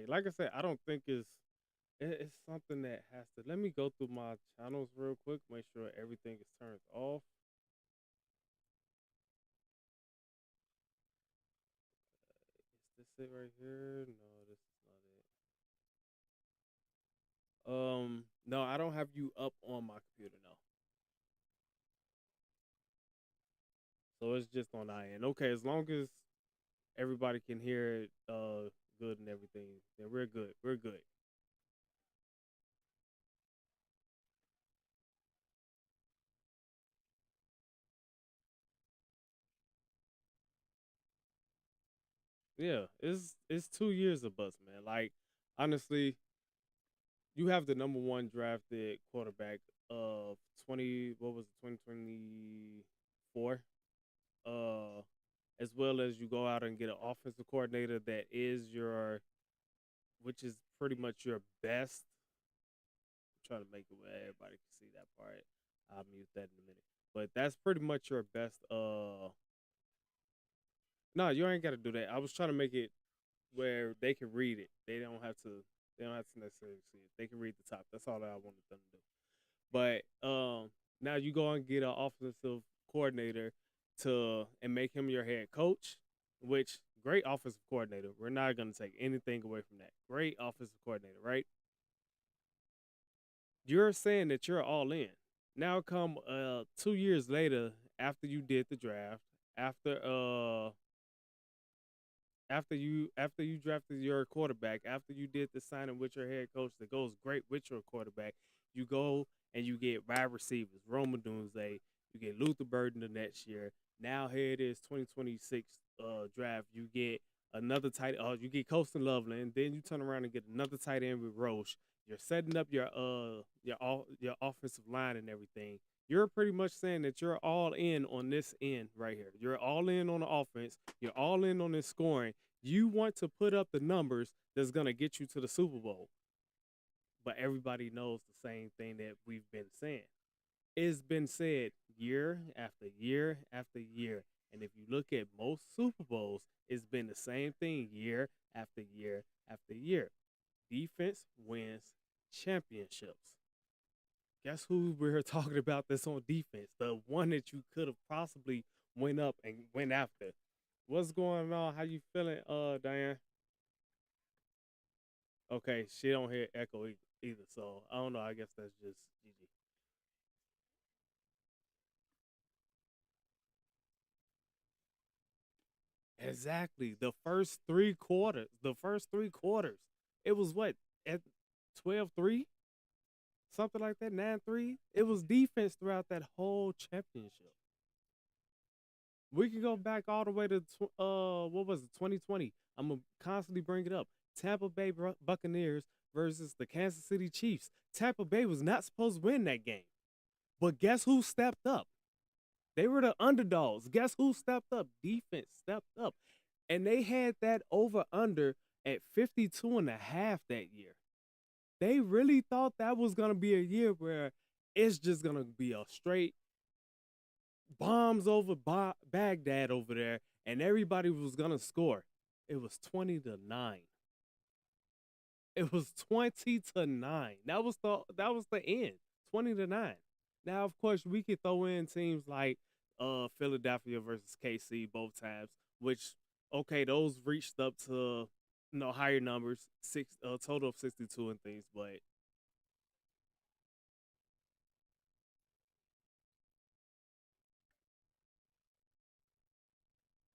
Like I said, I don't think it's something that has to. Let me go through my channels real quick, make sure everything is turned off. Is this it right here? No, this is not it. No, I don't have you up on my computer now. So it's just on our end. Okay, as long as everybody can hear it good and everything, then we're good. We're good. Yeah, it's 2 years of us, man. Like honestly, you have the number one drafted quarterback of 2024, uh, as well as you go out and get an offensive coordinator that is your, which is pretty much your best. I'm trying to make it where everybody can see that part. I'll mute that in a minute, but that's pretty much your best. No, you ain't got to do that. I was trying to make it where they can read it. They don't have to. They don't have to necessarily see it. They can read the top. That's all that I wanted them to do. But now you go and get an offensive coordinator to and make him your head coach, which great offensive coordinator. We're not gonna take anything away from that. Great offensive coordinator, right? You're saying that you're all in. Now come 2 years later after you did the draft, after after you drafted your quarterback, after you did the signing with your head coach that goes great with your quarterback, you go and you get wide receivers, Roma Dunze, you get Luther Burden the next year. Now here it is, 2026 draft. You get another tight. You get Colston Loveland. Then you turn around and get another tight end with Roche. You're setting up your offensive line and everything. You're pretty much saying that you're all in on this end right here. You're all in on the offense. You're all in on this scoring. You want to put up the numbers that's going to get you to the Super Bowl. But everybody knows the same thing that we've been saying. It's been said year after year after year. And if you look at most Super Bowls, it's been the same thing year after year after year. Defense wins championships. Guess who we're talking about that's on defense? The one that you could have possibly went up and went after. What's going on? How you feeling, Diane? Okay, she don't hear echo either, so I don't know. I guess that's just GG. Exactly. The first three quarters. It was what at 12-3, something like that, 9-3. It was defense throughout that whole championship. We can go back all the way to what was it, 2020. I'm gonna constantly bring it up. Tampa Bay Buccaneers versus the Kansas City Chiefs. Tampa Bay was not supposed to win that game, but guess who stepped up? They were the underdogs. Guess who stepped up? Defense stepped up, and they had that over under at 52 and a half that year. They really thought that was gonna be a year where it's just gonna be a straight bombs over Baghdad over there, and everybody was gonna score. It was 20-9. It was 20-9. That was the end. 20-9. Now, of course, we could throw in teams like Philadelphia versus KC both times, which okay, those reached up to higher numbers, six total of 62 and things, but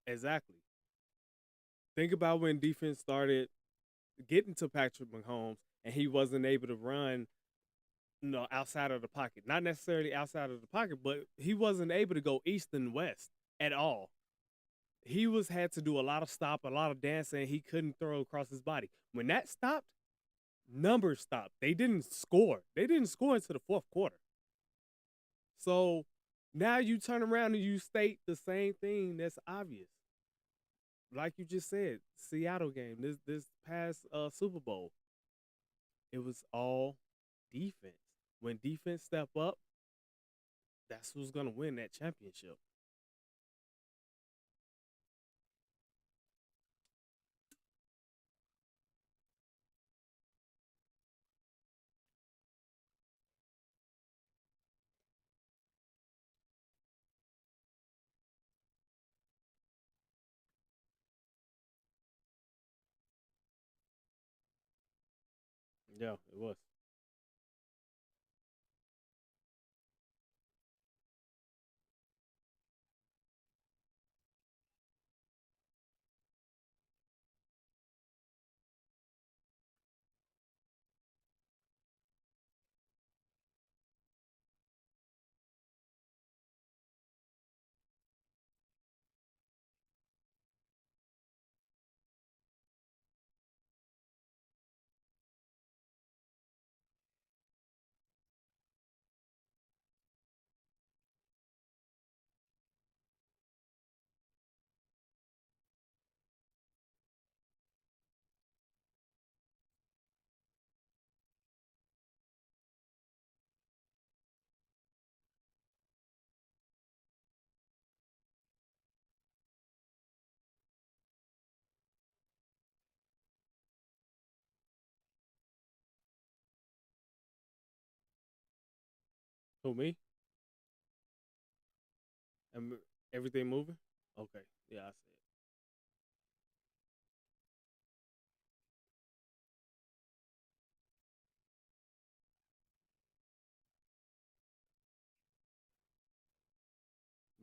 exactly. Think about when defense started getting to Patrick Mahomes and he wasn't able to run, outside of the pocket. Not necessarily outside of the pocket, but he wasn't able to go east and west at all. He was had to do a lot of stop, a lot of dancing. He couldn't throw across his body. When that stopped, numbers stopped. They didn't score. They didn't score into the fourth quarter. So now you turn around and you state the same thing that's obvious. Like you just said, Seattle game, this past Super Bowl, it was all defense. When defense step up, that's who's gonna win that championship. Yeah, it was. Who, me? Am everything moving? Okay. Yeah, I see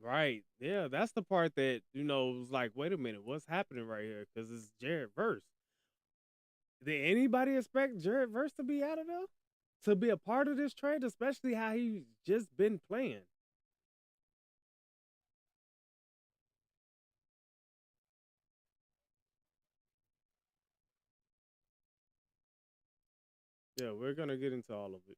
it. Right. Yeah, that's the part that, was like, wait a minute, what's happening right here? Because it's Jared Verse. Did anybody expect Jared Verse to be out of there? To be a part of this trade, especially how he's just been playing? Yeah, we're going to get into all of it.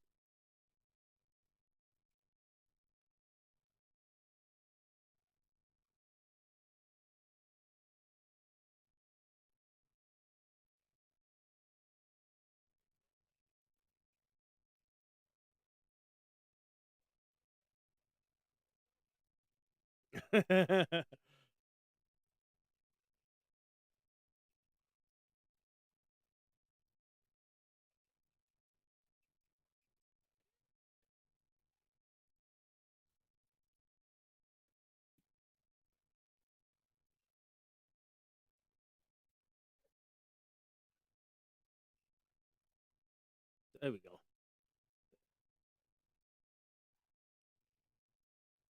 There we go.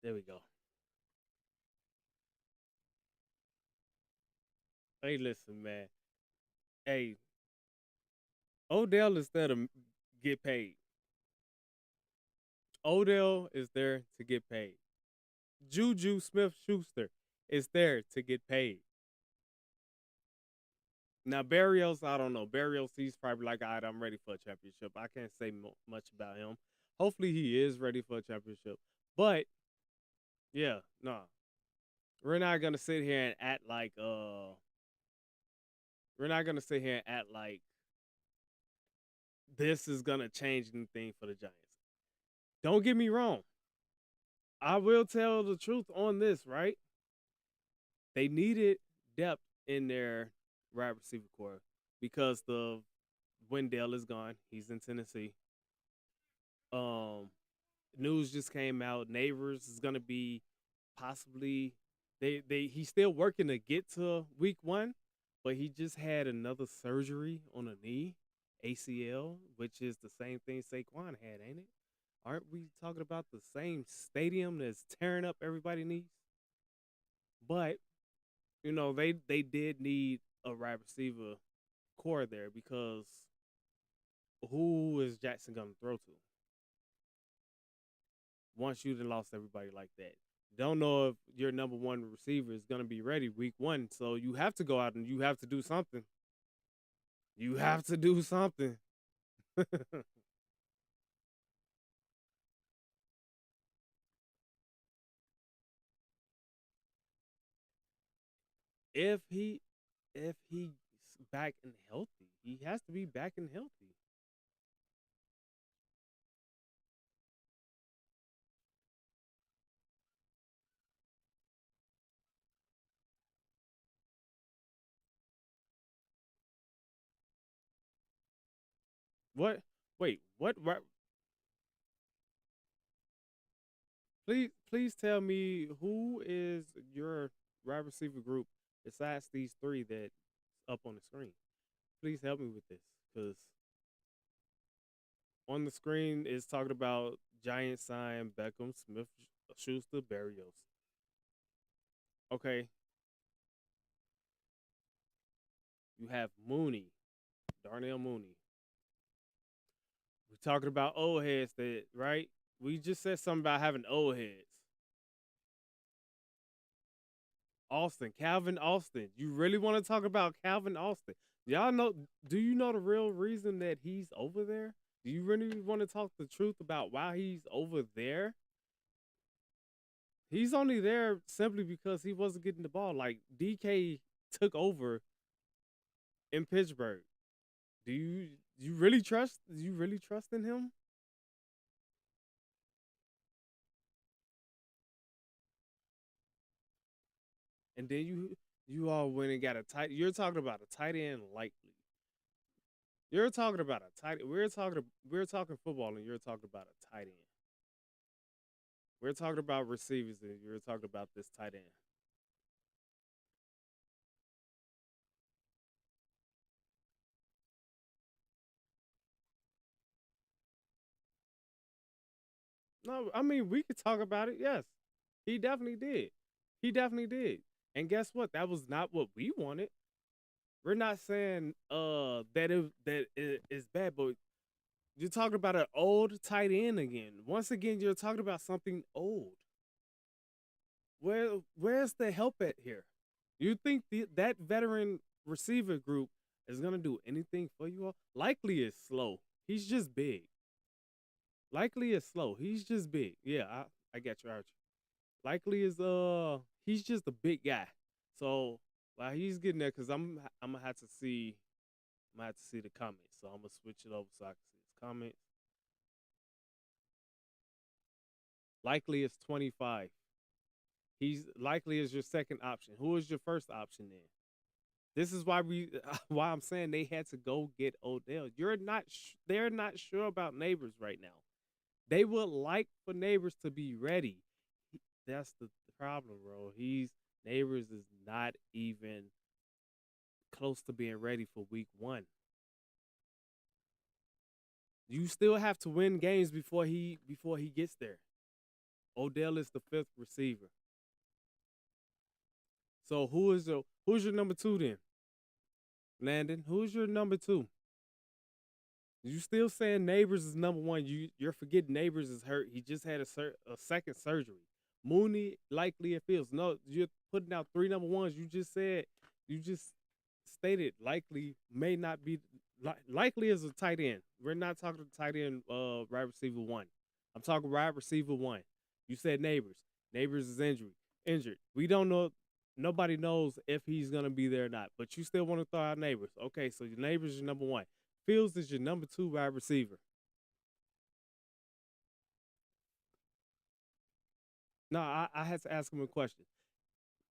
There we go. Hey, listen, man. Hey, Odell is there to get paid. Odell is there to get paid. Juju Smith Schuster is there to get paid. Now Barrios, I don't know. Barrios, he's probably like, all right, I'm ready for a championship. I can't say much about him. Hopefully, he is ready for a championship. But yeah, no, we're not gonna sit here and act like we're not gonna sit here and act like this is gonna change anything for the Giants. Don't get me wrong. I will tell the truth on this, right? They needed depth in their wide receiver core because the Wendell is gone. He's in Tennessee. Um, News just came out. Neighbors is gonna be possibly he's still working to get to week 1, but he just had another surgery on a knee, ACL, which is the same thing Saquon had, ain't it? Aren't we talking about the same stadium that's tearing up everybody's knees? But they did need a wide receiver core there because who is Jackson gonna throw to once you done lost everybody like that? Don't know if your number one receiver is gonna be ready week 1, so you have to go out and you have to do something. You have to do something. if he if he's back and healthy, he has to be back and healthy. What? Wait, what? Please tell me who is your wide receiver group besides these three that up on the screen. Please help me with this, cause On the screen is talking about Giant sign Beckham, Smith, Schuster, Barrios. Okay, you have Mooney, Darnell Mooney. We're talking about old heads, that right? We just said something about having old heads. Austin, Calvin Austin. You really want to talk about Calvin Austin? Y'all know? Do you know the real reason that he's over there? Do you really want to talk the truth about why he's over there? He's only there simply because he wasn't getting the ball. Like DK took over in Pittsburgh. Do you really trust? Do you really trust in him? And then you all went and got a tight. You're talking about a tight end likely. You're talking about a tight. We're talking football, and you're talking about a tight end. We're talking about receivers, and you're talking about this tight end. No, I mean we could talk about it. Yes, he definitely did. He definitely did. And guess what? That was not what we wanted. We're not saying that it is bad, but you're talking about an old tight end again. Once again, you're talking about something old. Where's the help at here? You think that veteran receiver group is gonna do anything for you all? Likely is slow. He's just big. Likely is slow. He's just big. Yeah, I got you, Archie. Likely is he's just a big guy. So while he's getting there, cause I'm gonna have to see the comments. So I'm gonna switch it over so I can see his comments. Likely is 25. He's likely is your second option. Who is your first option then? This is why why I'm saying they had to go get Odell. They're not sure about Neighbors right now. They would like for Neighbors to be ready. That's the problem, bro. Neighbors is not even close to being ready for week 1. You still have to win games before he gets there. Odell is the 5th receiver. So who's your number 2 then? Landon, who's your number 2? You still saying Neighbors is number 1. You're forgetting Neighbors is hurt. He just had a second surgery. Mooney likely it feels. No, you're putting out 3 number 1s. You just stated likely may not be likely as a tight end. We're not talking tight end wide receiver 1. I'm talking wide receiver 1. You said Neighbors. Neighbors is injured. We don't know. Nobody knows if he's gonna be there or not. But you still want to throw out Neighbors. Okay, so your Neighbors is your number 1. Fields is your number 2 wide receiver. No, I had to ask him a question,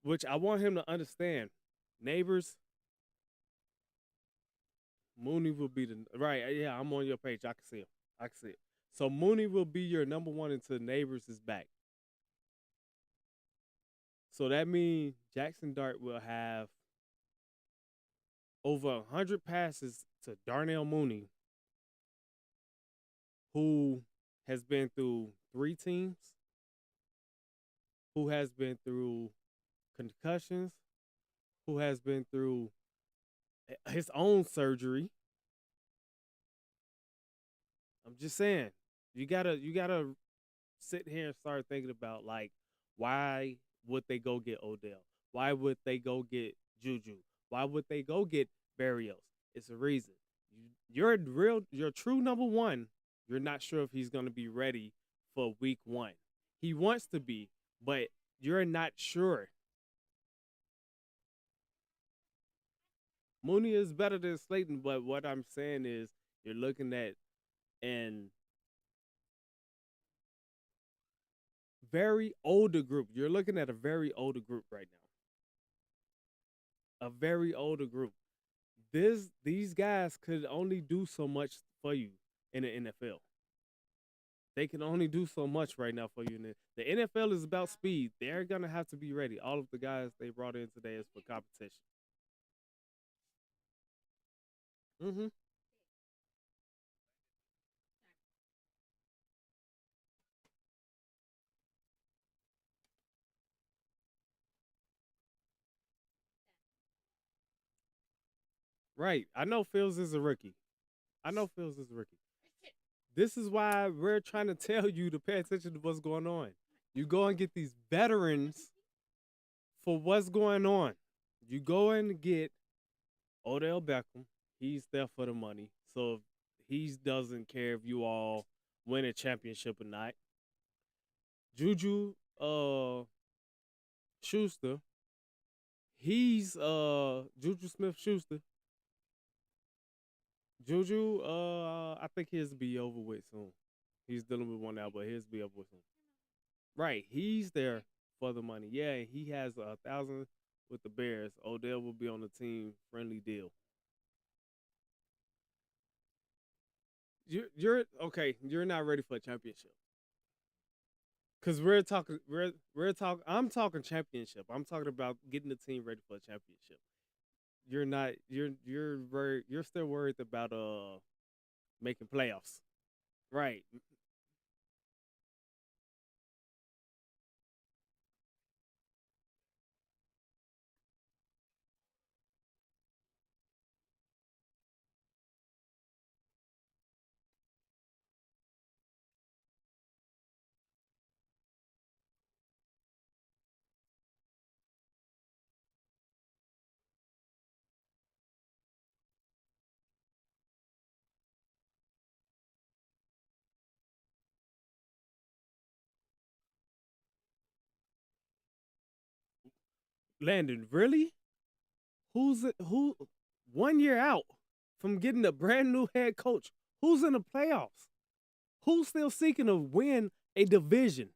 which I want him to understand. Neighbors, Mooney will be the right. Yeah, I'm on your page. I can see him. I can see it. So Mooney will be your number 1 until Neighbors is back. So that means Jackson Dart will have over 100 passes to Darnell Mooney, who has been through 3 teams, who has been through concussions, who has been through his own surgery. I'm just saying, you gotta sit here and start thinking about like why would they go get Odell? Why would they go get Juju? Why would they go get Barrios? It's a reason. Your true number 1. You're not sure if he's gonna be ready for week 1. He wants to be, but you're not sure. Mooney is better than Slayton, but what I'm saying is you're looking at an very older group. You're looking at a very older group right now. A very older group. These guys could only do so much for you in the NFL. They can only do so much right now for you. The NFL is about speed. They're gonna have to be ready. All of the guys they brought in today is for competition. Mm-hmm. Right. I know Fields is a rookie. I know Fields is a rookie. This is why we're trying to tell you to pay attention to what's going on. You go and get these veterans for what's going on. You go and get Odell Beckham. He's there for the money. So if he doesn't care if you all win a championship or not. Juju Schuster. He's Juju Smith Schuster. Juju, I think his be over with soon. He's dealing with one now, but his be over with soon. Right, he's there for the money. Yeah, he has 1,000 with the Bears. Odell will be on the team friendly deal. You're okay. You're not ready for a championship because we're talking. I'm talking championship. I'm talking about getting the team ready for a championship. You're not. You're still worried about making playoffs. Right. Landon, really? Who's it? Who? 1 year out from getting a brand new head coach. Who's in the playoffs? Who's still seeking to win a division?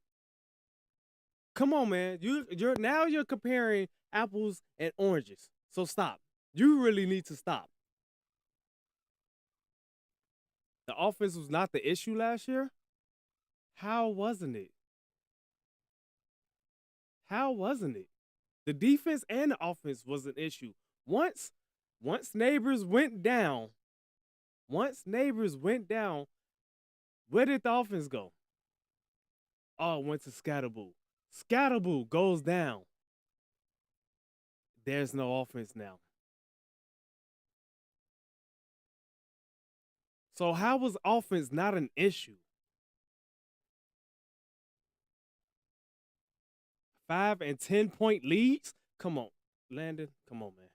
Come on, man. You're comparing apples and oranges. So stop. You really need to stop. The offense was not the issue last year. How wasn't it? How wasn't it? The defense and the offense was an issue. Once once neighbors went down, once neighbors went down, where did the offense go? Oh, it went to Scatterboo. Scatterboo goes down. There's no offense now. So how was offense not an issue? 5 and 10 point leads? Come on, Landon. Come on, man.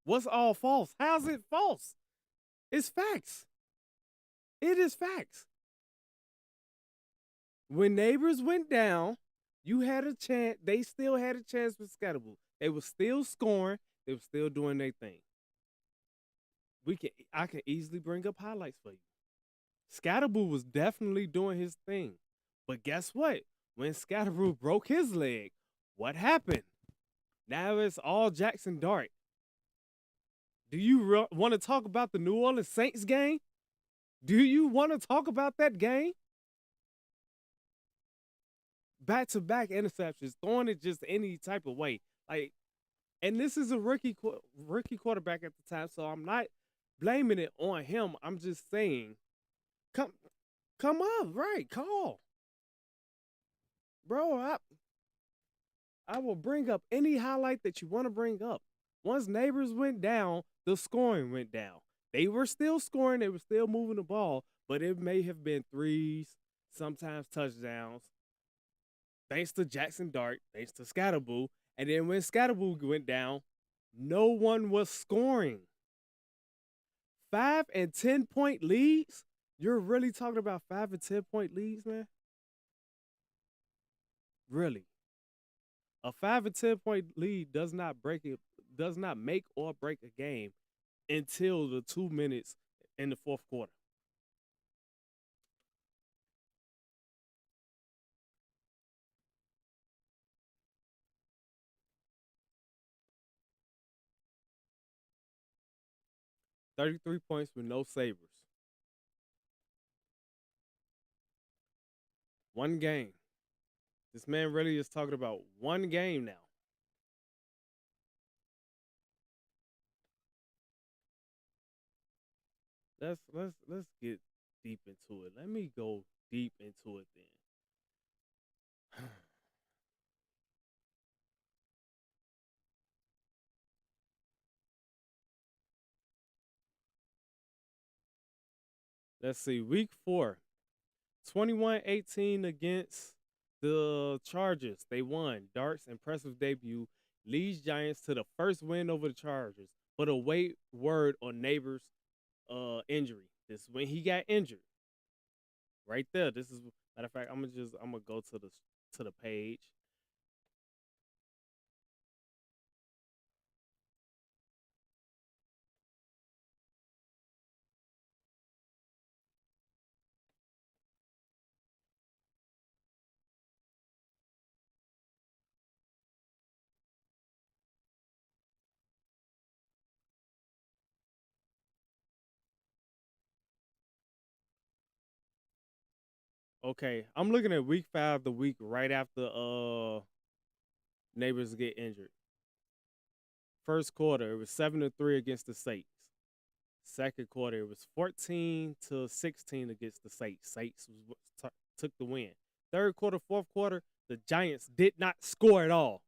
What's all false? How's it false? It's facts. It is facts. When neighbors went down, you had a chance. They still had a chance with Scatterboo. They were still scoring. They were still doing their thing. I can easily bring up highlights for you. Scatterboo was definitely doing his thing. But guess what? When Scatterboo broke his leg, what happened? Now it's all Jackson Dart. Do you want to talk about the New Orleans Saints game? Do you want to talk about that game? Back-to-back interceptions, throwing it just any type of way. Like, and this is a rookie quarterback at the time, so I'm not blaming it on him. I'm just saying, come come up, right? Call, bro. I will bring up any highlight that you want to bring up. Once neighbors went down, the scoring went down. They were still scoring, they were still moving the ball, but it may have been threes, sometimes touchdowns. Thanks to Jackson Dart, thanks to Scatterboo. And then when Scatterboo went down, no one was scoring. 5 and 10 point leads? You're really talking about 5 and 10 point leads, man? Really? A 5 and 10 point lead does not make or break a game until the 2 minutes in the fourth quarter. $33 points with no savers. One game. This man really is talking about one game now. Let's get deep into it. Let me go deep into it then. Let's see. Week 4, 21-18 against the Chargers. They won. Dart's impressive debut leads Giants to the first win over the Chargers. But await word on Neighbors' injury. This is when he got injured. Right there. This is matter of fact. I'm gonna go to the page. Okay, I'm looking at week 5, the week right after Neighbors get injured. First quarter, it was 7-3 against the Saints. Second quarter, it was 14-16 against the Saints. Saints took the win. Third quarter, fourth quarter, the Giants did not score at all.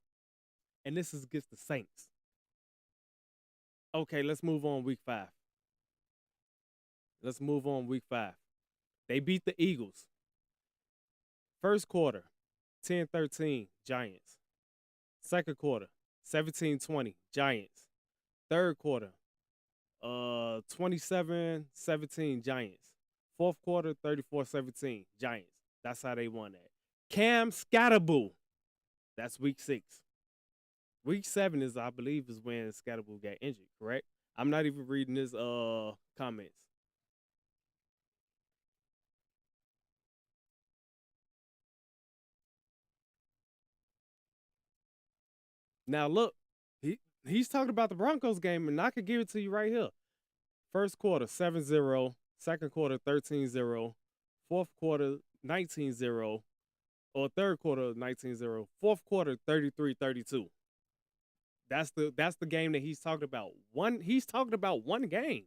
And this is against the Saints. Okay, let's move on week 5. Let's move on week 5. They beat the Eagles. First quarter, 10-13, Giants. Second quarter, 17-20, Giants. Third quarter, 27-17, Giants. Fourth quarter, 34-17, Giants. That's how they won that. Cam Scatterboo. That's week 6. Week 7 is, I believe, is when Scatterboo got injured, correct? I'm not even reading his comments. Now look, he's talking about the Broncos game, and I could give it to you right here. First quarter, 7-0. Second quarter, 13-0. Fourth quarter, 19-0. Or third quarter, 19-0. Fourth quarter, 33-32. That's the game that he's talking about. He's talking about one game.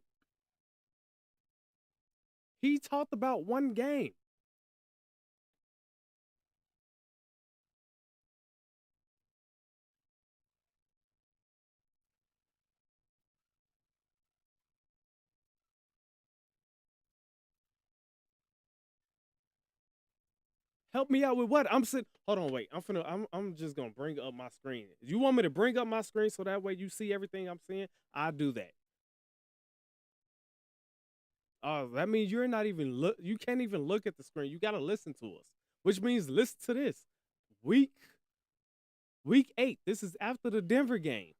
He talked about one game. Help me out with what? I'm sitting. Hold on, wait. I'm just gonna bring up my screen. You want me to bring up my screen so that way you see everything I'm seeing? I'll do that. That means you're not even look. You can't even look at the screen. You gotta listen to us, which means listen to this. Week 8. This is after the Denver game.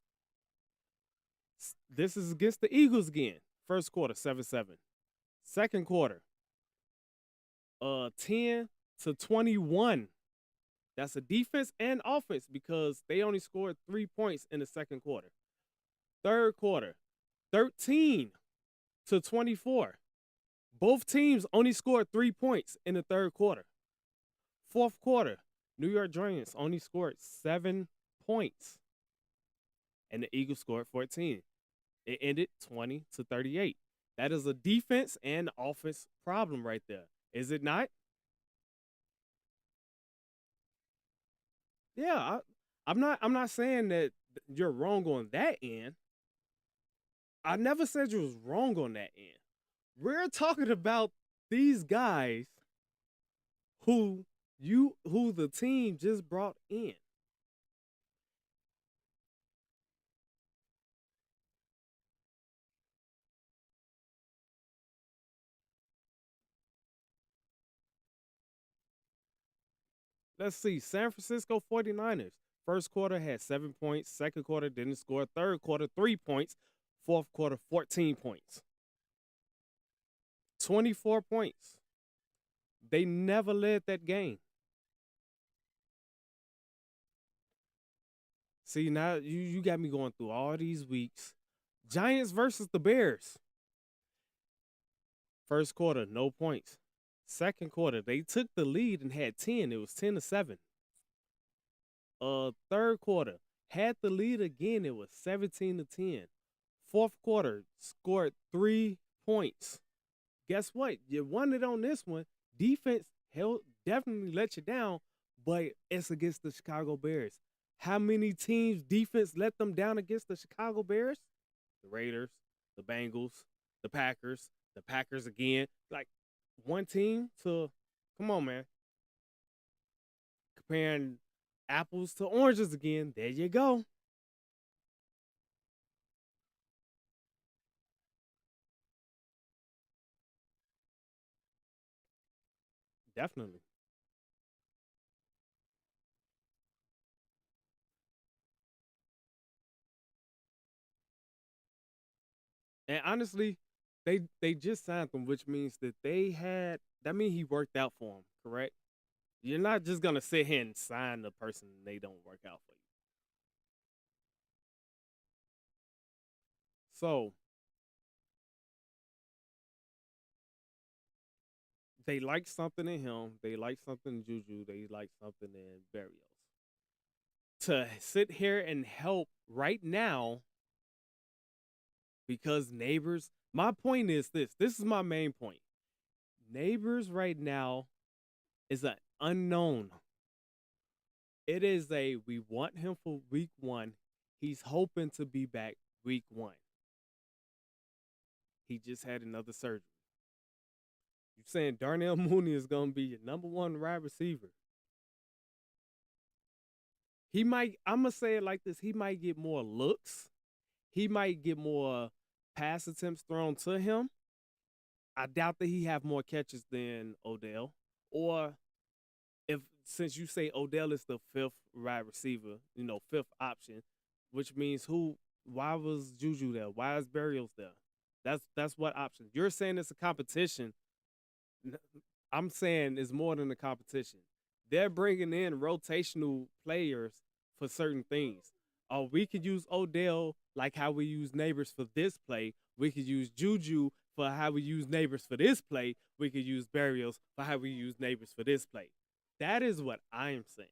This is against the Eagles again. First quarter, 7-7. Second quarter, 10-21. That's a defense and offense because they only scored 3 points in the second quarter. Third quarter, 13-24. Both teams only scored 3 points in the third quarter. Fourth quarter, New York Giants only scored 7 points. And the Eagles scored 14. It ended 20-38. That is a defense and offense problem right there. Is it not? Yeah, I'm not saying that you're wrong on that end. I never said you was wrong on that end. We're talking about these guys who the team just brought in. Let's see. San Francisco 49ers. First quarter had 7 points. Second quarter didn't score. Third quarter, 3 points. Fourth quarter, 14 points. 24 points. They never led that game. See, now you got me going through all these weeks. Giants versus the Bears. First quarter, no points. Second quarter, they took the lead and had 10. It was 10-7. Third quarter, had the lead again. It was 17-10. Fourth quarter, scored 3 points. Guess what? You won it on this one. Defense definitely let you down, but it's against the Chicago Bears. How many teams defense let them down against the Chicago Bears? The Raiders, the Bengals, the Packers, The Packers again. Like one team to come on, man. Comparing apples to oranges again. There you go. Definitely. And honestly, they just signed him, which means that that means he worked out for him, correct? You're not just gonna sit here and sign the person and they don't work out for you. So they like something in him, they like something in Juju, they like something in Barrios. To sit here and help right now because neighbors. My point is this. This is my main point. Neighbors right now is an unknown. It is we want him for week one. He's hoping to be back week one. He just had another surgery. You saying Darnell Mooney is gonna be your number one wide receiver? He might. I'm gonna say it like this. He might get more looks. He might get more pass attempts thrown to him. I doubt that he have more catches than Odell. Or if since you say Odell is the fifth wide receiver, fifth option, which means who? Why was Juju there? Why is Burials there? That's what option. You're saying it's a competition. I'm saying it's more than a competition. They're bringing in rotational players for certain things. Oh, we could use Odell like how we use Neighbors for this play. We could use Juju for how we use Neighbors for this play. We could use Burials for how we use Neighbors for this play. That is what I'm saying.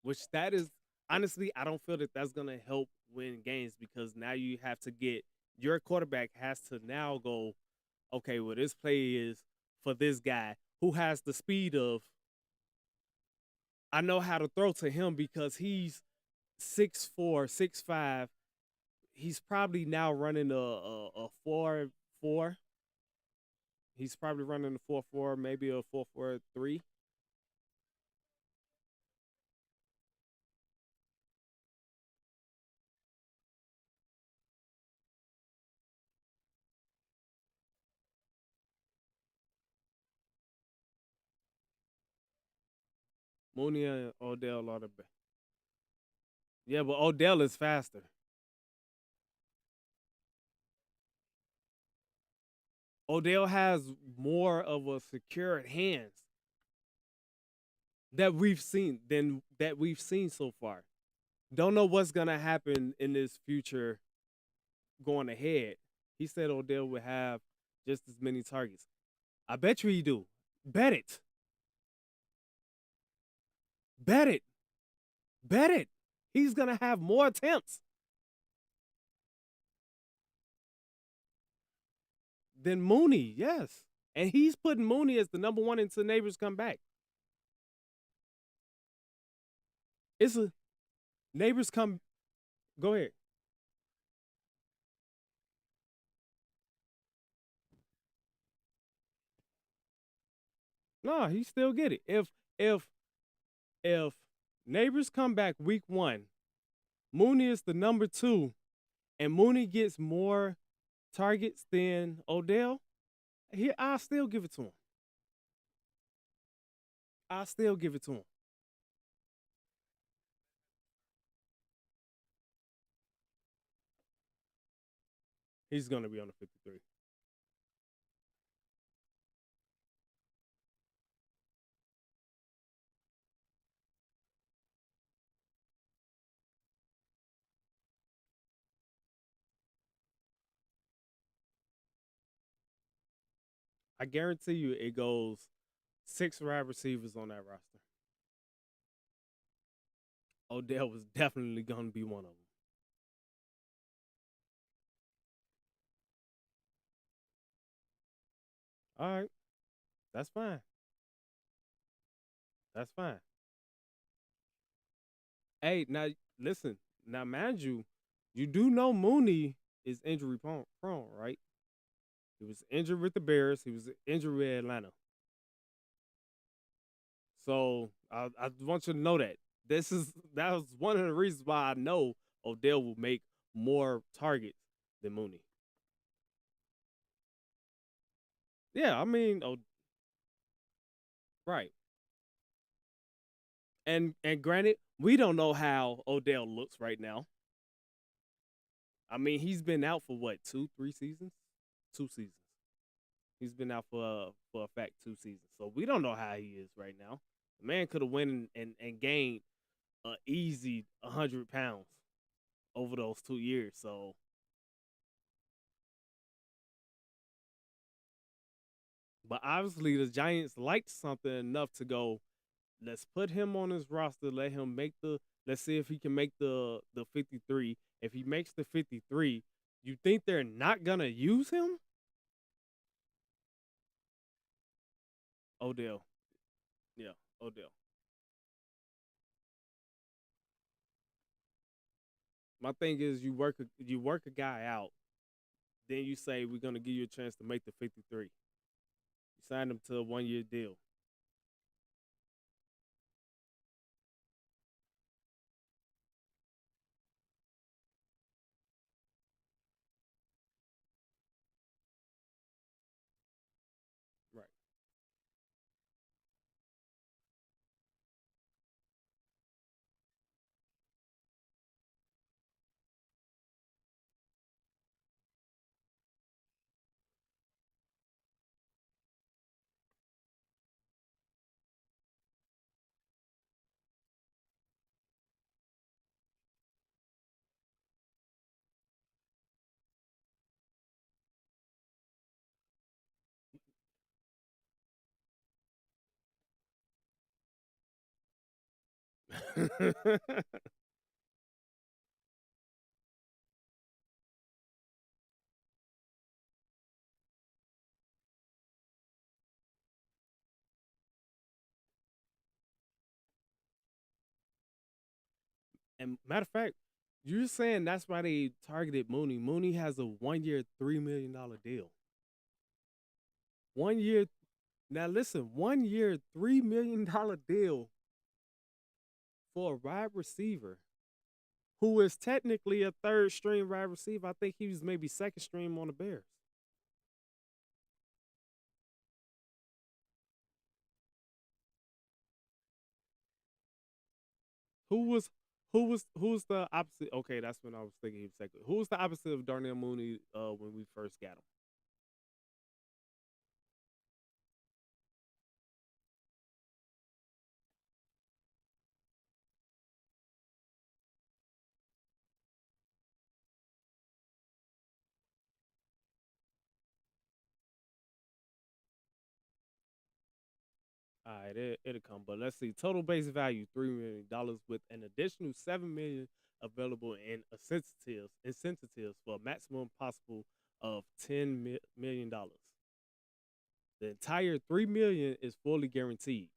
Which that is honestly, I don't feel that that's gonna help win games because now you have to get your quarterback has to now go. Okay, well, this play is for this guy who has the speed of. I know how to throw to him because he's 6'4", 6'5". He's probably now running a 4-4. He's probably running a 4-4, maybe a 4-4-3. Mooney and Odell are the best. Yeah, but Odell is faster. Odell has more of a secured hands that we've seen so far. Don't know what's gonna happen in this future going ahead. He said Odell would have just as many targets. I bet you he do. Bet it. Bet it. Bet it. He's gonna have more attempts than Mooney. Yes, and he's putting Mooney as the number one until Neighbors come back. It's a Neighbors come. Go ahead. No, he still get it. If Neighbors come back week one, Mooney is the number two, and Mooney gets more targets than Odell. I'll still give it to him. I'll still give it to him. He's gonna be on the 53. I guarantee you, it goes six wide receivers on that roster. Odell was definitely gonna be one of them. All right, that's fine. That's fine. Hey, now listen. Now, mind you, you do know Mooney is injury prone, right? He was injured with the Bears. He was injured with Atlanta. So I want you to know that that was one of the reasons why I know Odell will make more targets than Mooney. Yeah, I mean, right. And granted, we don't know how Odell looks right now. I mean, he's been out for what, 2, 3 seasons? 2 seasons. He's been out for a fact 2 seasons. So we don't know how he is right now. The man could have went and gained an easy 100 pounds over those 2 years. So, but obviously the Giants liked something enough to go, let's put him on his roster, let him make let's see if he can make the 53. If he makes the 53, you think they're not gonna use him? Odell. Yeah, Odell. My thing is you work a guy out, then you say we're gonna give you a chance to make the 53. You sign him to a 1 year deal. Right. And matter of fact, you're saying that's why they targeted Mooney. Mooney has a 1 year, $3 million deal. 1 year. Now listen, 1 year, $3 million deal for a wide receiver who is technically a third string wide receiver. I think he was maybe second string on the Bears. Who was the opposite? Okay, that's when I was thinking he was second. Who was the opposite of Darnell Mooney when we first got him? All right, it'll come. But let's see. Total base value $3 million with an additional $7 million available in incentives for a maximum possible of $10 million. The entire $3 million is fully guaranteed,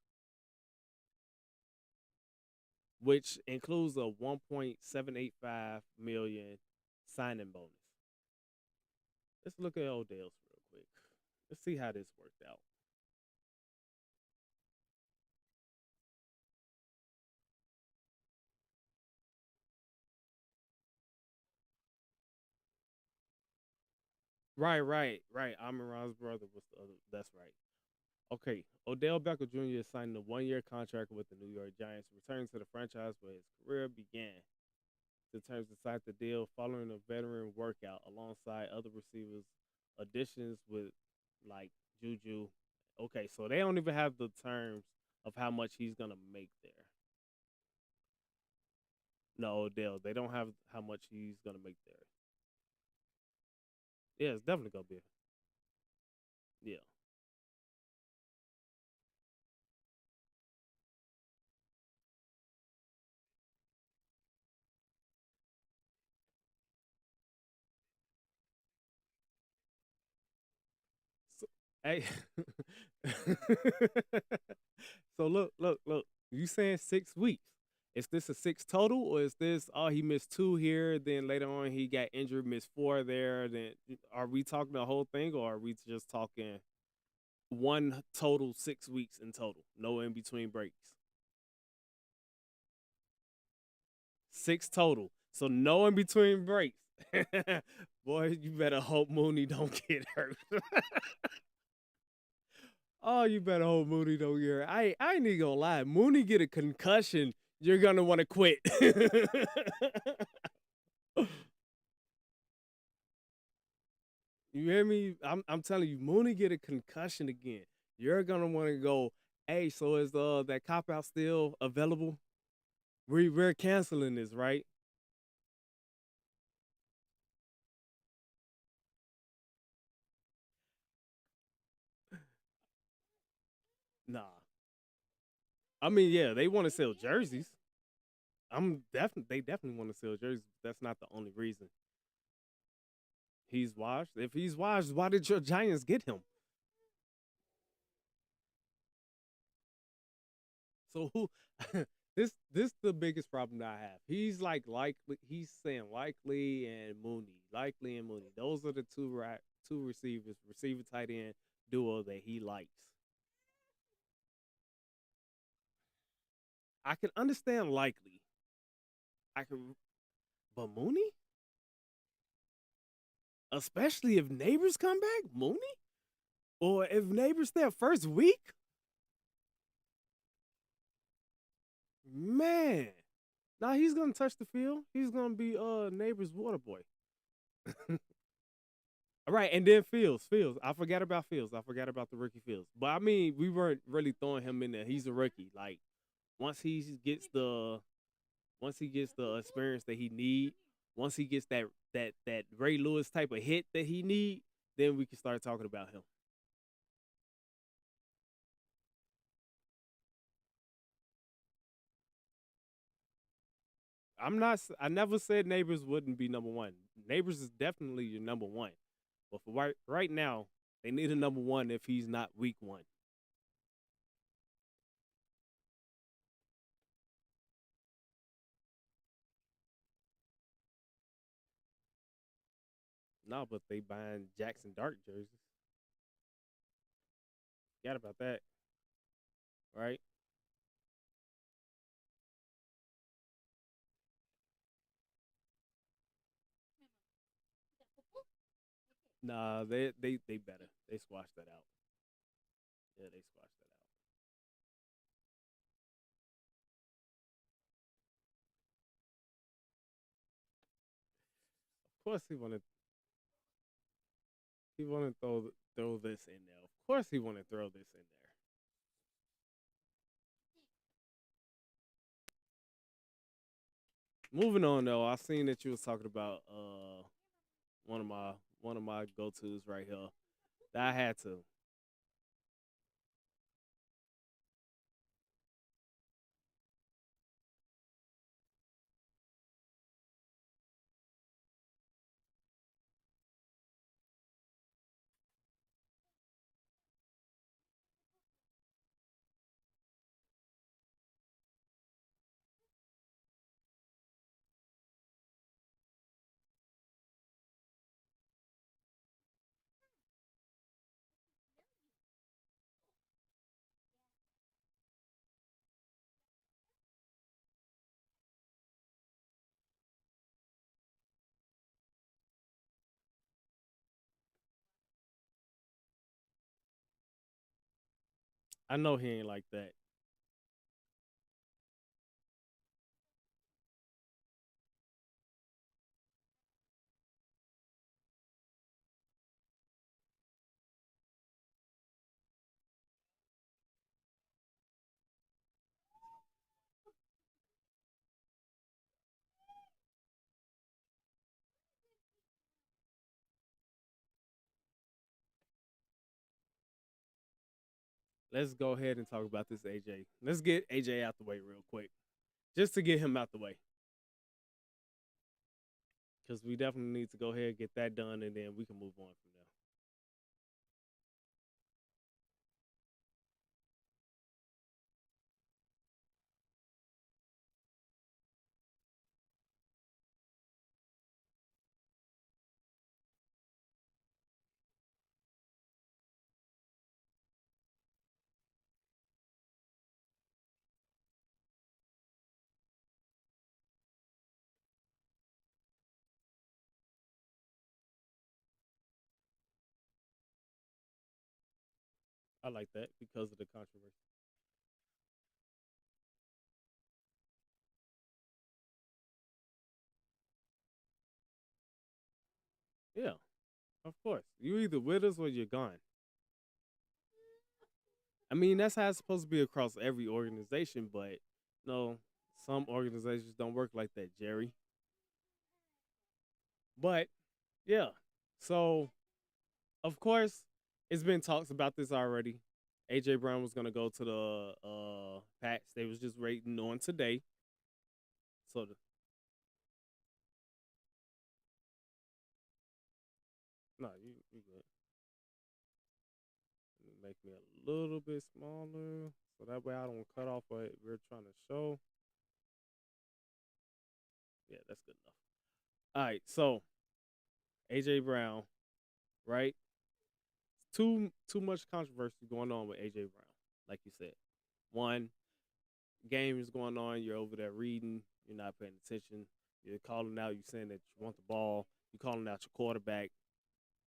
which includes a 1.785 million signing bonus. Let's look at Odell's real quick. Let's see how this worked out. Right. Amon Ra's brother was the other. That's right. Okay, Odell Beckham Jr. is signing a 1 year contract with the New York Giants, returning to the franchise where his career began. The terms inside the deal following a veteran workout alongside other receivers, additions with like Juju. Okay, so they don't even have the terms of how much he's gonna make there. No, Odell, they don't have how much he's gonna make there. Yeah, it's definitely gonna be. Yeah. So, hey. So look. You saying 6 weeks? Is this a six total, or is this he missed two here, then later on he got injured, missed four there? Then are we talking the whole thing, or are we just talking one total 6 weeks in total, no in between breaks? Six total, so no in between breaks. Boy, you better hope Mooney don't get hurt. Oh, you better hope Mooney don't get hurt. I ain't even gonna lie. Mooney get a concussion, you're gonna want to quit. You hear me? I'm telling you, Mooney get a concussion again. You're gonna want to go. Hey, so is that cop out still available? We're canceling this, right? Nah. I mean, yeah, they want to sell jerseys. They definitely want to sell jerseys. But that's not the only reason. He's washed. If he's washed, why did your Giants get him? So who? This the biggest problem that I have. He's like likely. He's saying likely and Mooney, likely and Mooney. Those are the two receivers, receiver tight end duo that he likes. I can understand likely. I can, but Mooney, especially if neighbors come back, Mooney, or if neighbors their first week, man. Now he's gonna touch the field. He's gonna be neighbor's water boy. All right, and then Fields. I forgot about Fields. I forgot about the rookie Fields. But I mean, we weren't really throwing him in there. He's a rookie. Like once he gets the experience that he need, once he gets that Ray Lewis type of hit that he need, then we can start talking about him. I never said Neighbors wouldn't be number one. Neighbors is definitely your number one. But for right now, they need a number one if he's not week one. No, but they buying Jackson Dart jerseys. Forgot about that, right? Nah, they better. They squashed that out. Yeah, they squashed that out. Of course he wanted to throw this in there. Of course he wanted to throw this in there. Moving on though, I seen that you was talking about one of my go tos right here. That I had to. I know he ain't like that. Let's go ahead and talk about this AJ. Let's get AJ out the way real quick, just to get him out the way, because we definitely need to go ahead and get that done, and then we can move on from there. I like that because of the controversy. Yeah, of course. You either with us or you're gone. I mean, that's how it's supposed to be across every organization, but no, some organizations don't work like that, Jerry. But yeah, so of course, it's been talks about this already. AJ Brown was gonna go to the Pats. They was just waiting on today. So no, you good. Make me a little bit smaller so that way I don't cut off what we're trying to show. Yeah, that's good enough. All right, so AJ Brown, right? Too much controversy going on with AJ Brown, like you said. One game is going on, you're over there reading, you're not paying attention, you're calling out, you're saying that you want the ball, you're calling out your quarterback,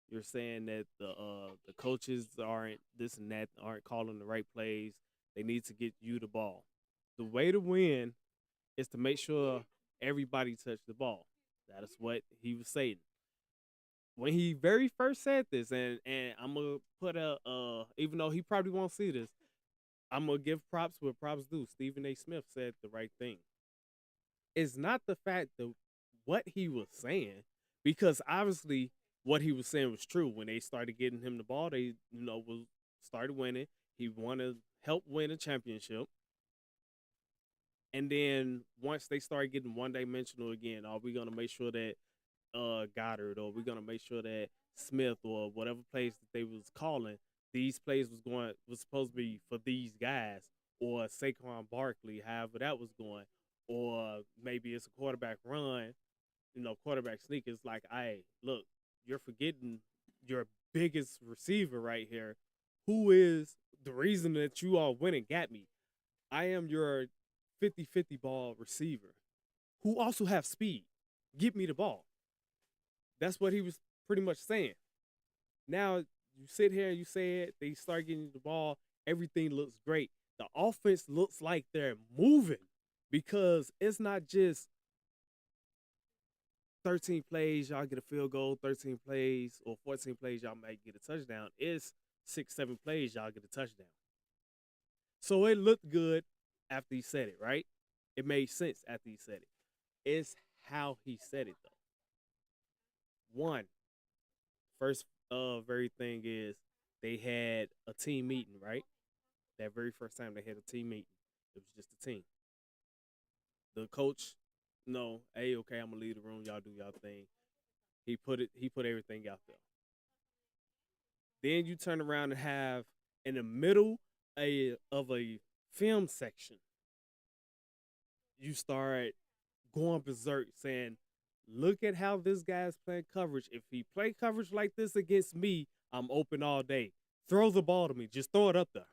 you're saying that the coaches aren't this and that, aren't calling the right plays. They need to get you the ball. The way to win is to make sure everybody touch the ball. That is what he was saying when he very first said this. And I'm gonna put even though he probably won't see this, I'm gonna give props where props due. Stephen A. Smith said the right thing. It's not the fact that what he was saying, because obviously what he was saying was true. When they started getting him the ball, they was started winning. He wanted to help win a championship. And then once they started getting one dimensional again, are we gonna make sure that Goddard, or we're gonna make sure that Smith or whatever plays that they was calling, these plays was supposed to be for these guys, or Saquon Barkley, however that was going, or maybe it's a quarterback run, quarterback sneak. Is like, hey, look, you're forgetting your biggest receiver right here, who is the reason that you all went and got me. I am your 50-50 ball receiver who also have speed. Give me the ball. That's what he was pretty much saying. Now you sit here and you say it, they start getting the ball, everything looks great. The offense looks like they're moving because it's not just 13 plays, y'all get a field goal, 13 plays or 14 plays, y'all might get a touchdown. It's 6-7 plays, y'all get a touchdown. So it looked good after he said it, right? It made sense after he said it. It's how he said it, though. One, first very thing is they had a team meeting, right? That very first time they had a team meeting. It was just a team. The coach, no, hey, okay, I'm gonna leave the room. Y'all do y'all thing. He put everything out there. Then you turn around and have in the middle of a film section, you start going berserk saying, look at how this guy's playing coverage. If he play coverage like this against me, I'm open all day. Throw the ball to me. Just throw it up there.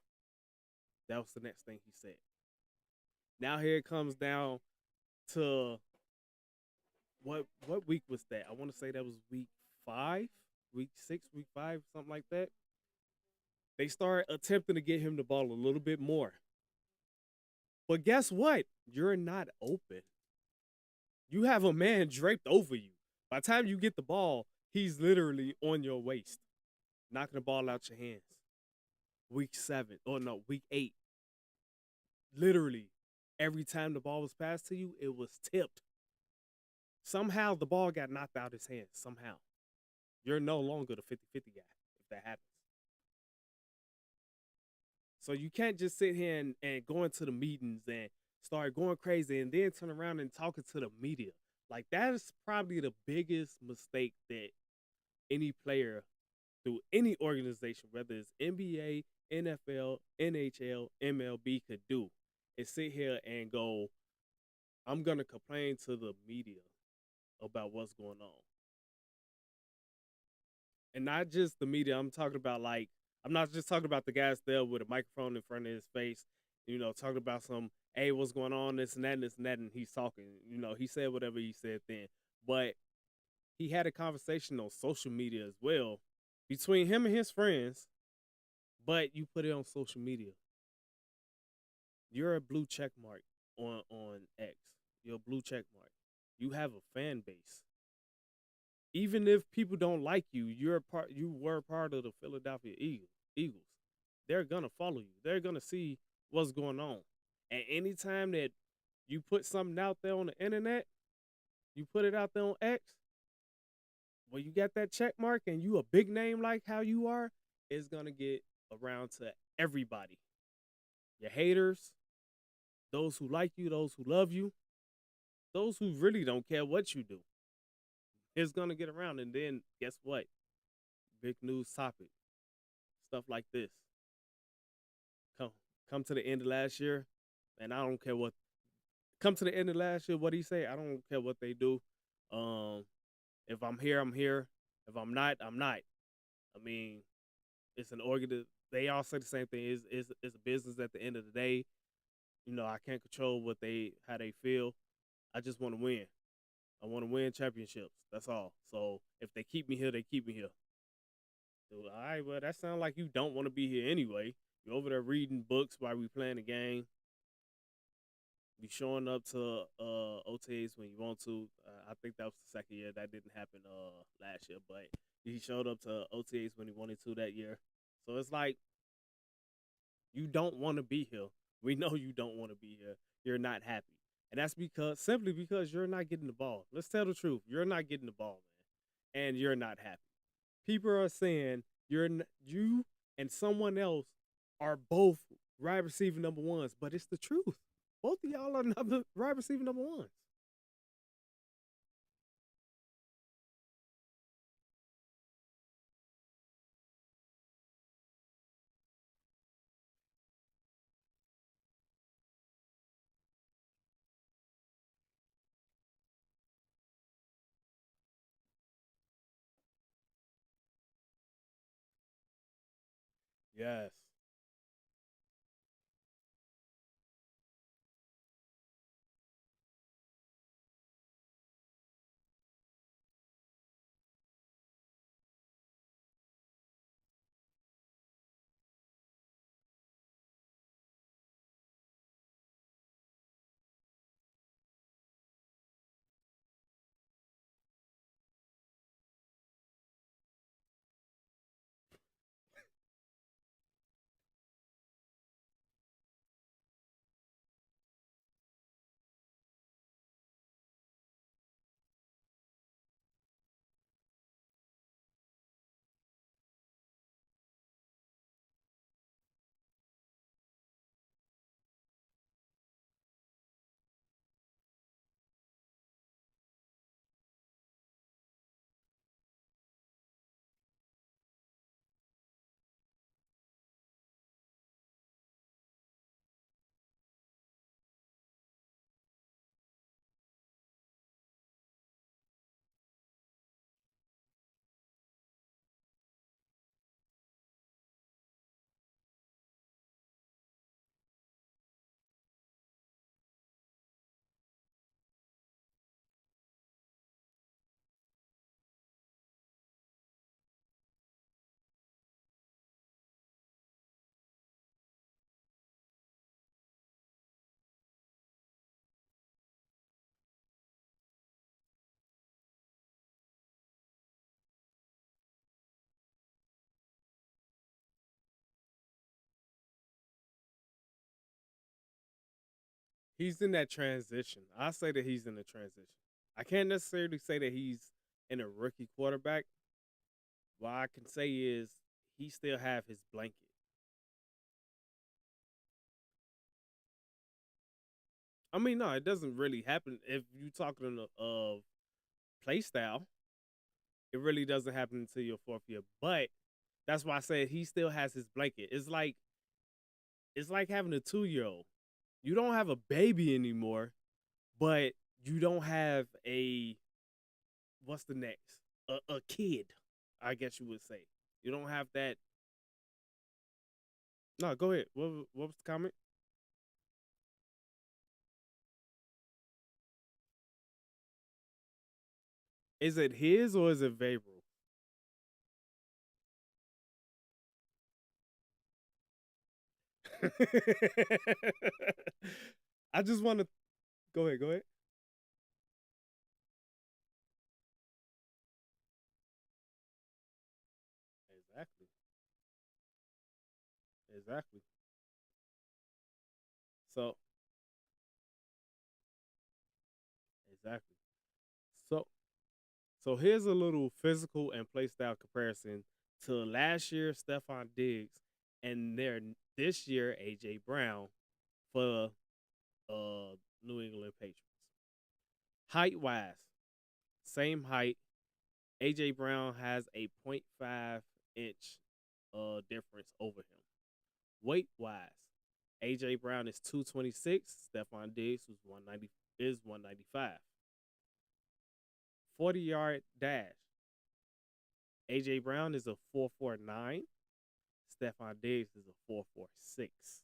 That was the next thing he said. Now here it comes down to what week was that? I want to say that was week 5, week 6, week 5, something like that. They start attempting to get him the ball a little bit more. But guess what? You're not open. You have a man draped over you. By the time you get the ball, he's literally on your waist, knocking the ball out your hands. Week 7, or no, week 8. Literally, every time the ball was passed to you, it was tipped. Somehow the ball got knocked out of his hands. Somehow. You're no longer the 50-50 guy if that happens. So you can't just sit here and go into the meetings and start going crazy and then turn around and talking to the media. Like, that is probably the biggest mistake that any player through any organization, whether it's NBA, NFL, NHL, MLB, could do, is sit here and go, I'm going to complain to the media about what's going on. And not just the media. I'm talking about, like, I'm not just talking about the guys there with a microphone in front of his face, talking about some, hey, what's going on, this and that, and this and that, and he's talking. He said whatever he said then. But he had a conversation on social media as well between him and his friends but you put it on social media. You're a blue check mark on X. You're a blue check mark. You have a fan base. Even if people don't like you, you were part of the Philadelphia Eagles. They're gonna follow you. They're gonna see what's going on. And anytime that you put something out there on the internet, you put it out there on X, when you got that check mark and you a big name like how you are, it's gonna get around to everybody. Your haters, those who like you, those who love you, those who really don't care what you do. It's gonna get around, and then guess what? Big news topic, stuff like this. Come, come to the end of last year, and I don't care what. Come to the end of last year, what do you say? I don't care what they do. Um, if I'm here, I'm here. If I'm not, I'm not. I mean, it's an organ. They all say the same thing. It's a business at the end of the day. You know, I can't control how they feel. I just want to win. I want to win championships. That's all. So if they keep me here, they keep me here. So, all right, well, that sounds like you don't want to be here anyway. You're over there reading books while we playing the game. You showing up to OTAs when you want to. I think that was the second year. That didn't happen last year, but he showed up to OTAs when he wanted to that year. So it's like you don't want to be here. We know you don't want to be here. You're not happy. And that's simply because you're not getting the ball. Let's tell the truth. You're not getting the ball, man. And you're not happy. People are saying you and someone else are both wide receiver number ones, but it's the truth. Both of y'all are wide receiver number ones. Yes. He's in that transition. I say that he's in the transition. I can't necessarily say that he's in a rookie quarterback. What I can say is he still have his blanket. I mean, no, it doesn't really happen if you talking of play style. It really doesn't happen until your fourth year. But that's why I said he still has his blanket. It's like having a 2-year-old. You don't have a baby anymore, but you don't have a what's the next? A kid, I guess you would say. You don't have that. No, go ahead. What was the comment? Is it his or is it Vabral? I just want to go ahead. Go ahead. Exactly. Exactly. So exactly. So so here's a little physical and play style comparison to last year Stephon Diggs and their this year AJ Brown for New England Patriots. Height wise, same height. AJ Brown has a point 0.5 inch difference over him. Weight wise, AJ Brown is 226. Stephon Diggs was 190 is 195. 40-yard dash. AJ Brown is a 4.49. Stephon Diggs is a 4.46.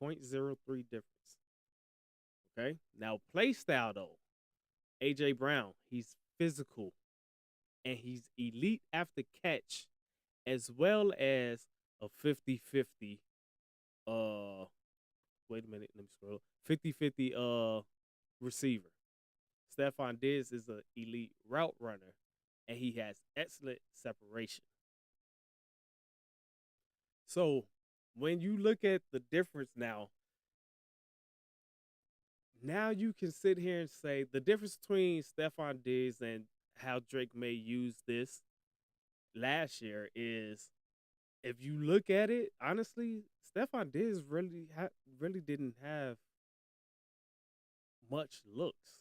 0.03 difference. Okay. Now play style though. AJ Brown, he's physical and he's elite after catch as well as a 50-50 wait a minute, let me scroll. 50-50 receiver. Stephon Diggs is an elite route runner and he has excellent separation. So when you look at the difference now you can sit here and say the difference between Stephon Diggs and how Drake May used this last year is if you look at it, honestly, Stephon Diggs really didn't have much looks.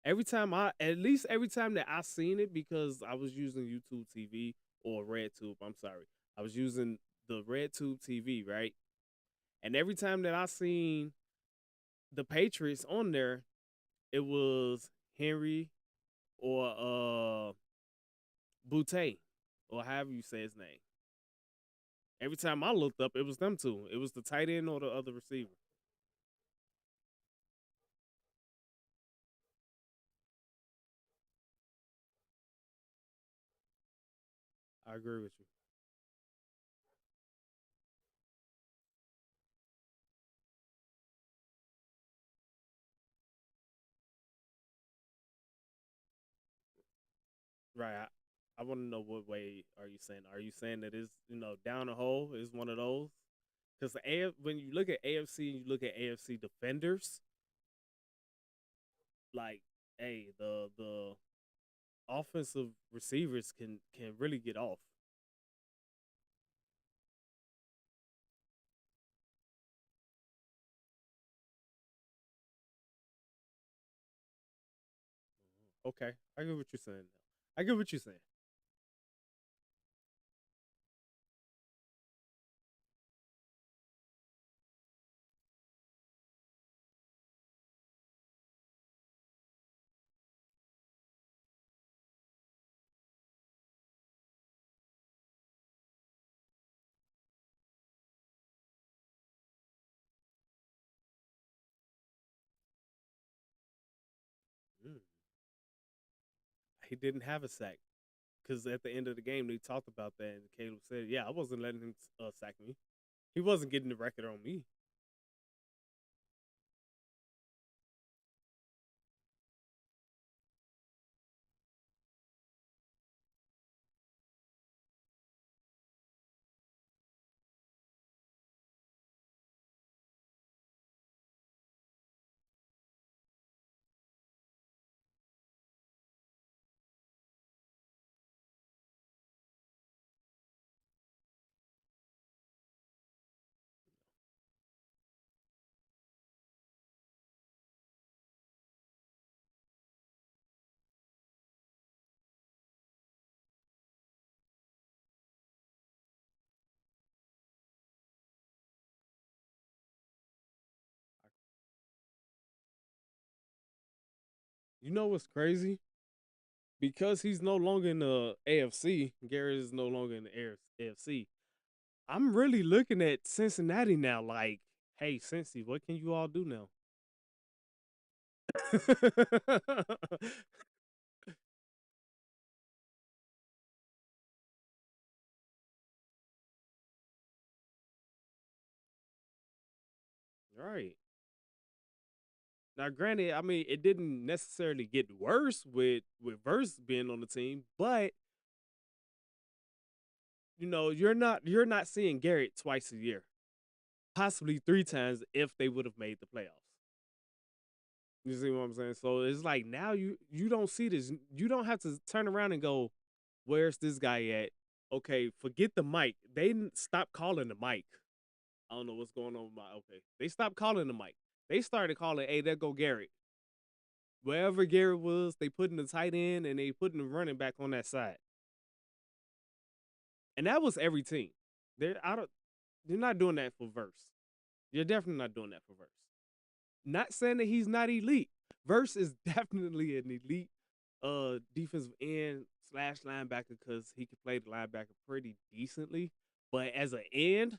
At least every time that I seen it, because I was using YouTube TV or RedTube. I'm sorry, I was using the RedTube TV, right? And every time that I seen the Patriots on there, it was Henry or Boutte or however you say his name. Every time I looked up, it was them two. It was the tight end or the other receiver. I agree with you. Right. I want to know what way are you saying? Are you saying that it's down the hole is one of those? Because when you look at AFC and you look at AFC defenders, like the offensive receivers can really get off. Okay, I get what you're saying. Now. I get what you're saying. Mm. He didn't have a sack because at the end of the game they talked about that, and Caleb said, "Yeah, I wasn't letting him sack me. He wasn't getting the record on me." You know what's crazy? Because he's no longer in the AFC. Garrett is no longer in the AFC. I'm really looking at Cincinnati now. Like, hey, Cincy, what can you all do now? Right. Now, granted, I mean, it didn't necessarily get worse with Verse being on the team, but you're not seeing Garrett twice a year, possibly three times if they would have made the playoffs. You see what I'm saying? So it's like now you don't see this. You don't have to turn around and go, "Where's this guy at?" Okay, forget the mic. They stopped calling the mic. I don't know what's going on with my okay. They stopped calling the mic. They started calling, "Hey, there go Garrett." Wherever Garrett was, they putting the tight end and they putting the running back on that side. And that was every team. They're not doing that for Verse. You're definitely not doing that for Verse. Not saying that he's not elite. Verse is definitely an elite defensive end slash linebacker because he can play the linebacker pretty decently. But as an end,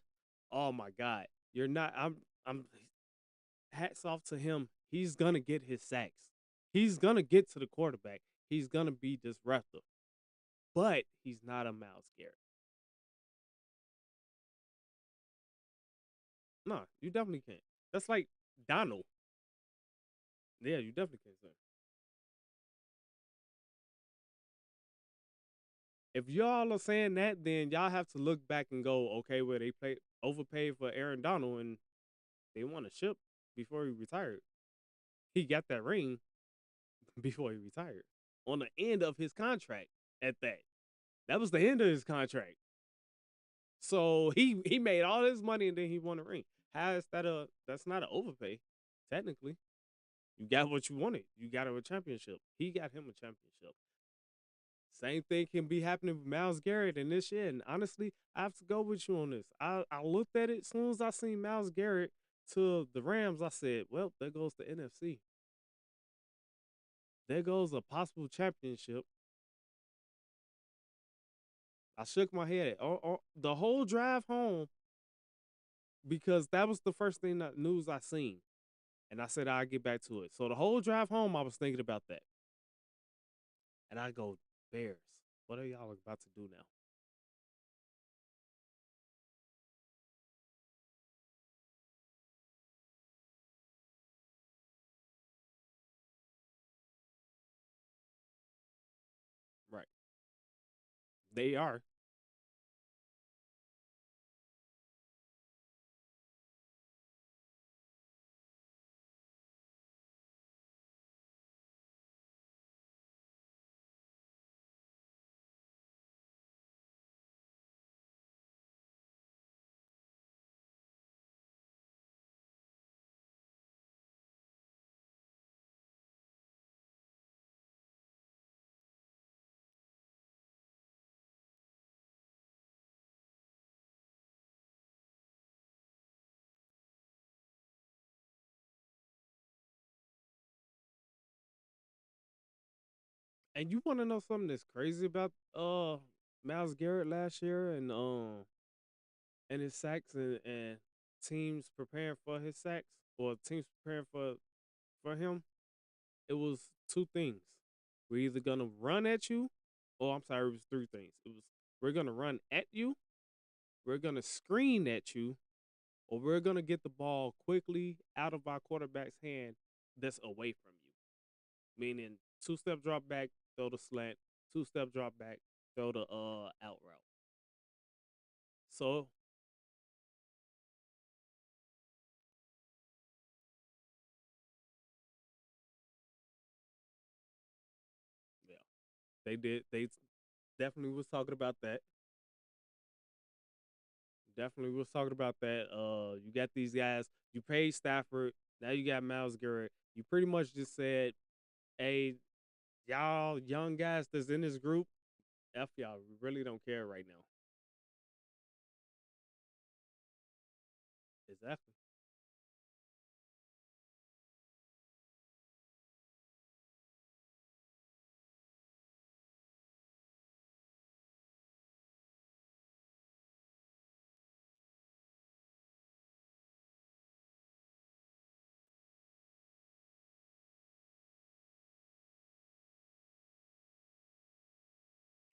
oh my God. You're not I'm hats off to him. He's gonna get his sacks. He's gonna get to the quarterback. He's gonna be disruptive. But he's not a Miles Garrett. No, you definitely can't. That's like Donald. Yeah, you definitely can't say. If y'all are saying that, then y'all have to look back and go, okay, well they played overpaid for Aaron Donald and they won a ship before he retired. He got that ring before he retired on the end of his contract. At that, that was the end of his contract. So he made all his money and then he won a ring. How is that that's not an overpay? Technically, you got what you wanted. You got a championship. He got him a championship. Same thing can be happening with Miles Garrett in this year. And honestly, I have to go with you on this. I looked at it as soon as I seen Miles Garrett to the Rams. I said, well, there goes the NFC. There goes a possible championship. I shook my head the whole drive home because that was the first thing that news I seen. And I said I'd get back to it. So the whole drive home, I was thinking about that. And I go, Bears, what are y'all about to do now? Right. They are. And you want to know something that's crazy about Miles Garrett last year and his sacks and teams preparing for his sacks or teams preparing for him? It was two things. We're either gonna run at you, or I'm sorry, it was three things. It was we're gonna run at you, we're gonna screen at you, or we're gonna get the ball quickly out of our quarterback's hand that's away from you. Meaning 2 step drop back, throw the slant, 2 step drop back, throw the out route. So yeah, they did. They definitely was talking about that. Definitely was talking about that. You got these guys. You paid Stafford. Now you got Miles Garrett. You pretty much just said, "Hey, y'all young guys that's in this group, f y'all. We really don't care right now." Exactly.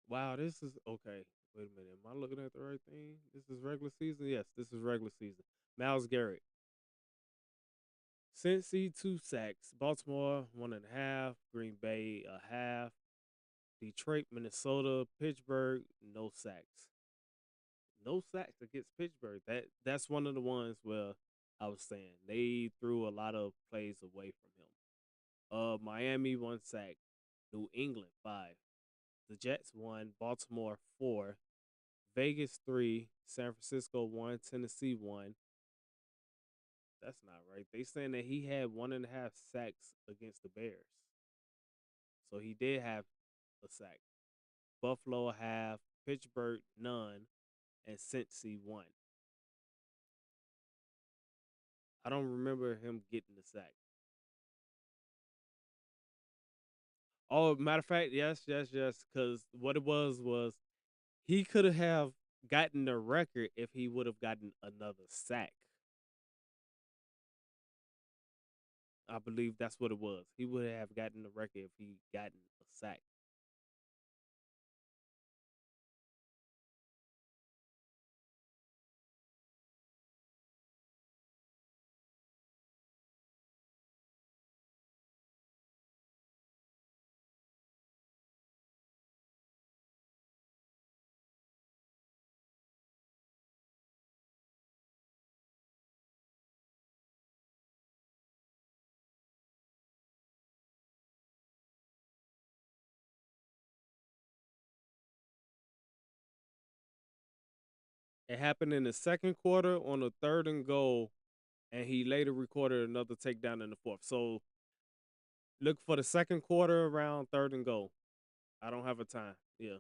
Wow, this is okay. Wait a minute. Am I looking at the right thing? This is regular season? Yes, this is regular season. Miles Garrett. Cincy 2 sacks. Baltimore 1.5. Green Bay a half. Detroit, Minnesota, Pittsburgh, no sacks. No sacks against Pittsburgh. That's one of the ones where I was saying they threw a lot of plays away from him. Miami 1 sack. New England 5. The Jets 1. Baltimore 4. Vegas 3. San Francisco 1. Tennessee 1. That's not right. They saying that he had 1.5 sacks against the Bears. So he did have a sack. Buffalo half, Pittsburgh none, and Cincy 1. I don't remember him getting the sack. Oh, matter of fact, yes. Because what it was he could have gotten the record if he would have gotten another sack. I believe that's what it was. He would have gotten the record if he gotten a sack. It happened in the second quarter on a 3rd and goal, and he later recorded another takedown in the fourth. So look for the second quarter around 3rd and goal. I don't have a time. Yeah.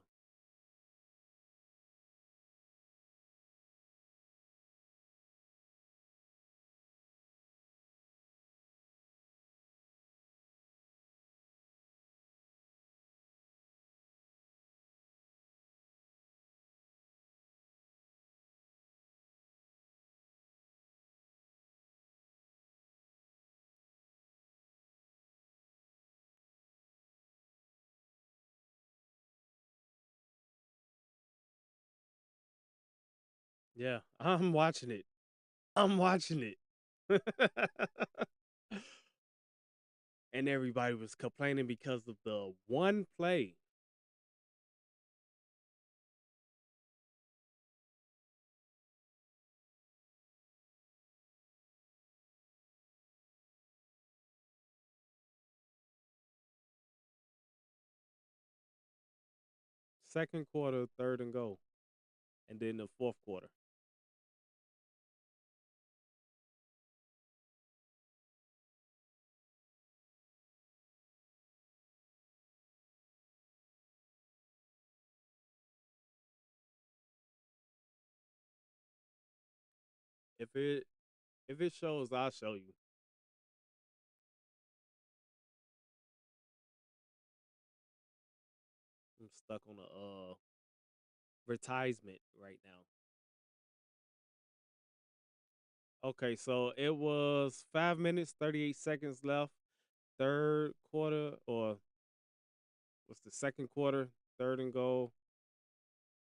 Yeah. I'm watching it. I'm watching it. And everybody was complaining because of the one play. Second quarter, 3rd and goal. And then the fourth quarter. If it shows, I'll show you. I'm stuck on a advertisement right now. Okay, so it was 5 minutes, 38 seconds left. Third quarter, or what's the second quarter? 3rd and goal.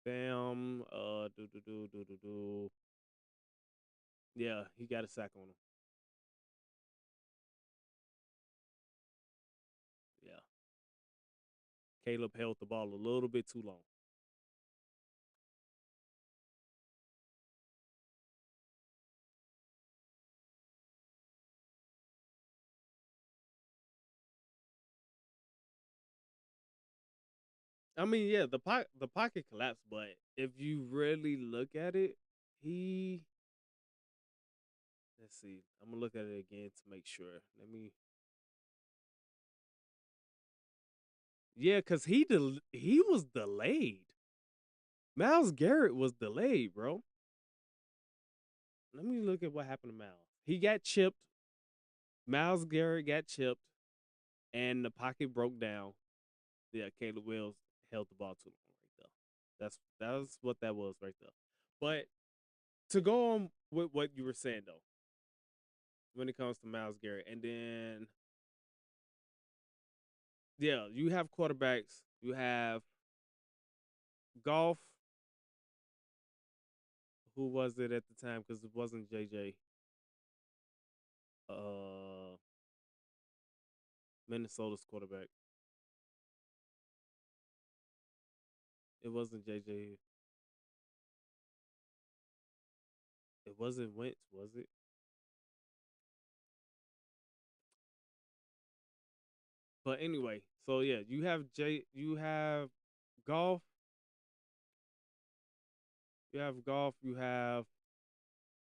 Bam. Do. Yeah, he got a sack on him. Yeah. Caleb held the ball a little bit too long. I mean, yeah, the pocket collapsed, but if you really look at it, he let's see. I'm gonna look at it again to make sure. Let me. Yeah, cause he was delayed. Miles Garrett was delayed, bro. Let me look at what happened to Miles. He got chipped. Miles Garrett got chipped, and the pocket broke down. Yeah, Caleb Wills held the ball too long right there. That's what that was right there. But to go on with what you were saying though, when it comes to Miles Garrett, and then yeah, you have quarterbacks. You have Golf. Who was it at the time? Because it wasn't JJ. Uh, Minnesota's quarterback. It wasn't JJ. It wasn't Wentz, was it? But anyway, so yeah, you have golf, you have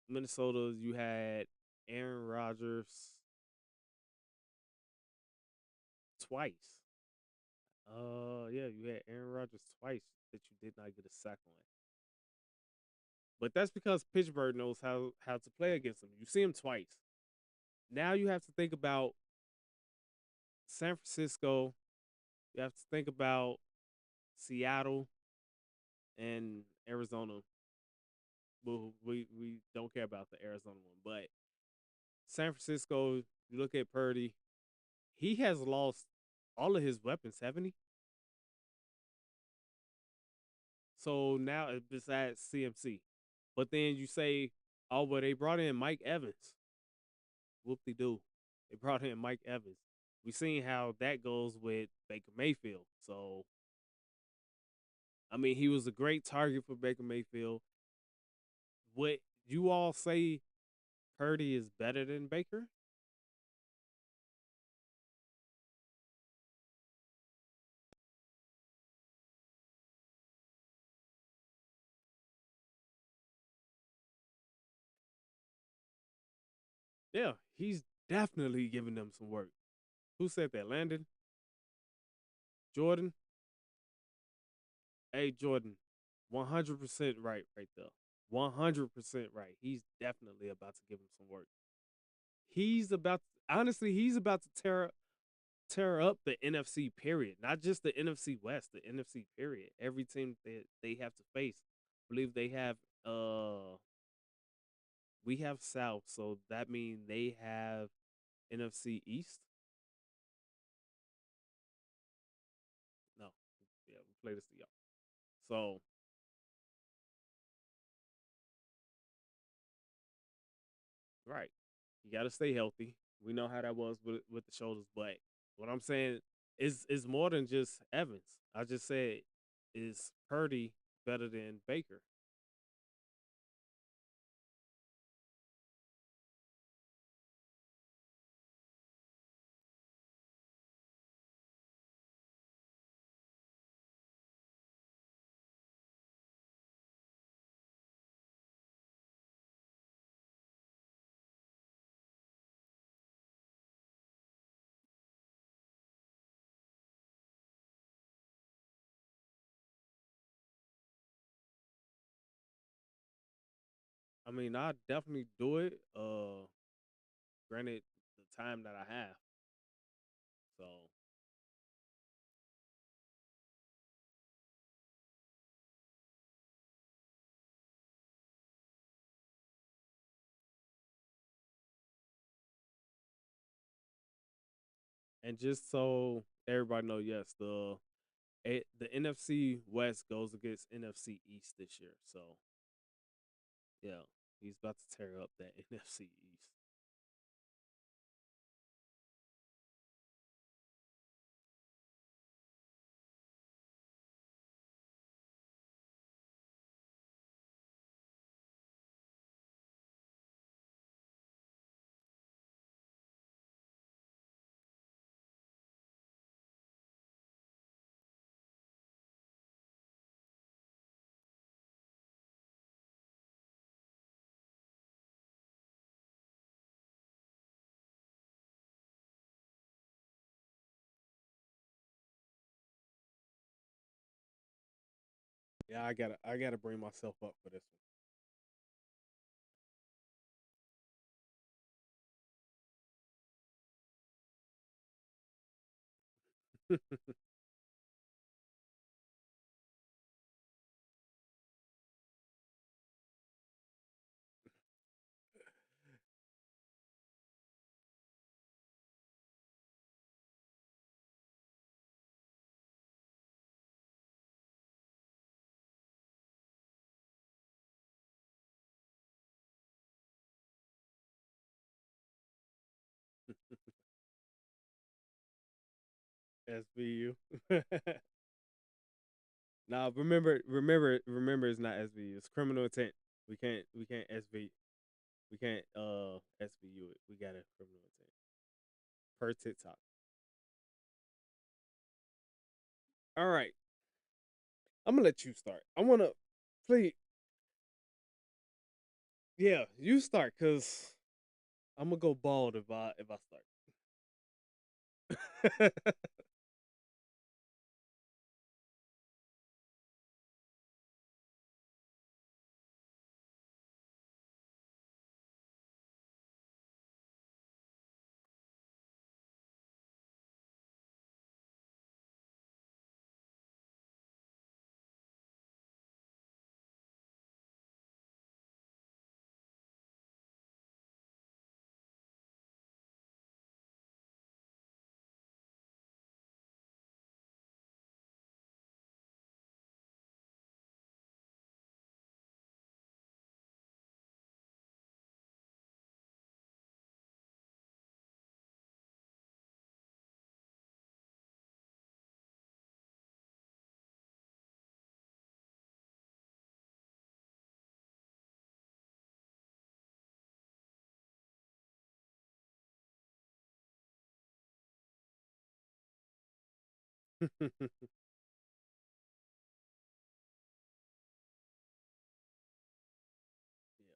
Minnesota, you had Aaron Rodgers twice. Yeah, you had Aaron Rodgers twice that you did not get a sack on. But that's because Pittsburgh knows how to play against them. You see him twice. Now you have to think about San Francisco. You have to think about Seattle and Arizona. Well, we don't care about the Arizona one, but San Francisco. You look at Purdy. He has lost all of his weapons, haven't he? So now, besides CMC, but then you say, oh, well, they brought in Mike Evans. Whoop de doo. They brought in Mike Evans. We seen how that goes with Baker Mayfield. So I mean, he was a great target for Baker Mayfield. Would you all say Purdy is better than Baker? Yeah, he's definitely giving them some work. Who said that? Landon? Jordan? Hey, Jordan. 100% right there. 100% right. He's definitely about to give him some work. He's about honestly, he's about to tear up the NFC period, not just the NFC West, the NFC period. Every team that they have to face, I believe they have we have South, so that means they have NFC East. No, yeah, we play this to y'all. So right, you got to stay healthy. We know how that was with the shoulders, but what I'm saying is more than just Evans. I just said is Purdy better than Baker? I mean, I definitely do it. Granted, the time that I have. So, and just so everybody know, yes, the NFC West goes against NFC East this year. So, yeah, he's about to tear up that NFC East. Yeah, I gotta bring myself up for this one. SVU. Nah, remember, it's not SVU. It's criminal intent. We can't SV. We can't SVU it. We got a criminal intent per TikTok. All right, I'm gonna let you start. I wanna, please, yeah, you start, cause I'm gonna go bald if I start. Yeah.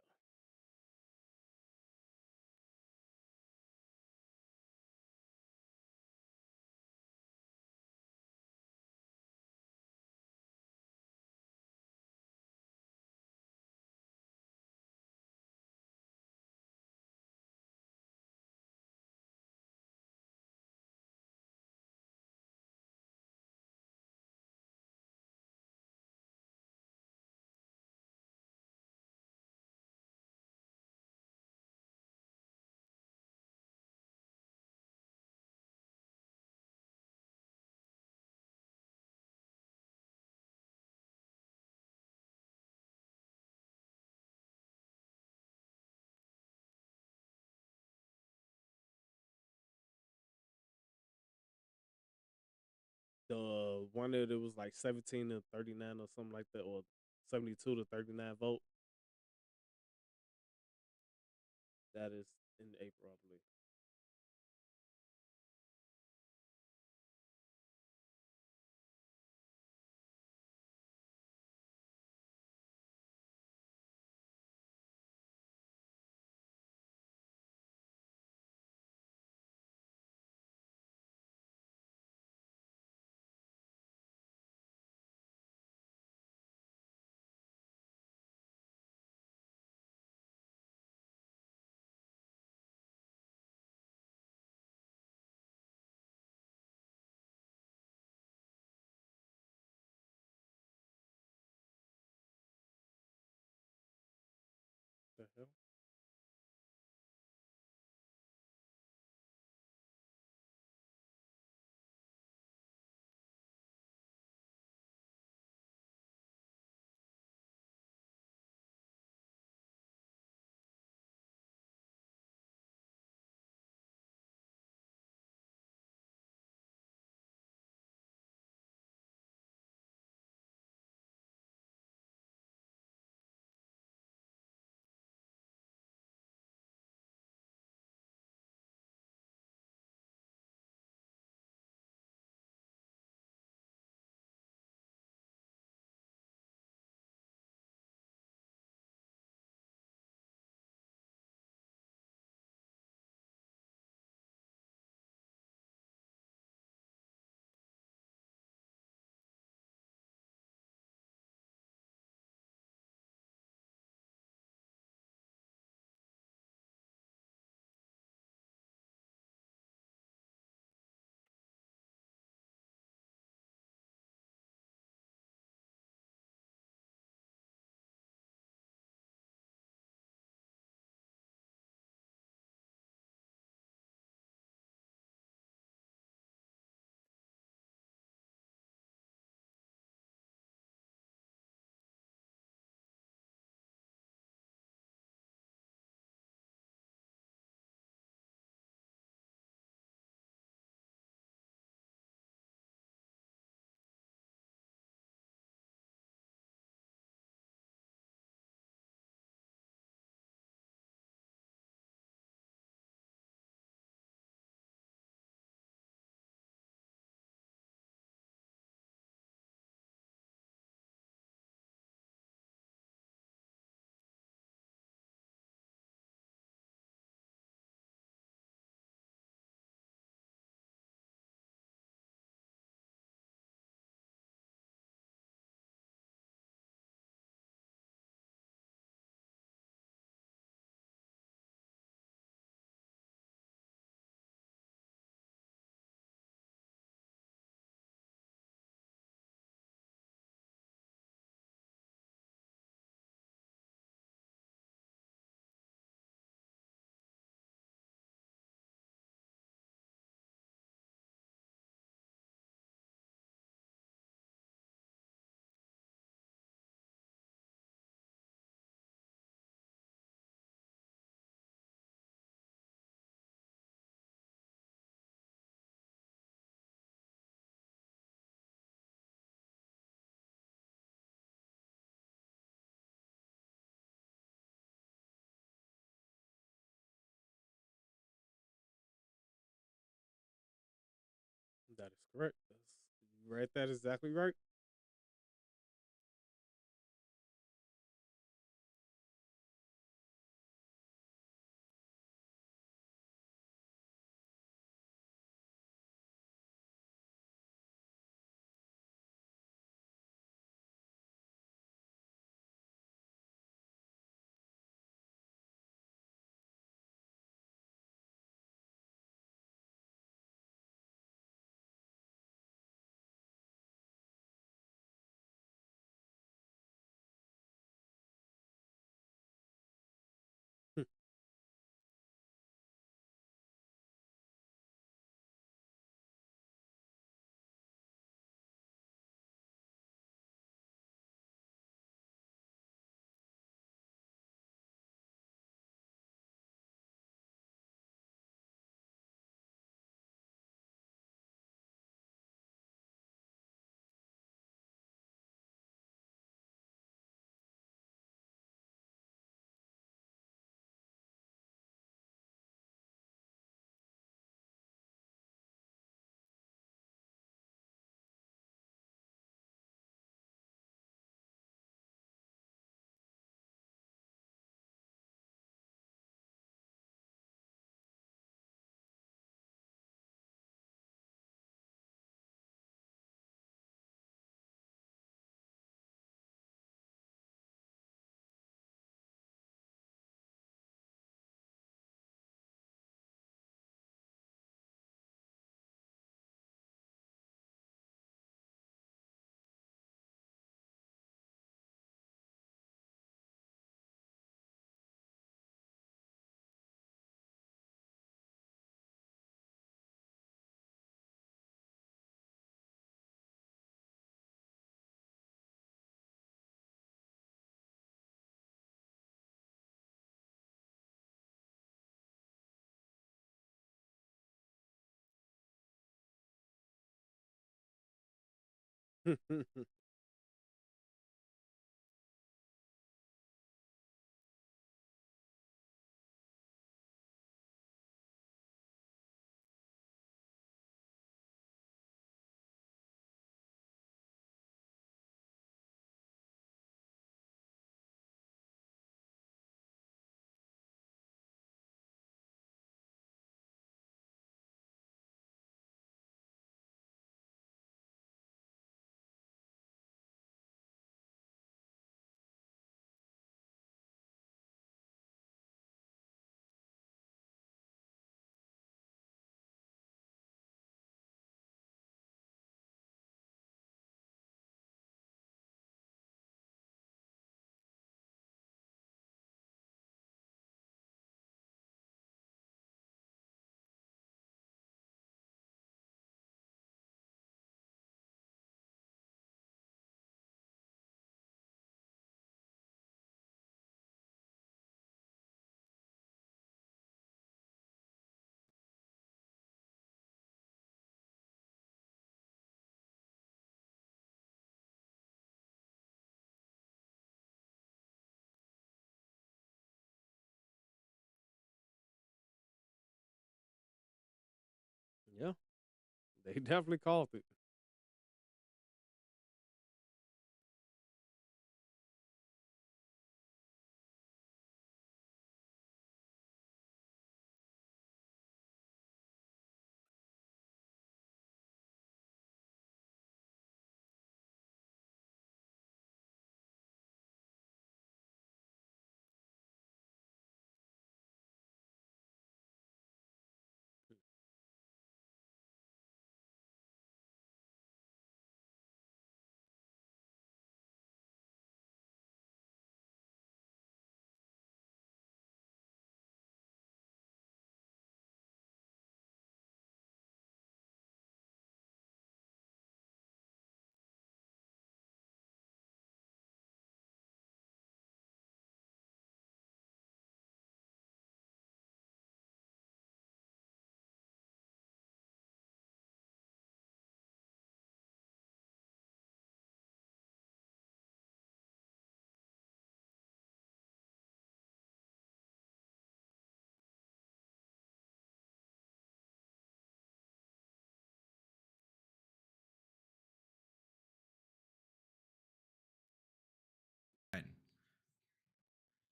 The one that it was like 17-39 or something like that, or 72-39 vote. That is in April, I believe. That is correct. You read that exactly right. Yeah, they definitely called it.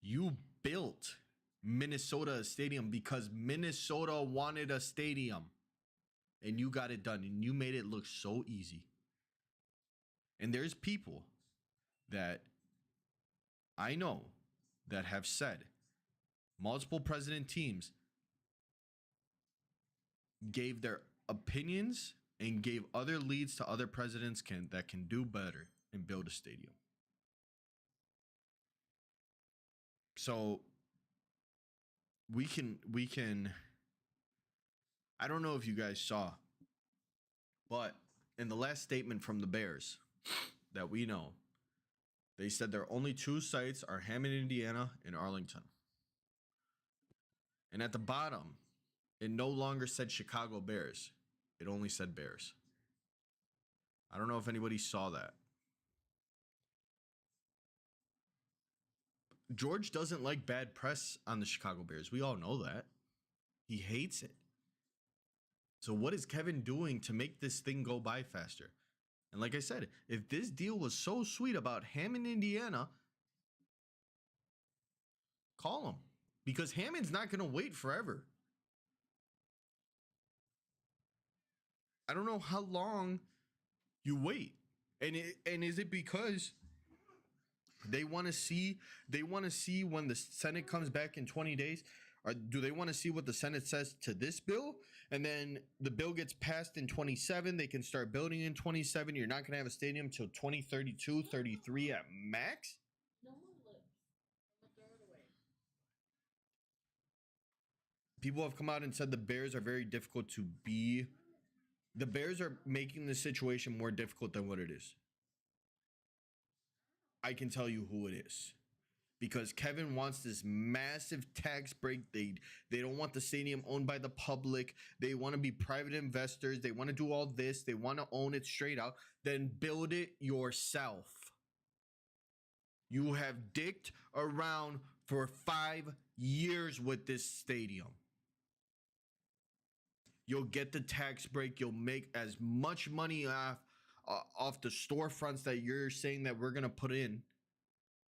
You built Minnesota a stadium because Minnesota wanted a stadium. And you got it done. And you made it look so easy. And there's people that I know that have said multiple president teams gave their opinions and gave other leads to other presidents that can do better and build a stadium. So we can I don't know if you guys saw, but in the last statement from the Bears that we know, they said their only two sites are Hammond, Indiana, and Arlington. And at the bottom, it no longer said Chicago Bears. It only said Bears. I don't know if anybody saw that. George doesn't like bad press on the Chicago Bears. We all know that. He hates it. So what is Kevin doing to make this thing go by faster? And like I said, if this deal was so sweet about Hammond, Indiana, call him. Because Hammond's not going to wait forever. I don't know how long you wait. And is it because they want to see when the Senate comes back in 20 days? Or do they want to see what the Senate says to this bill? And then the bill gets passed in 27. They can start building in 27. You're not going to have a stadium till 2032, 33 at max? No one lives. Throw it away. People have come out and said the Bears are very difficult to be. The Bears are making the situation more difficult than what it is. I can tell you who it is. Because Kevin wants this massive tax break. They don't want the stadium owned by the public. They want to be private investors. They want to do all this. They want to own it straight out. Then build it yourself. You have dicked around for 5 years with this stadium. You'll get the tax break. You'll make as much money off the storefronts that you're saying that we're going to put in.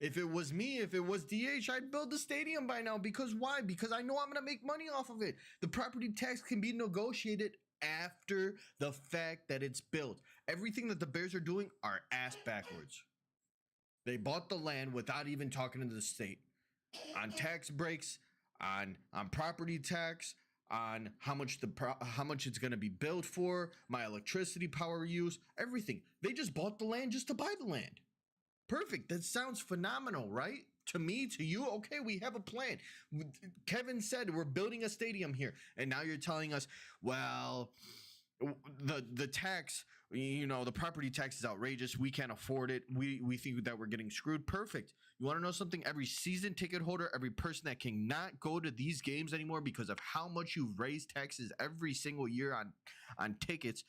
If it was me, if it was DH, I'd build the stadium by now. Because why? Because I know I'm going to make money off of it. The property tax can be negotiated after the fact that it's built. Everything that the Bears are doing are ass backwards. They bought the land without even talking to the state. On tax breaks, on property tax, on how much it's going to be built for, my electricity power use, everything. They just bought the land just to buy the land. Perfect. That sounds phenomenal, right? To me, to you, okay, we have a plan. Kevin said we're building a stadium here. And now you're telling us, well, the tax, the property tax is outrageous. We can't afford it. We think that we're getting screwed. Perfect. You want to know something? Every season ticket holder, every person that cannot go to these games anymore because of how much you've raised taxes every single year on tickets,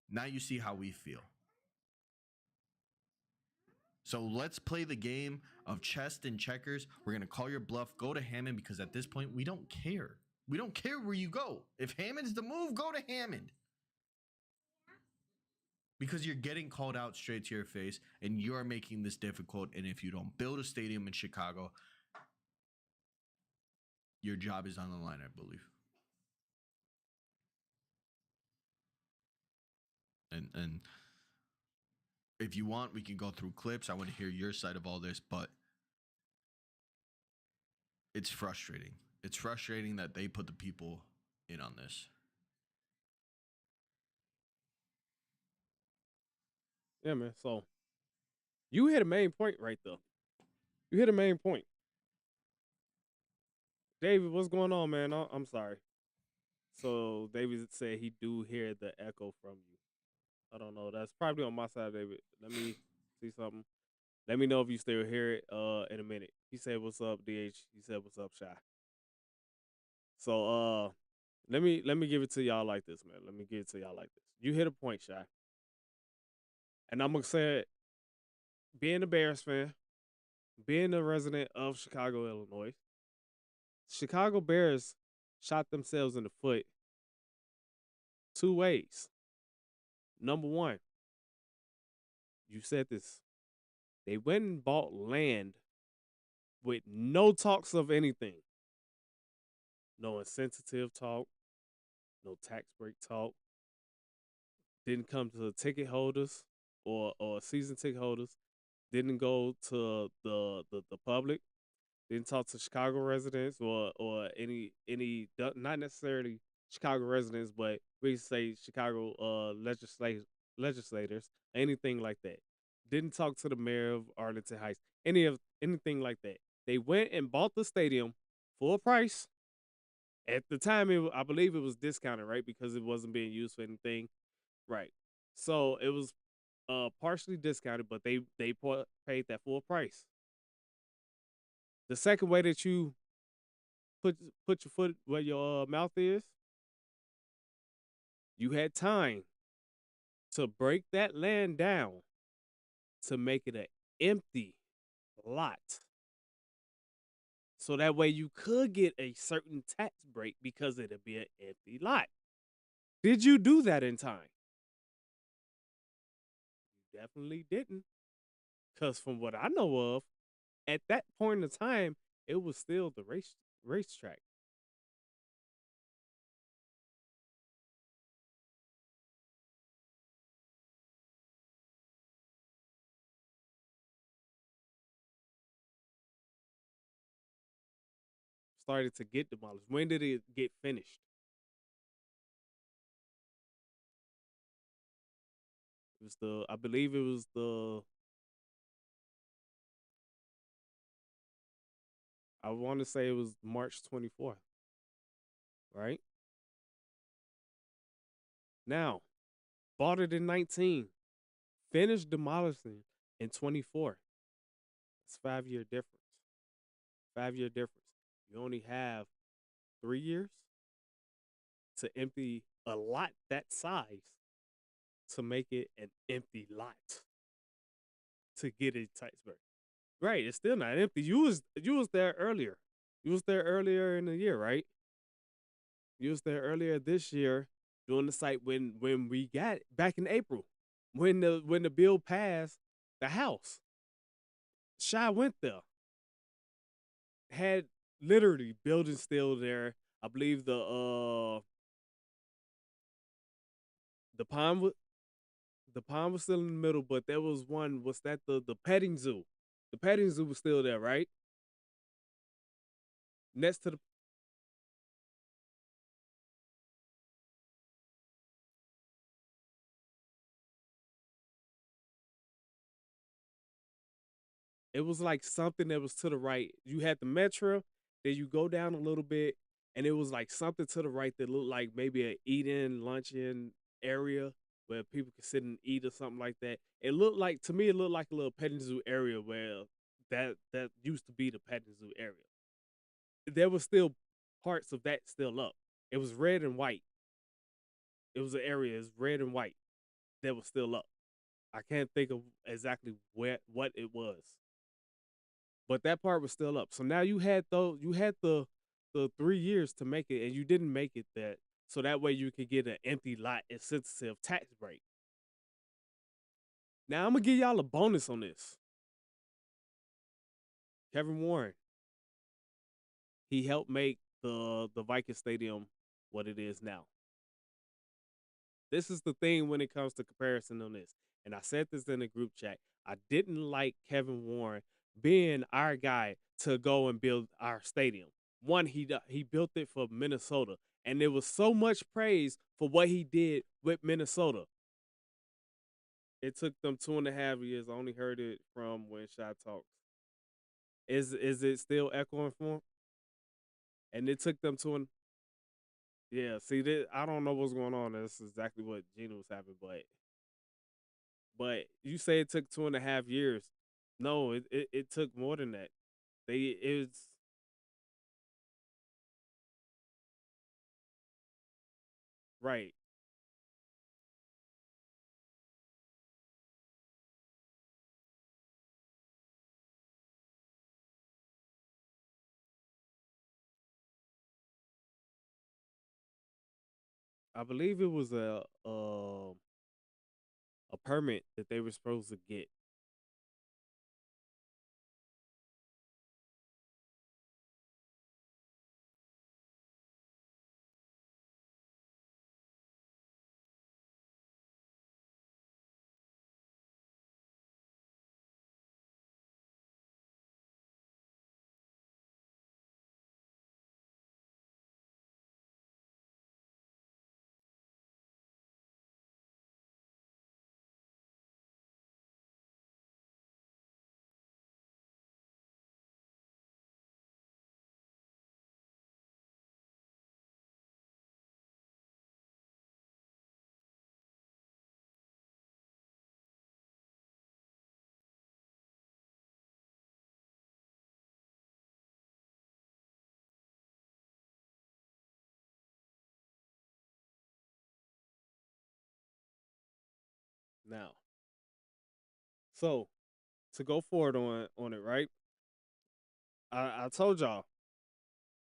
now you see how we feel. So let's play the game of chess and checkers. We're going to call your bluff. Go to Hammond because at this point, we don't care. We don't care where you go. If Hammond's the move, go to Hammond. Because you're getting called out straight to your face and you're making this difficult. And if you don't build a stadium in Chicago, your job is on the line, I believe. And if you want, we can go through clips. I want to hear your side of all this, but it's frustrating. It's frustrating that they put the people in on this. Yeah, man. So you hit a main point right there. You hit a main point. David, what's going on, man? I'm sorry. So David said he do hear the echo from you. I don't know. That's probably on my side, David. Let me see something. Let me know if you still hear it in a minute. He said, "What's up, DH?" He said, "What's up, Shy?" So let me give it to y'all like this, man. Let me give it to y'all like this. You hit a point, Shy. And I'm gonna say it, being a Bears fan, being a resident of Chicago, Illinois, Chicago Bears shot themselves in the foot 2 ways. Number one, you said this. They went and bought land with no talks of anything, no insensitive talk, no tax break talk. Didn't come to the ticket holders or season ticket holders. Didn't go to the public. Didn't talk to Chicago residents or not necessarily Chicago residents, but we say Chicago legislators, anything like that. Didn't talk to the mayor of Arlington Heights, anything like that. They went and bought the stadium full price. At the time, I believe it was discounted, right, because it wasn't being used for anything, right? So it was partially discounted, but they paid that full price. The second way that you put put your foot where your mouth is, you had time to break that land down to make it an empty lot. So that way you could get a certain tax break because it'd be an empty lot. Did you do that in time? You definitely didn't. Because from what I know of, at that point in time, it was still the racetrack. Started to get demolished. When did it get finished? It was I believe it was I want to say it was March 24th, right? Now, bought it in 19, finished demolishing in 24. It's 5 year difference. 5 year difference. You only have 3 years to empty a lot that size to make it an empty lot to get a tax break. Right, it's still not empty. You was there earlier. You was there earlier in the year, right? You was there earlier this year doing the site when we got back in April when the bill passed the House. Shy went there, had literally buildings still there. I believe the pond was still in the middle, but there was one. Was that the petting zoo? The petting zoo was still there, right? Next to the it was like something that was to the right. You had the metro, then you go down a little bit, and it was like something to the right that looked like maybe a eat-in, lunch-in area where people could sit and eat or something like that. It looked like to me, it looked like a little petting zoo area where that used to be the petting zoo area. There was still parts of that still up. It was red and white. It was an area, it's red and white that was still up. I can't think of exactly what it was. But that part was still up. So now you had the 3 years to make it, and you didn't make it that. So that way you could get an empty lot insensitive tax break. Now I'm gonna give y'all a bonus on this. Kevin Warren, he helped make the Viking Stadium what it is now. This is the thing when it comes to comparison on this. And I said this in the group chat. I didn't like Kevin Warren being our guy to go and build our stadium. One, he built it for Minnesota, and there was so much praise for what he did with Minnesota. It took them 2.5 years. I only heard it from when Shy talks. Is it still echoing for him? And it took them yeah. See, I don't know what's going on. That's exactly what Gina was having, but you say it took 2.5 years. No, it took more than that. It's right. I believe it was a permit that they were supposed to get. Now, so to go forward on it, right? I told y'all,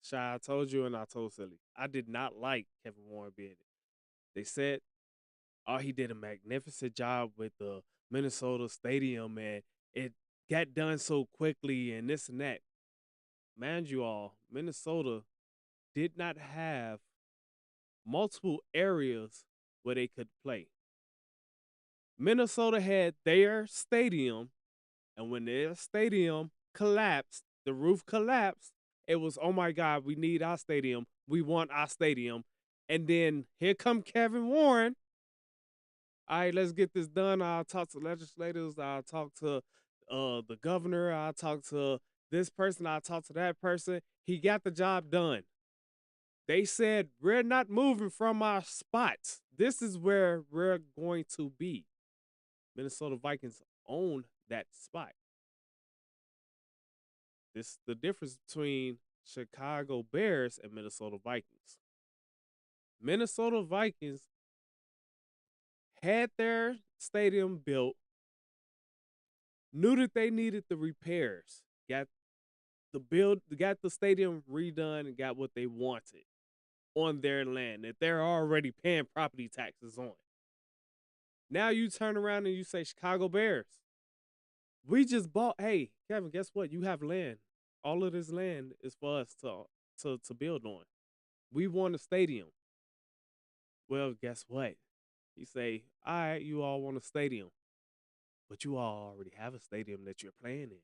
Shy, I told you, and I told Silly, I did not like Kevin Warren being it. They said, oh, he did a magnificent job with the Minnesota Stadium, and it got done so quickly, and this and that. Mind you all, Minnesota did not have multiple areas where they could play. Minnesota had their stadium, and when their stadium collapsed, the roof collapsed, it was, oh my God, we need our stadium. We want our stadium. And then here come Kevin Warren. All right, let's get this done. I'll talk to legislators. I'll talk to the governor. I'll talk to this person. I'll talk to that person. He got the job done. They said, we're not moving from our spots. This is where we're going to be. Minnesota Vikings own that spot. This is the difference between Chicago Bears and Minnesota Vikings. Minnesota Vikings had their stadium built, knew that they needed the repairs, got the stadium redone, and got what they wanted on their land that they're already paying property taxes on. Now you turn around and you say, Chicago Bears, we just bought. Hey, Kevin, guess what? You have land. All of this land is for us to build on. We want a stadium. Well, guess what? You say, all right, you all want a stadium, but you all already have a stadium that you're playing in.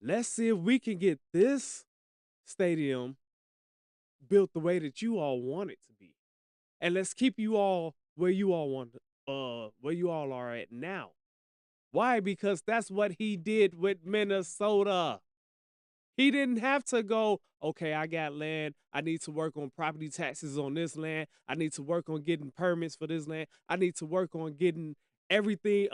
Let's see if we can get this stadium built the way that you all want it to be. And let's keep you all where you all where you all are at now. Why? Because that's what he did with Minnesota. He didn't have to go, okay, I got land. I need to work on property taxes on this land. I need to work on getting permits for this land. I need to work on getting everything,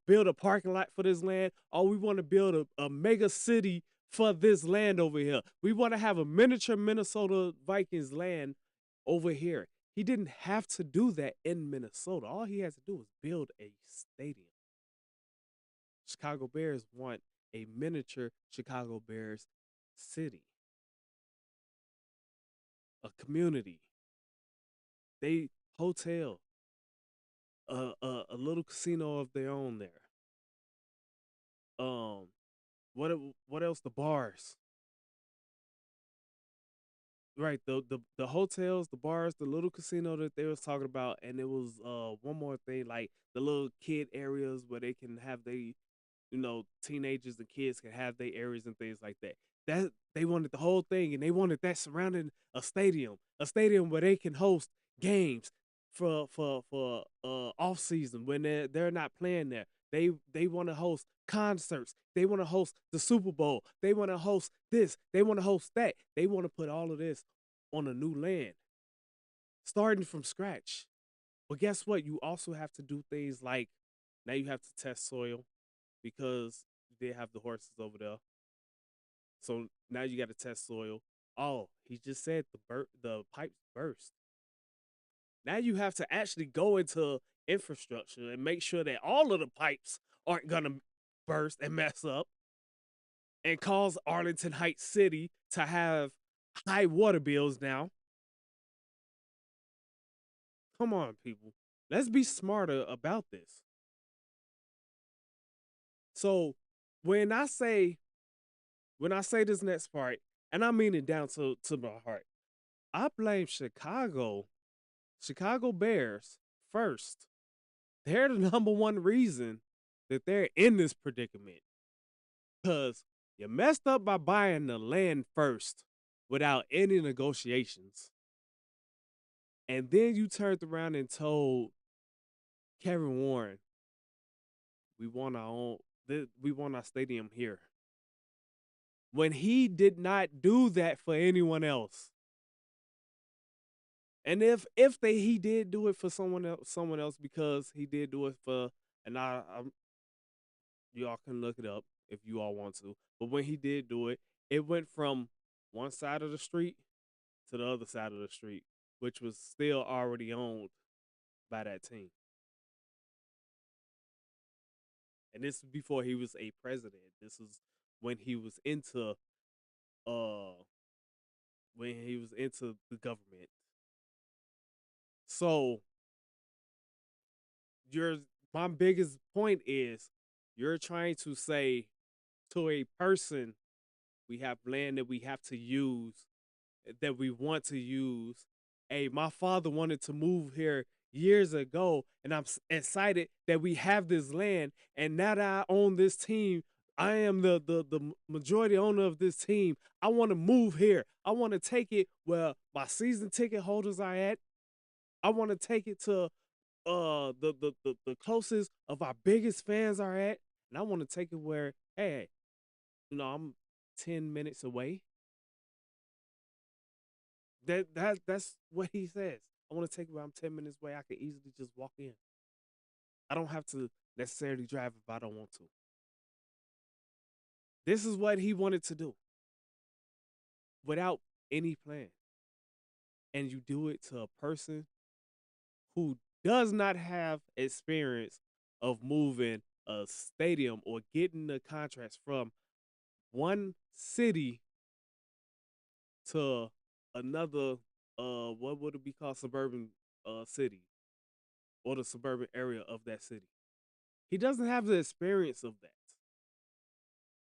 build a parking lot for this land. Or we want to build a mega city for this land over here. We want to have a miniature Minnesota Vikings land over here. He didn't have to do that in Minnesota. All he has to do is build a stadium. Chicago Bears want a miniature Chicago Bears city, a community, they hotel, a little casino of their own there. What else? The bars, right? The hotels, the bars, the little casino that they was talking about, and it was one more thing, like the little kid areas where they can have teenagers and kids can have their areas and things like that. That they wanted the whole thing, and they wanted that surrounding a stadium where they can host games for off season when they're not playing there. They want to host concerts. They want to host the Super Bowl. They want to host this. They want to host that. They want to put all of this on a new land, starting from scratch. But guess what? You also have to do things like now you have to test soil because they have the horses over there. So now you got to test soil. Oh, he just said the pipes burst. Now you have to actually go into infrastructure and make sure that all of the pipes aren't gonna burst and mess up and cause Arlington Heights City to have high water bills now. Come on, people. Let's be smarter about this. So when I say this next part, and I mean it down to my heart, I blame Chicago Bears first. They're the number one reason that they're in this predicament. Because you messed up by buying the land first without any negotiations. And then you turned around and told Kevin Warren, we want our stadium here. When he did not do that for anyone else. And if he did do it for someone else because he did do it for, and y'all can look it up if you all want to. But when he did do it, it went from one side of the street to the other side of the street, which was still already owned by that team. And this is before he was a president. This is when he was into uh the government. So your my biggest point is you're trying to say to a person, we have land that we have to use, that we want to use. Hey, my father wanted to move here years ago, and I'm excited that we have this land. And now that I own this team, I am the majority owner of this team. I want to move here. I want to take it where my season ticket holders are at. I want to take it to the closest of our biggest fans are at, and I want to take it where, hey, I'm 10 minutes away. That's what he says. I want to take it where I'm 10 minutes away. I can easily just walk in. I don't have to necessarily drive if I don't want to. This is what he wanted to do without any plan. And you do it to a person who does not have experience of moving a stadium or getting the contracts from one city to another, what would it be called, suburban city, or the suburban area of that city. He doesn't have the experience of that.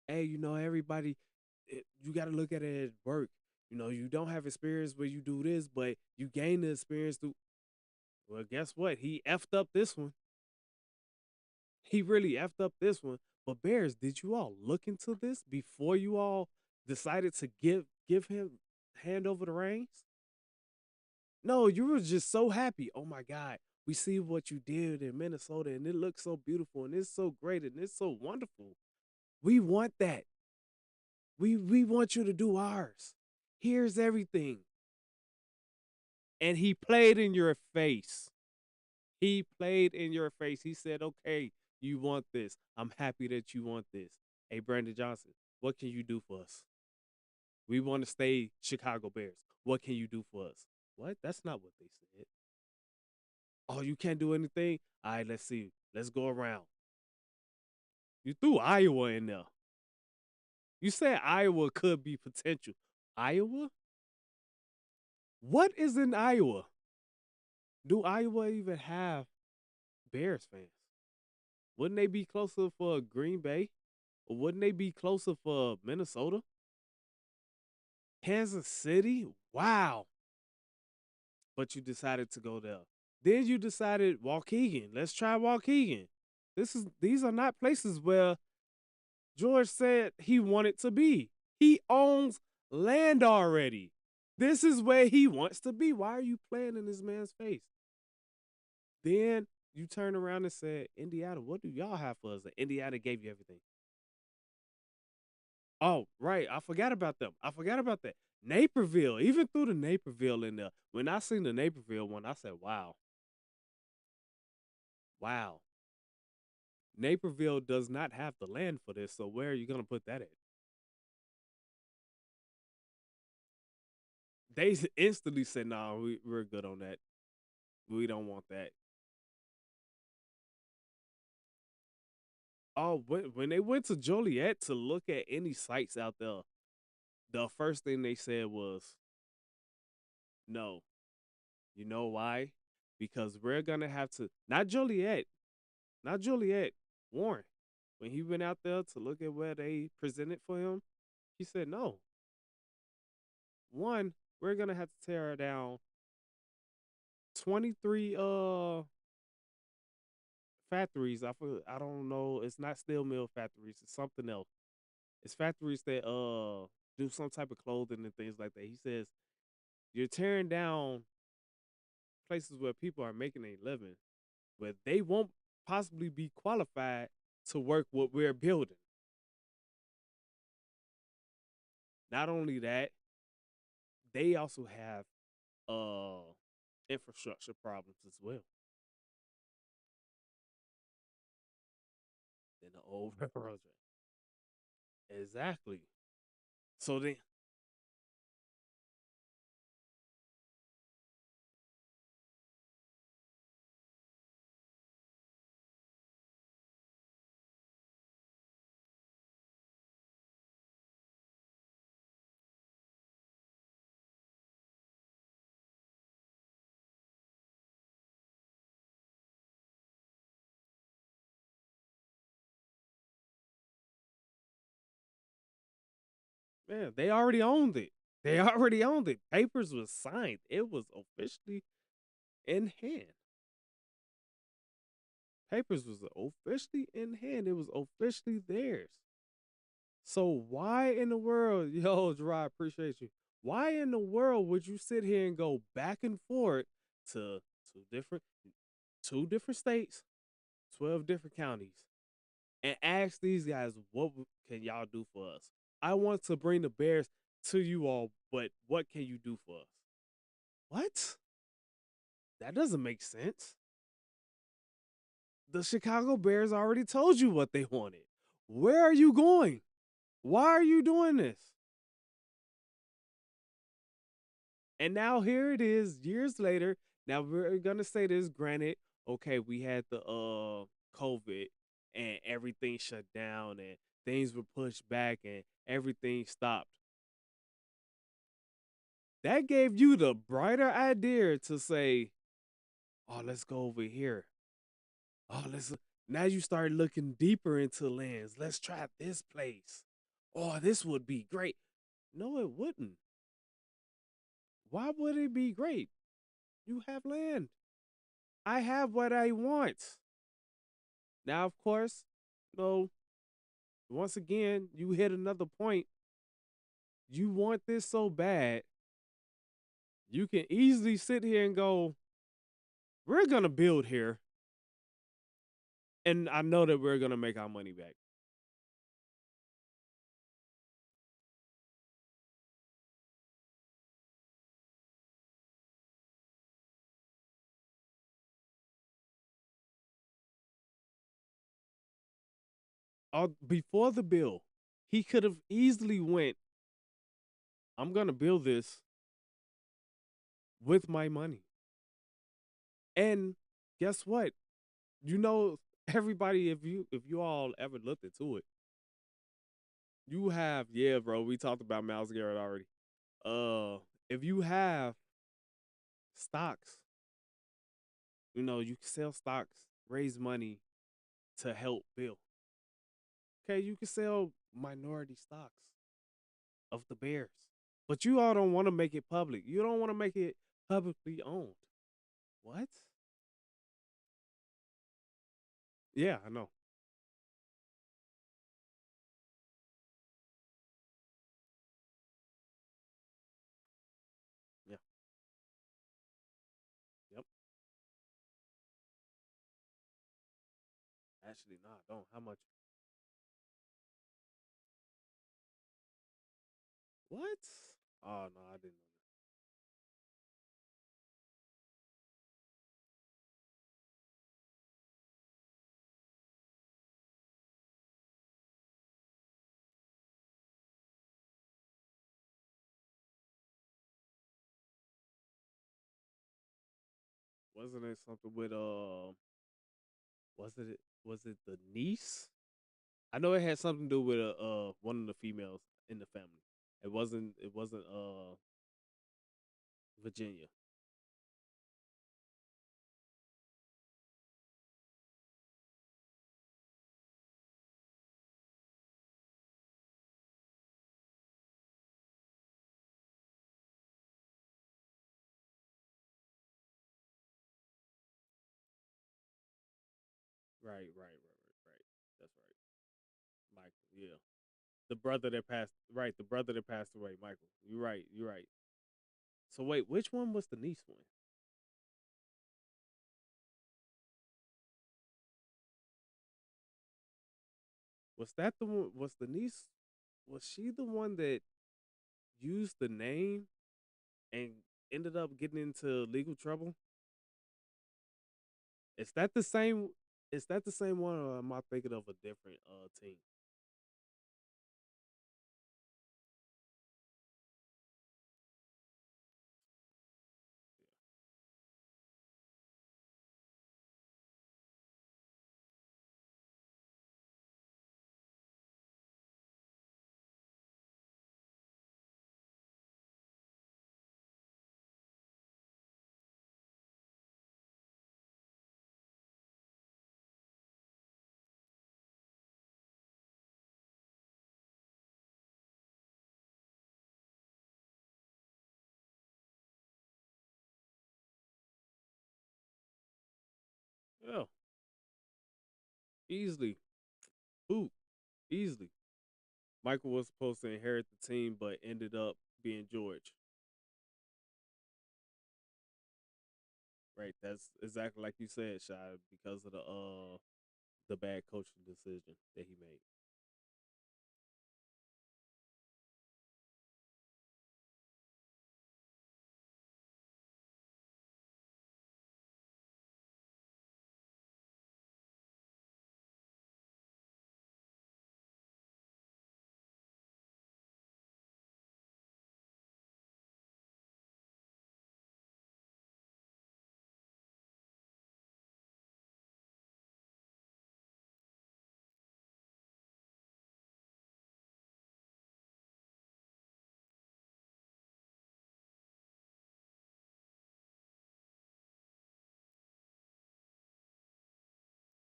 Hey, everybody, you got to look at it at work. You don't have experience where you do this, but you gain the experience through. Well, guess what? He effed up this one. He really effed up this one. But Bears, did you all look into this before you all decided to give him hand over the reins? No, you were just so happy. Oh my God, we see what you did in Minnesota, and it looks so beautiful, and it's so great, and it's so wonderful. We want that. We want you to do ours. Here's everything. And he played in your face. He played in your face. He said, okay, you want this. I'm happy that you want this. Hey, Brandon Johnson, what can you do for us? We want to stay Chicago Bears. What can you do for us? What? That's not what they said. Oh, you can't do anything? All right, let's see. Let's go around. You threw Iowa in there. You said Iowa could be potential. Iowa? What is in Iowa? Do Iowa even have Bears fans? Wouldn't they be closer for Green Bay? Or wouldn't they be closer for Minnesota? Kansas City? Wow. But you decided to go there. Then you decided Waukegan. Let's try Waukegan. These are not places where George said he wanted to be. He owns land already. This is where he wants to be. Why are you playing in this man's face? Then you turn around and said, Indiana, what do y'all have for us? And Indiana gave you everything. Oh, right. I forgot about them. I forgot about that. Naperville, even through the Naperville in there. When I seen the Naperville one, I said, wow. Wow. Naperville does not have the land for this, so where are you going to put that at? They instantly said, "No, we're good on that. We don't want that." Oh, when they went to Joliet to look at any sites out there, the first thing they said was, "No." You know why? Because we're gonna have to not Joliet, Warren. When he went out there to look at where they presented for him, he said, "No. One, we're gonna have to tear down 23 factories. I don't know. It's not steel mill factories. It's something else. It's factories that do some type of clothing and things like that." He says you're tearing down places where people are making a living, where they won't possibly be qualified to work what we're building. Not only that, they also have uh infrastructure problems as well in the old railroad. Exactly. So then, Man, they already owned it. They already owned it. Papers was signed. It was officially in hand. Papers was officially in hand. It was officially theirs. So why in the world, yo, Gerard, appreciate you. Why in the world would you sit here and go back and forth to different two different states, 12 different counties, and ask these guys, what can y'all do for us? I want to bring the Bears to you all, but what can you do for us? What? That doesn't make sense. The Chicago Bears already told you what they wanted. Where are you going? Why are you doing this? And now here it is, years later. Now we're gonna say this. Granted, okay, we had the COVID and everything shut down and things were pushed back and everything stopped. That gave you the brighter idea to say, "Oh, let's go over here. Oh, let's." Now you start looking deeper into lands. Let's try this place. Oh, this would be great. No, it wouldn't. Why would it be great? You have land. I have what I want. Now, of course, once again, you hit another point. You want this so bad, you can easily sit here and go, we're going to build here. And I know that we're going to make our money back. Before the bill, he could have easily went, I'm going to build this with my money. And guess what? You know, everybody, if you all ever looked into it, you have, yeah, bro, we talked about Miles Garrett already. If you have stocks, you can sell stocks, raise money to help build. Okay, you can sell minority stocks of the Bears. But you all don't want to make it public. You don't want to make it publicly owned. What? Yeah, I know. Yeah. Yep. Actually, no, I don't. How much? What? Oh no, I didn't know that. Wasn't it something with was it the niece? I know it had something to do with one of the females in the family. It wasn't Virginia. Right. That's right. Michael, yeah. The brother that passed right, the brother that passed away, Michael. You're right. So wait, which one was the niece one? Was that the one was the niece was she the one that used the name and ended up getting into legal trouble? Is that the same is that the same one or am I thinking of a different team? Yeah, easily. Boot, easily. Michael was supposed to inherit the team, but ended up being George. Right, that's exactly like you said, Shy, because of the bad coaching decision that he made.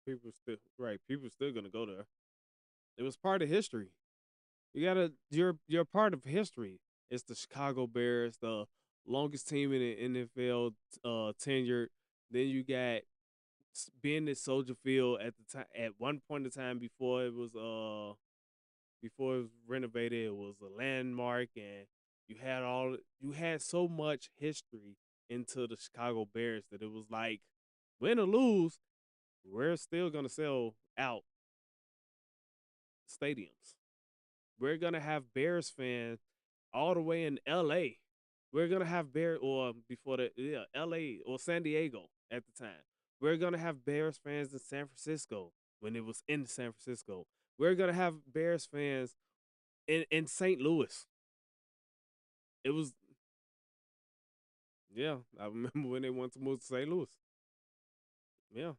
People still gonna go there. It was part of history. You're part of history. It's the Chicago Bears, the longest team in the NFL tenure. Then you got being at Soldier Field at the time at one point in time before it was renovated. It was a landmark, and you had so much history into the Chicago Bears that it was like, win or lose, we're still gonna sell out stadiums. We're gonna have Bears fans all the way in LA. We're gonna have Bear or before that, yeah, LA or San Diego at the time. We're gonna have Bears fans in San Francisco when it was in San Francisco. We're gonna have Bears fans in St. Louis. It was yeah, I remember when they wanted to move to St. Louis. Yeah,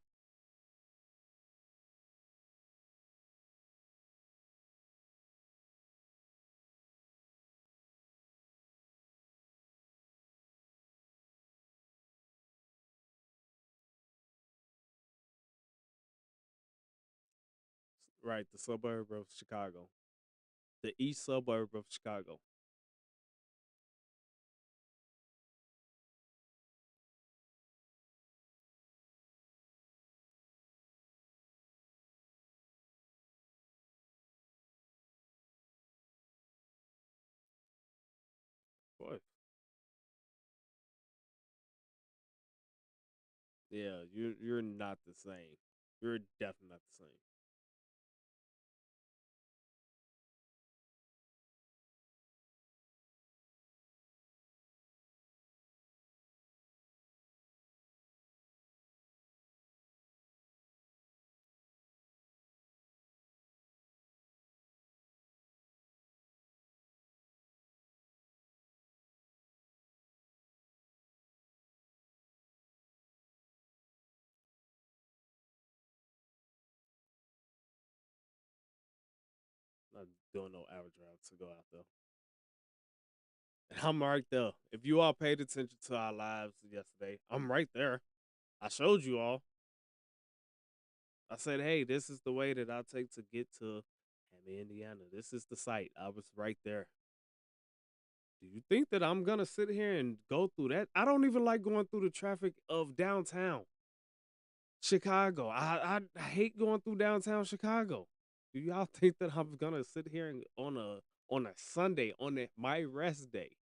right, the suburb of Chicago. The east suburb of Chicago. Boy. Yeah, you're not the same. You're definitely not the same. Not doing no average routes to go out there. And I'm right there. If you all paid attention to our lives yesterday, I'm right there. I showed you all. I said, hey, this is the way that I take to get to Hammond, Indiana. This is the site. I was right there. Do you think that I'm gonna sit here and go through that? I don't even like going through the traffic of downtown Chicago. I hate going through downtown Chicago. Do y'all think that I'm gonna sit here and on a Sunday my rest day?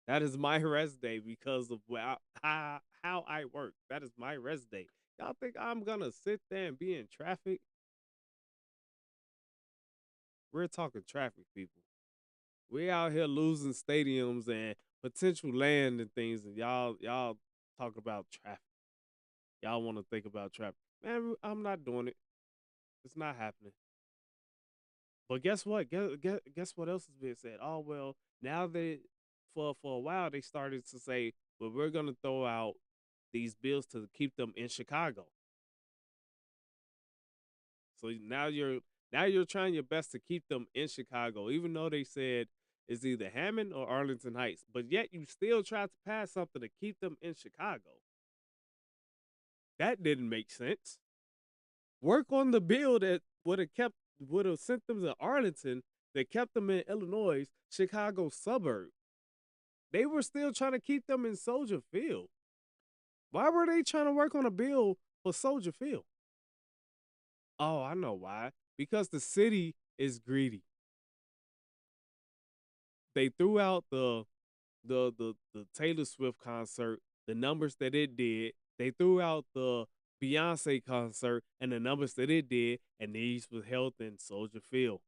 That is my rest day because of how I work. That is my rest day. Y'all think I'm gonna sit there and be in traffic? We're talking traffic, people. We out here losing stadiums and potential land and things, and y'all talk about traffic. Y'all want to think about traffic, man. I'm not doing it. It's not happening. But guess what? Guess what else is being said? Oh well, now they for a while they started to say, well, we're gonna throw out these bills to keep them in Chicago. So now you're trying your best to keep them in Chicago, even though they said it's either Hammond or Arlington Heights. But yet you still try to pass something to keep them in Chicago. That didn't make sense. Work on the bill that would have sent them to Arlington that kept them in Illinois, Chicago suburb. They were still trying to keep them in Soldier Field. Why were they trying to work on a bill for Soldier Field. Oh, I know why. Because the city is greedy. They threw out the Taylor Swift concert, the numbers that it did. They threw out the Beyonce concert and the numbers that it did, and these was held in Soldier Field.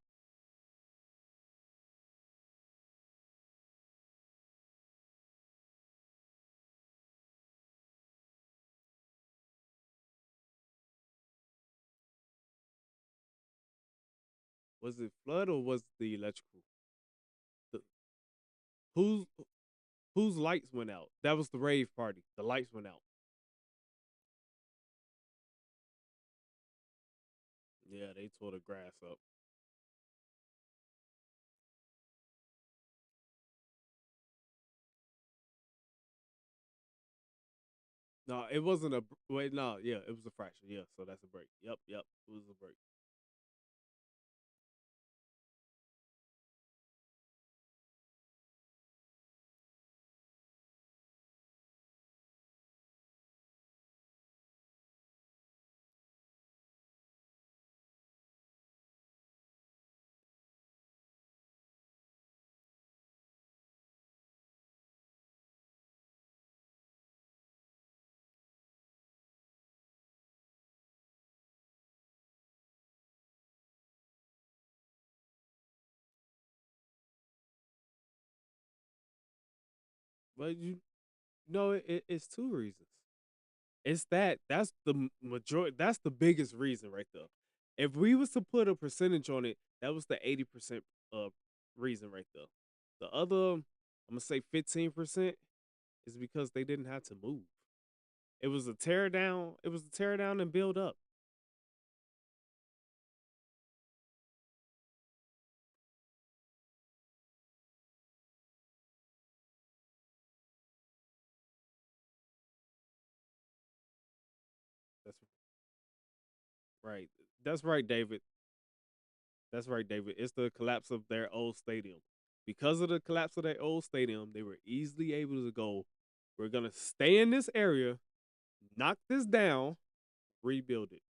Was it flood or was the electrical? The, whose whose lights went out? That was the rave party. The lights went out. Yeah, they tore the grass up. No, it wasn't a wait. No, yeah, it was a fracture. Yeah, so that's a break. Yep, yep, it was a break. But you know, it's two reasons. It's that's the majority. That's the biggest reason right there. If we was to put a percentage on it, that was the 80% reason right there. The other, I'm gonna say 15% is because they didn't have to move. It was a tear down. It was a tear down and build up. That's right. That's right, David. That's right, David. It's the collapse of their old stadium. Because of the collapse of their old stadium, they were easily able to go. We're gonna stay in this area, knock this down, rebuild it.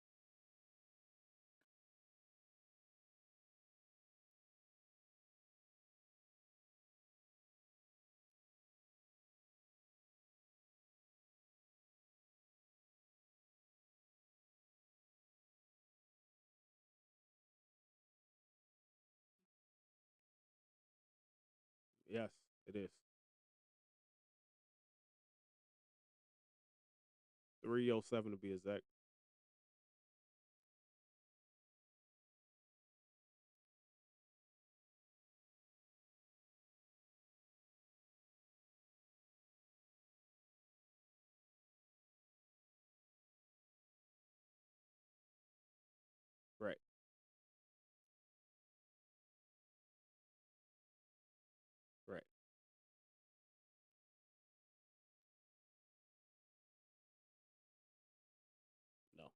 Yes, it is. 307 to be exact. Right, right. No.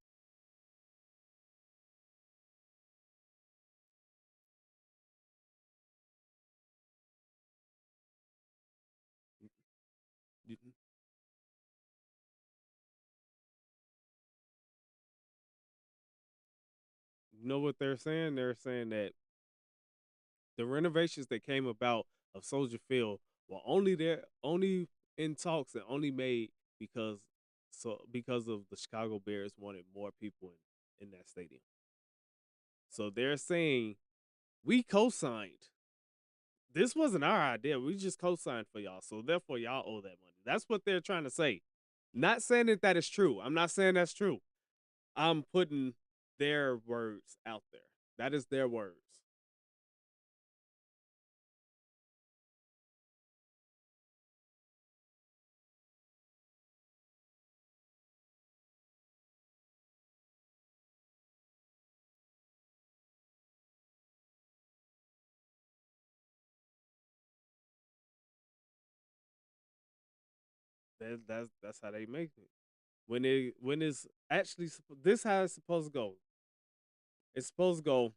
You know what they're saying? They're saying that the renovations that came about of Soldier Field were only in talks and only made because because of the Chicago Bears wanted more people in that stadium. So they're saying we co-signed. This wasn't our idea. We just co-signed for y'all. So therefore y'all owe that money. That's what they're trying to say. Not saying that that is true. I'm not saying that's true. I'm putting their words out there. That is their words. That's how they make it. When it's actually this how it's supposed to go. It's supposed to go.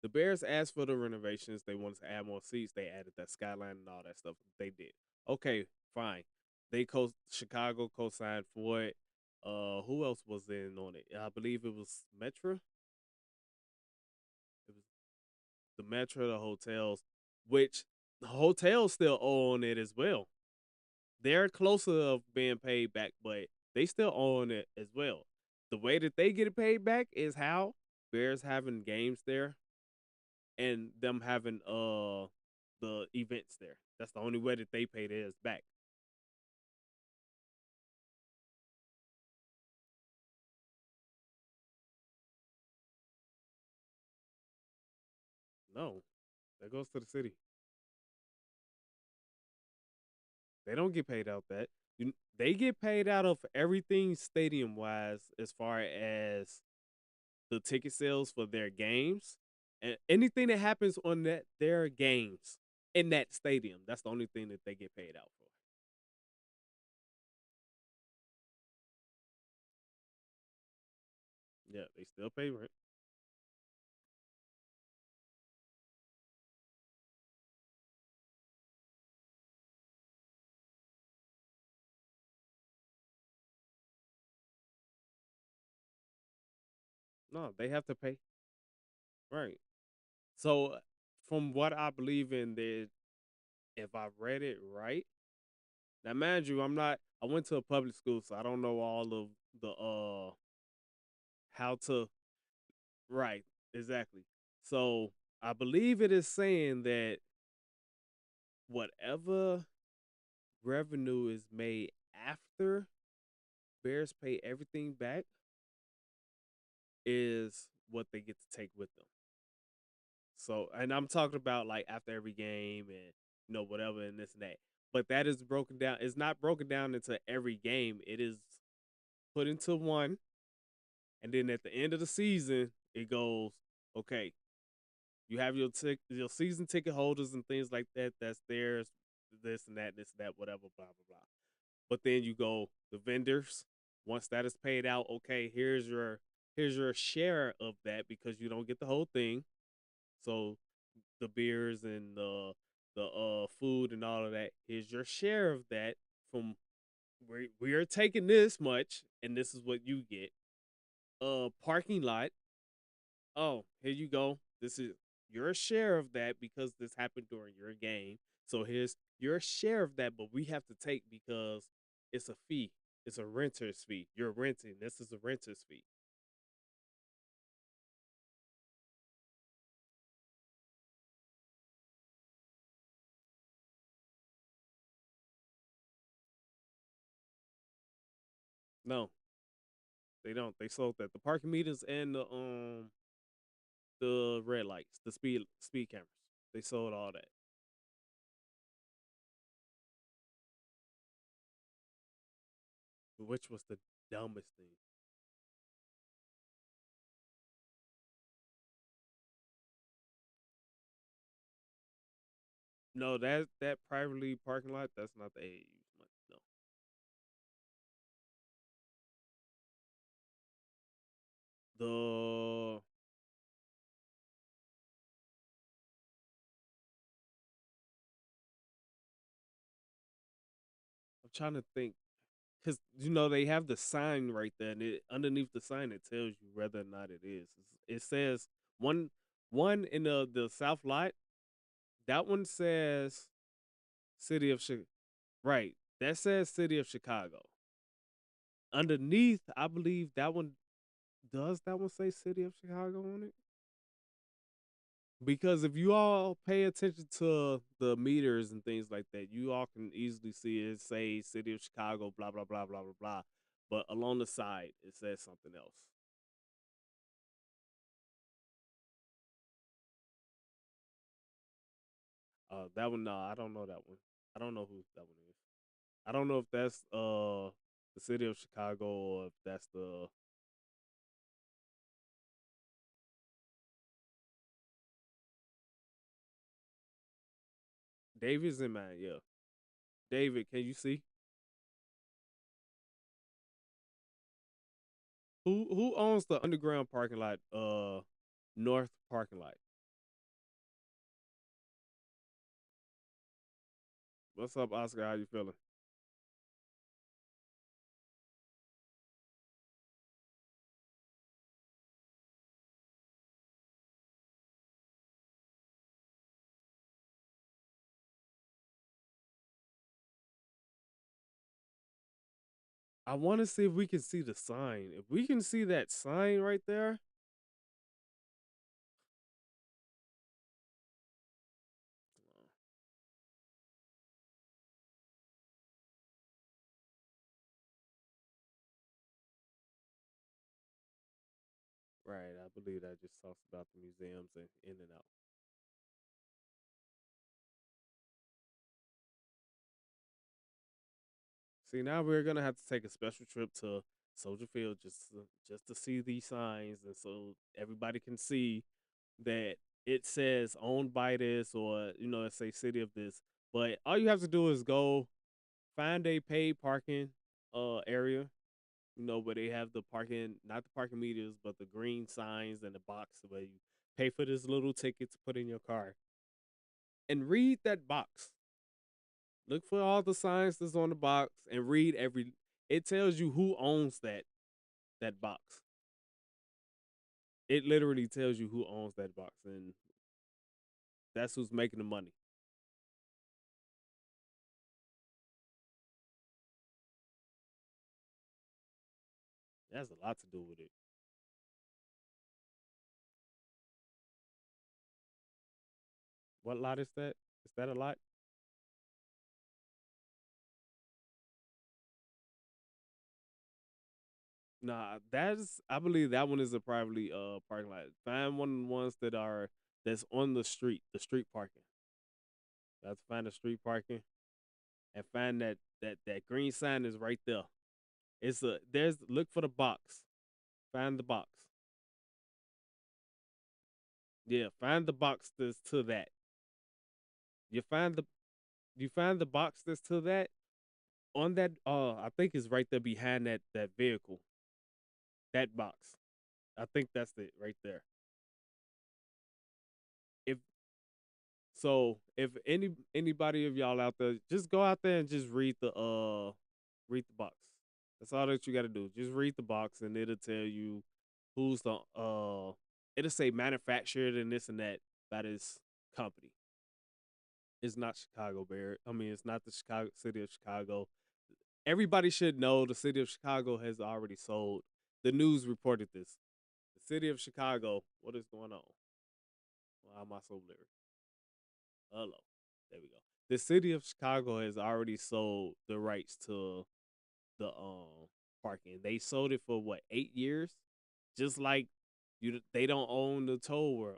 The Bears asked for the renovations. They wanted to add more seats. They added that skyline and all that stuff. They did. Okay, fine. Chicago co-signed for it. Who else was in on it? I believe it was Metro. It was the Metro, the hotels, which the hotels still own it as well. They're closer of being paid back, but they still own it as well. The way that they get it paid back is how Bears having games there and them having the events there. That's the only way that they pay theirs back. No, that goes to the city. They don't get paid out that. They get paid out of everything stadium wise as far as the ticket sales for their games and anything that happens on their games in that stadium. That's the only thing that they get paid out for. Yeah, they still pay rent. No, they have to pay. Right. So from what I believe in, that if I read it right, now mind you, I went to a public school, so I don't know all of the how to right, exactly. So I believe it is saying that whatever revenue is made after Bears pay everything back is what they get to take with them. So, and I'm talking about like after every game and whatever and this and that. But that is broken down. It's not broken down into every game. It is put into one, and then at the end of the season, it goes, okay, you have your season ticket holders and things like that. That's theirs. This and that, whatever, blah blah blah. But then you go the vendors. Once that is paid out, okay, here's your share of that because you don't get the whole thing. So the beers and the food and all of that. Here's your share of that from we are taking this much and this is what you get. Parking lot. Oh, here you go. This is your share of that because this happened during your game. So here's your share of that, but we have to take because it's a fee. It's a renter's fee. You're renting. This is a renter's fee. No, they don't. They sold that. The parking meters and the red lights, the speed cameras. They sold all that. Which was the dumbest thing. No, that privately parking lot, that's not the AAU's money. No. The I'm trying to think because they have the sign right there, and underneath the sign it tells you whether or not it is. It says one in the south lot. That one says city of Chicago. Right, that says city of Chicago. Underneath, I believe that one does. That one say city of Chicago on it? Because if you all pay attention to the meters and things like that, you all can easily see it say City of Chicago, blah blah blah blah blah blah. But along the side, it says something else. That one, no, I don't know that one. I don't know who that one is. I don't know if that's the City of Chicago or if that's the David's in mine. Yeah, David, can you see who owns the underground parking lot? North parking lot. What's up, Oscar? How you feeling? I want to see if we can see the sign. If we can see that sign right there, right? I believe that just talks about the museums and in and out. See, now we're gonna have to take a special trip to Soldier Field just to see these signs, and so everybody can see that it says owned by this, or it say city of this. But all you have to do is go find a paid parking area, where they have the parking, not the parking meters, but the green signs and the box where you pay for this little ticket to put in your car, and read that box. Look for all the signs that's on the box and read every. It tells you who owns that box. It literally tells you who owns that box, and that's who's making the money. That has a lot to do with it. What lot is that? Is that a lot? Nah, that's I believe that one is a privately parking lot. Find one of the ones that's on the street parking. Let's find the street parking and find that green sign is right there. There's look for the box. Find the box. Yeah, find the box that's to that. You find the you find the box that's to that on that I think it's right there behind that vehicle. That box. I think that's it right there. If if anybody of y'all out there, just go out there and just read the box. That's all that you got to do. Just read the box and it'll tell you who's the it'll say manufactured and this and that by this company. It's not Chicago Bear. I mean, it's not the Chicago city of Chicago. Everybody should know the city of Chicago has already sold. The news reported this. The city of Chicago, what is going on? Why am I so blurry? Hello. There we go. The city of Chicago has already sold the rights to the parking. They sold it for what, 8 years? Just like they don't own the tollway.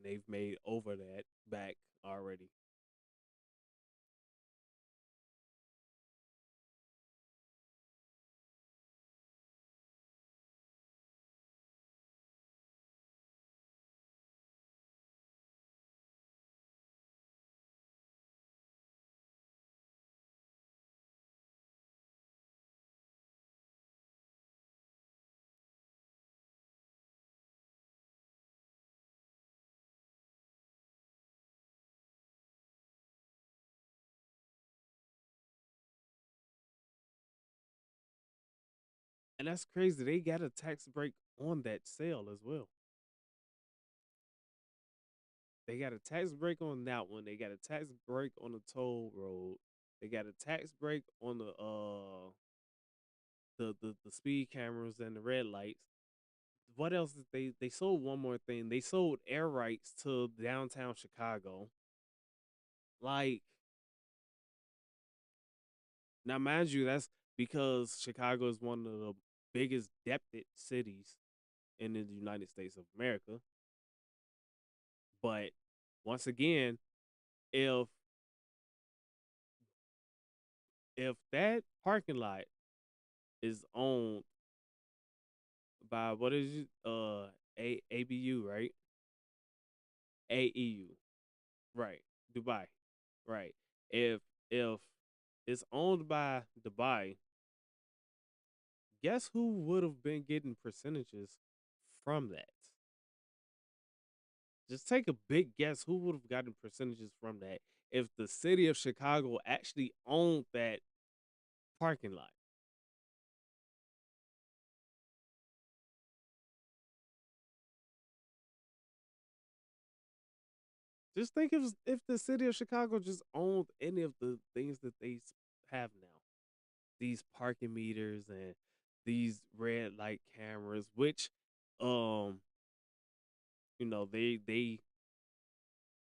They've made over that back already. And that's crazy. They got a tax break on that sale as well. They got a tax break on that one. They got a tax break on the toll road. They got a tax break on the speed cameras and the red lights. What else did they sold one more thing. They sold air rights to downtown Chicago. Like, now mind you, that's because Chicago is one of the biggest debted cities in the United States of America. But once again, if that parking lot is owned by what is it? ABU, right? AEU, right? Dubai, right? If it's owned by Dubai, guess who would have been getting percentages from that? Just take a big guess. Who would have gotten percentages from that if the city of Chicago actually owned that parking lot? Just think if the city of Chicago just owned any of the things that they have now, these parking meters and these red light cameras, which, um, they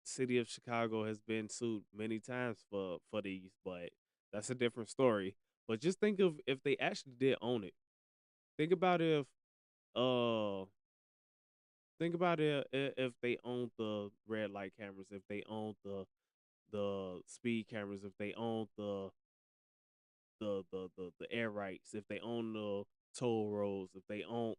city of Chicago has been sued many times for these, but that's a different story. But just think of if they actually did own it. Think about uh think about it if they owned the red light cameras, if they owned the speed cameras, if they owned the air rights, if they own the toll roads, if they own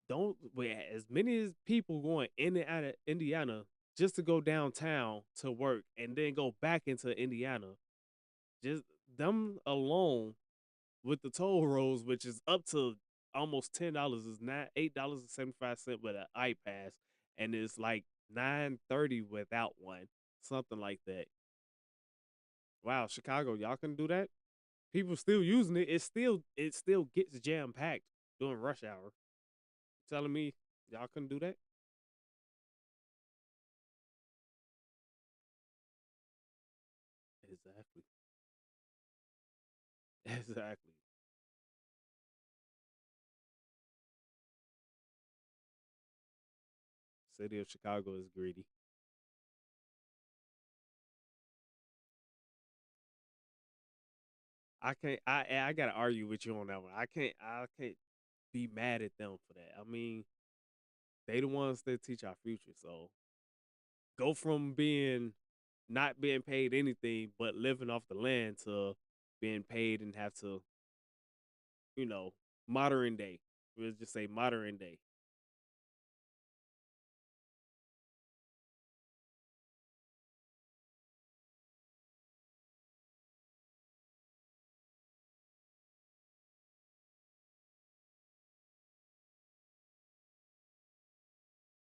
don't wait as many as people going in and out of Indiana just to go downtown to work and then go back into Indiana. Just them alone with the toll roads, which is up to almost $10, is not $8.75 with an iPass, and it's like $9.30 without one, something like that. Wow, Chicago, y'all can do that. People still using it. It still gets jam packed during rush hour. Telling me y'all couldn't do that? Exactly. Exactly. City of Chicago is greedy. I can't. I gotta argue with you on that one. I can't be mad at them for that. I mean, they the ones that teach our future. So go from being not being paid anything but living off the land to being paid and have to, you know, modern day. We'll just say modern day.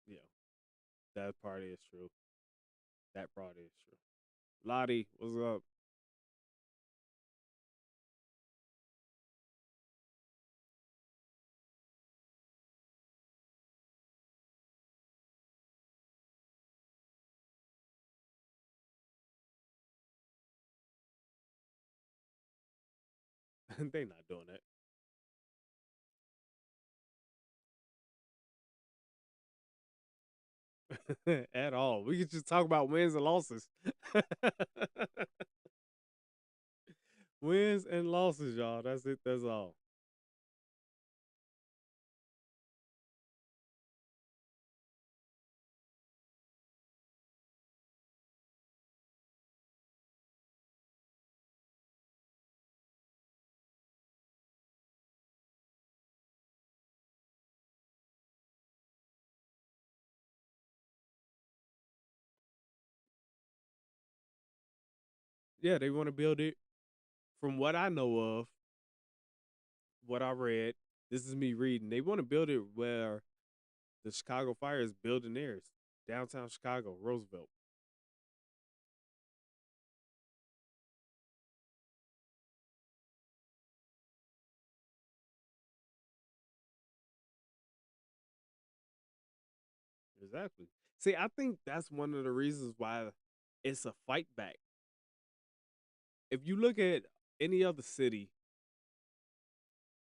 Yeah, that part is true. That part is true. Lottie, what's up? They not doing that at all. We could just talk about wins and losses. Wins and losses, y'all. That's it. That's all. Yeah, they want to build it. From what I know of, what I read, this is me reading. They want to build it where the Chicago Fire is building theirs, downtown Chicago, Roosevelt. Exactly. See, I think that's one of the reasons why it's a fight back. If you look at any other city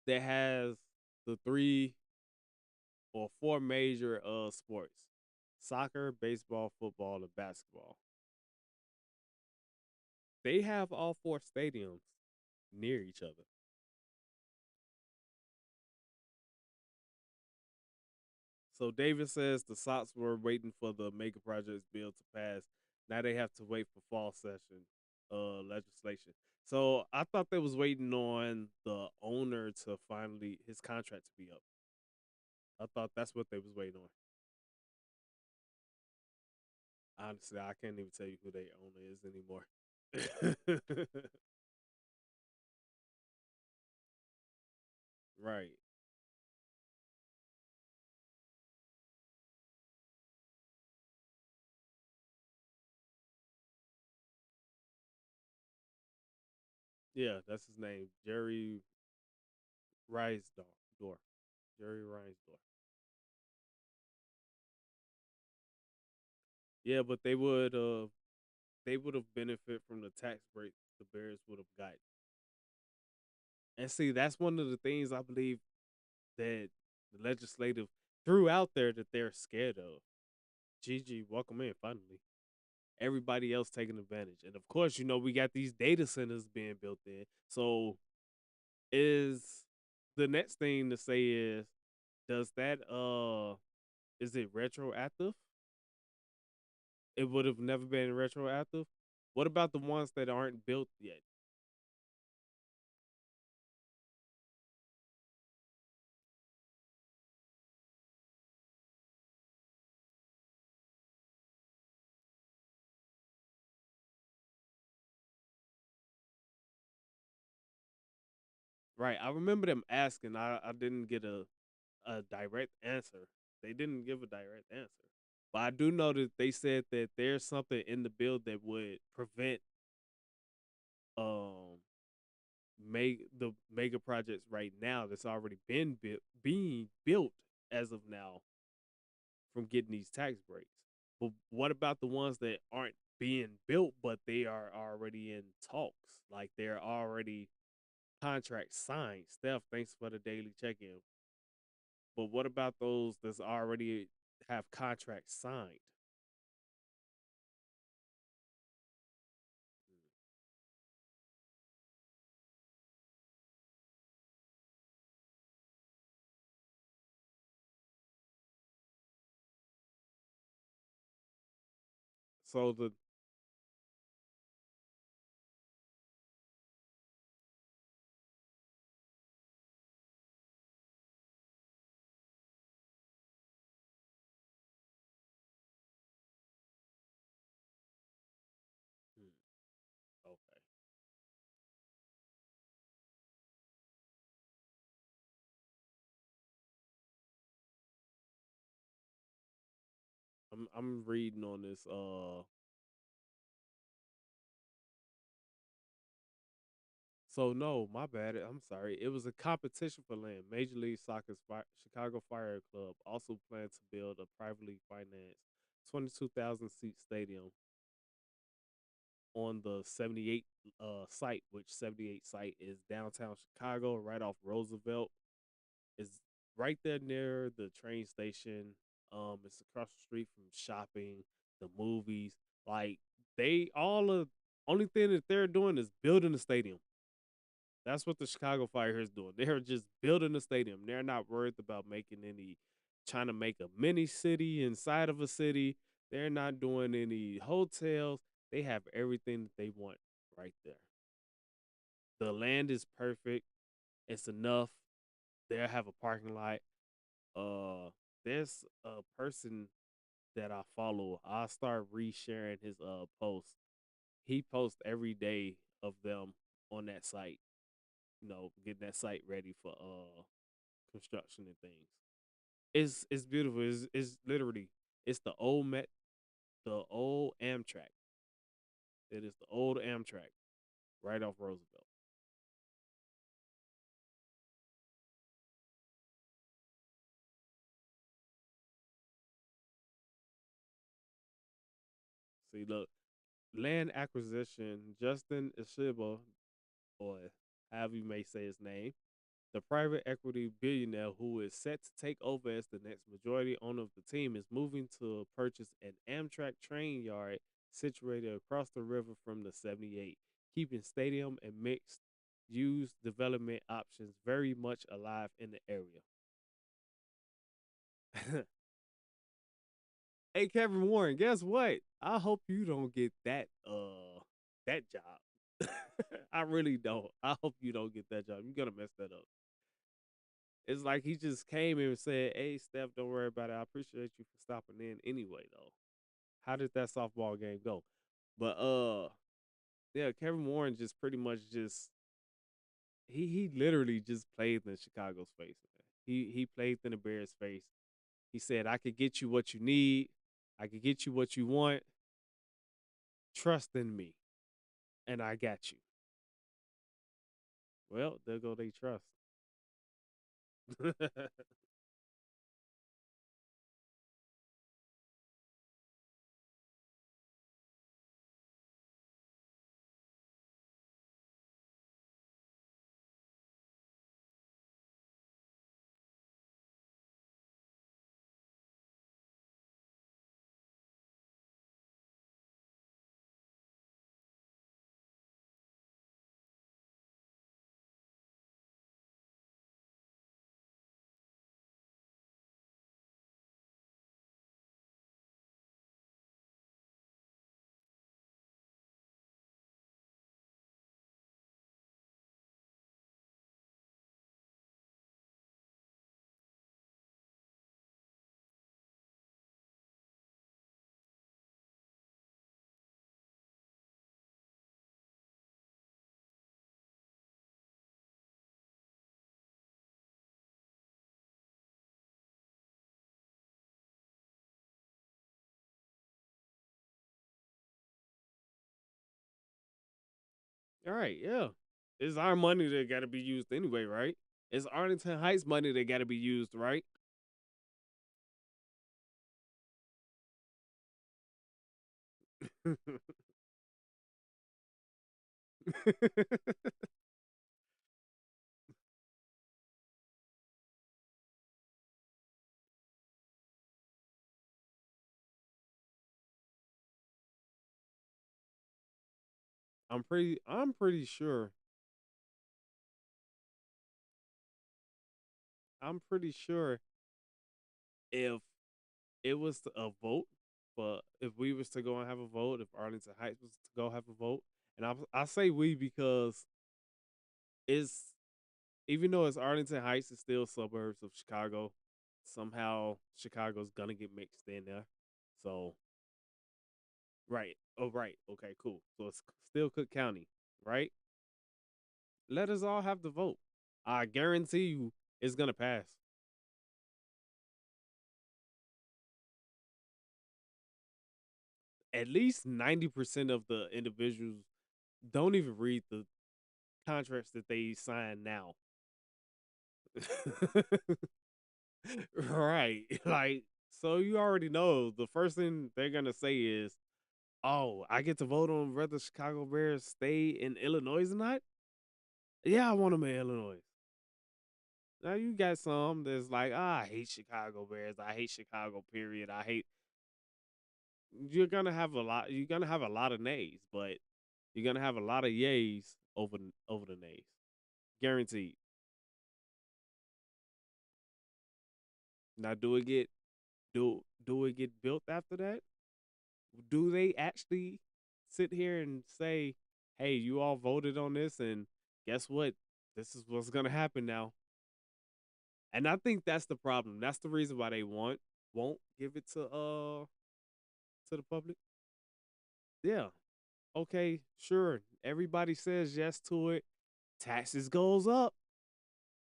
that has the three or four major sports: soccer, baseball, football, and basketball, they have all four stadiums near each other. So David says the Sox were waiting for the mega projects bill to pass. Now they have to wait for fall session legislation. So I thought they was waiting on the owner to finally his contract to be up. I thought that's what they was waiting on. Honestly, I can't even tell you who their owner is anymore. Right. Yeah, that's his name, Jerry Reinsdorf. Jerry Reinsdorf. Yeah, but they would have benefit from the tax breaks the Bears would have got. And see, that's one of the things I believe that the legislative threw out there that they're scared of. Gigi, welcome in finally. Everybody else taking advantage. And of course, we got these data centers being built in. So is the next thing to say is does that is it retroactive? It would have never been retroactive. What about the ones that aren't built yet? Right. I remember them asking. I didn't get a direct answer. They didn't give a direct answer. But I do know that they said that there's something in the bill that would prevent um make the mega projects right now that's already been being built as of now from getting these tax breaks. But what about the ones that aren't being built but they are already in talks? Like they're already contracts signed. Steph, thanks for the daily check-in. But what about those that's already have contracts signed? So the hmm, okay. I'm reading on this. So no, my bad. I'm sorry. It was a competition for land. Major League Soccer's Chicago Fire Club also planned to build a privately financed 22,000 seat stadium on the 78 site, which 78 site is downtown Chicago, right off Roosevelt. It's right there near the train station. It's across the street from shopping, the movies. Like they all of only thing that they're doing is building the stadium. That's what the Chicago Fire is doing. They're just building a stadium. They're not worried about trying to make a mini city inside of a city. They're not doing any hotels. They have everything that they want right there. The land is perfect. It's enough. They'll have a parking lot. Uh, there's a person that I follow. I'll start resharing his posts. He posts every day of them on that site. Getting that site ready for construction and things. It's beautiful. It's literally it's the old Amtrak. It is the old Amtrak right off Roosevelt. See, look, land acquisition. Justin Ishiba, or however you may say his name, the private equity billionaire who is set to take over as the next majority owner of the team, is moving to purchase an Amtrak train yard situated across the river from the 78, keeping stadium and mixed use development options very much alive in the area. Hey Kevin Warren, guess what? I hope you don't get that job. I really don't. I hope you don't get that job. You're gonna mess that up. It's like he just came in and said, "Hey, Steph, don't worry about it. I appreciate you for stopping in anyway, though." How did that softball game go? But yeah, Kevin Warren just pretty much just he literally just played in Chicago's face. Man. He played in the Bears' face. He said, "I could get you what you need. I could get you what you want. Trust in me, and I got you." Well, there go they trust. All right, yeah. It's our money that got to be used anyway, right? It's Arlington Heights money that got to be used, right? I'm pretty sure. I'm pretty sure if it was a vote, but if we was to go and have a vote, if Arlington Heights was to go have a vote, and I say we because it's even though it's Arlington Heights, it's still suburbs of Chicago. Somehow Chicago's gonna get mixed in there. So right. Oh right. Okay, cool. So it's still Cook County, right? Let us all have the vote. I guarantee you it's gonna pass. At least 90% of the individuals don't even read the contracts that they sign now. Right. Like, so you already know the first thing they're gonna say is, "Oh, I get to vote on whether Chicago Bears stay in Illinois or not." Yeah, I want them in Illinois. Now you got some that's like, I hate Chicago Bears. I hate Chicago. Period. I hate. You're gonna have a lot. You're gonna have a lot of nays, but you're gonna have a lot of yays over the nays, guaranteed. Now, do it get built after that? Do they actually sit here and say, "Hey, you all voted on this, and guess what? This is what's gonna happen now." And I think that's the problem. That's the reason why they won't give it to the public. Yeah. Okay, sure. Everybody says yes to it. Taxes goes up.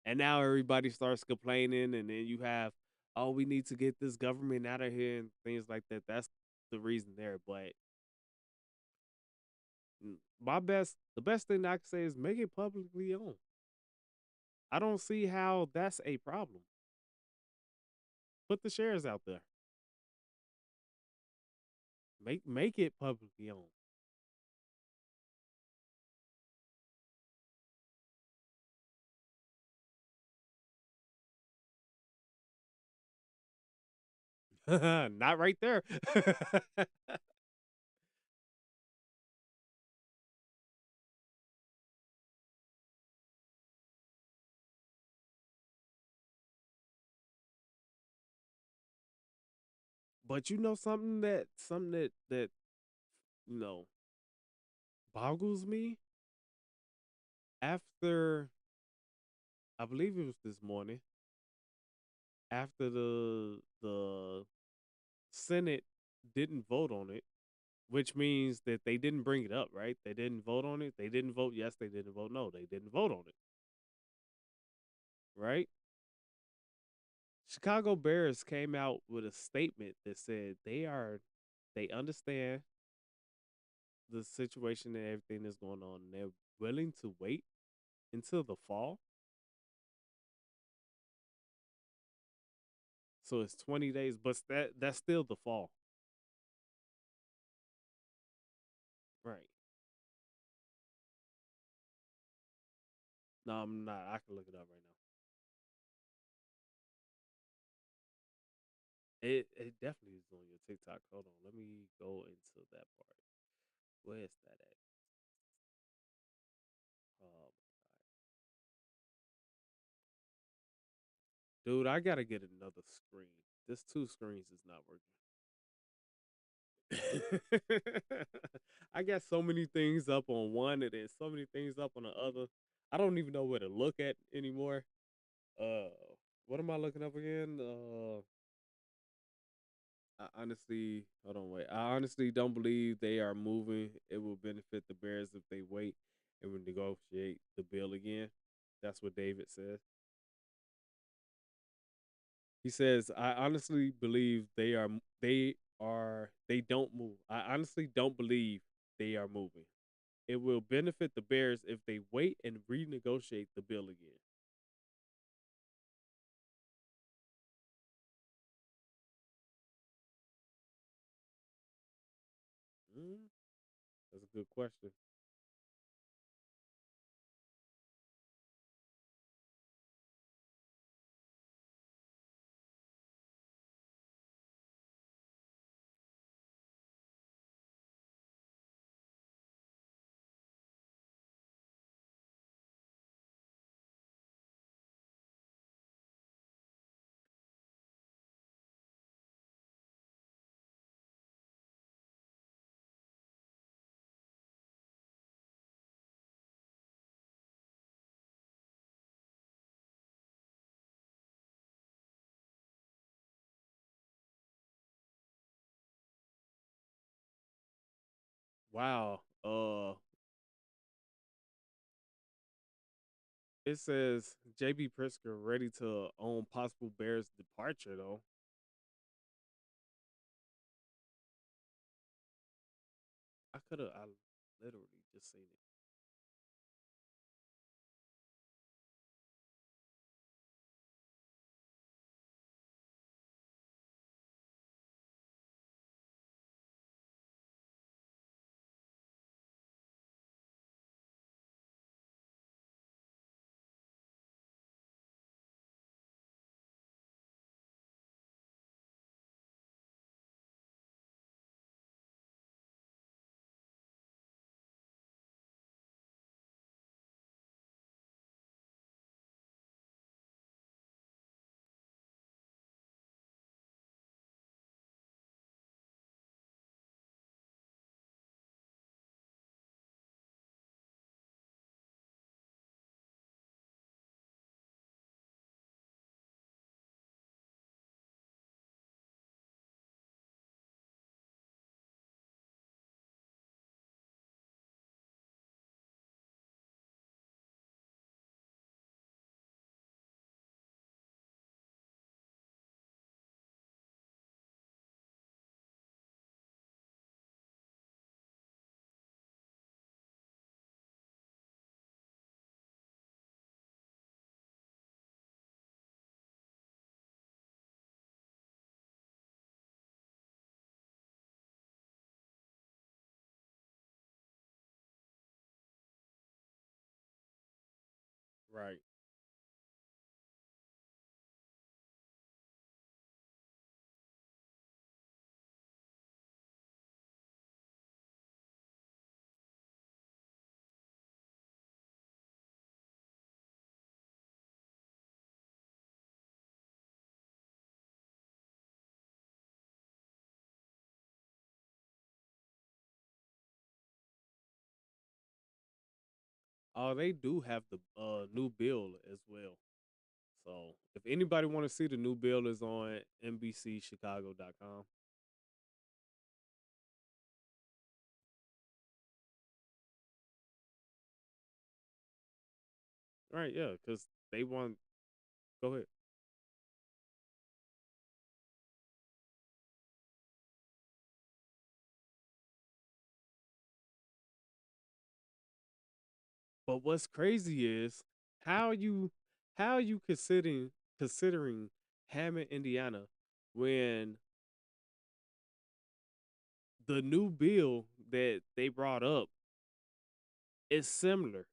And now everybody starts complaining and then you have, oh, we need to get this government out of here and things like that. That's the reason there. But the best thing I can say is make it publicly owned. I don't see how that's a problem. Put the shares out there. Make it publicly owned. Not right there. But you know something that you know boggles me after I believe it was this morning after the Senate didn't vote on it, which means that they didn't bring it up, right? They didn't vote on it. They didn't vote yes, they didn't vote no. They didn't vote on it, right? Chicago Bears came out with a statement that said they understand the situation and everything that's going on and they're willing to wait until the fall. So it's 20 days, but that's still the fall. Right. No, I'm not. I can look it up right now. It definitely is on your TikTok. Hold on. Let me go into that part. Where's that at? Oh, dude, I gotta get another screen. This two screens is not working. I got so many things up on one and then so many things up on the other. I don't even know where to look at anymore. Uh, what am I looking up again? I honestly, hold on, wait. I honestly don't believe they are moving. It will benefit the Bears if they wait and renegotiate the bill again. That's what David says. He says, "I honestly believe they don't move. I honestly don't believe they are moving. It will benefit the Bears if they wait and renegotiate the bill again." Mm, that's a good question. Wow. It says JB Pritzker ready to own possible Bears departure though. I literally just seen it. Right. Oh, they do have the new bill as well. So if anybody want to see the new bill is on NBCChicago.com. Right, yeah, because they want go ahead. But what's crazy is how you how you considering Hammond, Indiana, when the new bill that they brought up is similar.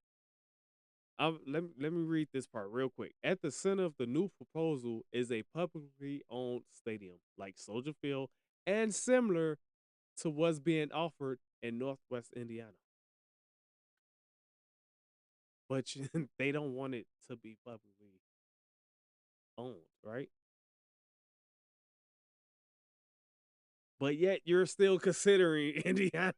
Let me read this part real quick. At the center of the new proposal is a publicly owned stadium like Soldier Field and similar to what's being offered in Northwest Indiana. But they don't want it to be publicly owned, right? But yet you're still considering Indiana.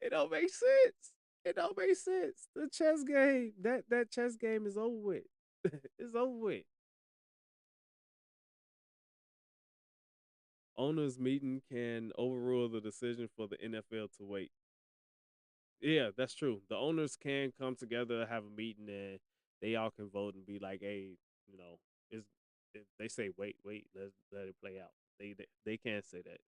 It don't make sense. It don't make sense. The chess game, that chess game is over with. It's over with. Owners meeting can overrule the decision for the NFL to wait. Yeah, that's true. The owners can come together, have a meeting, and they all can vote and be like, "Hey, you know, is if they say wait, let it play out." They can't say that.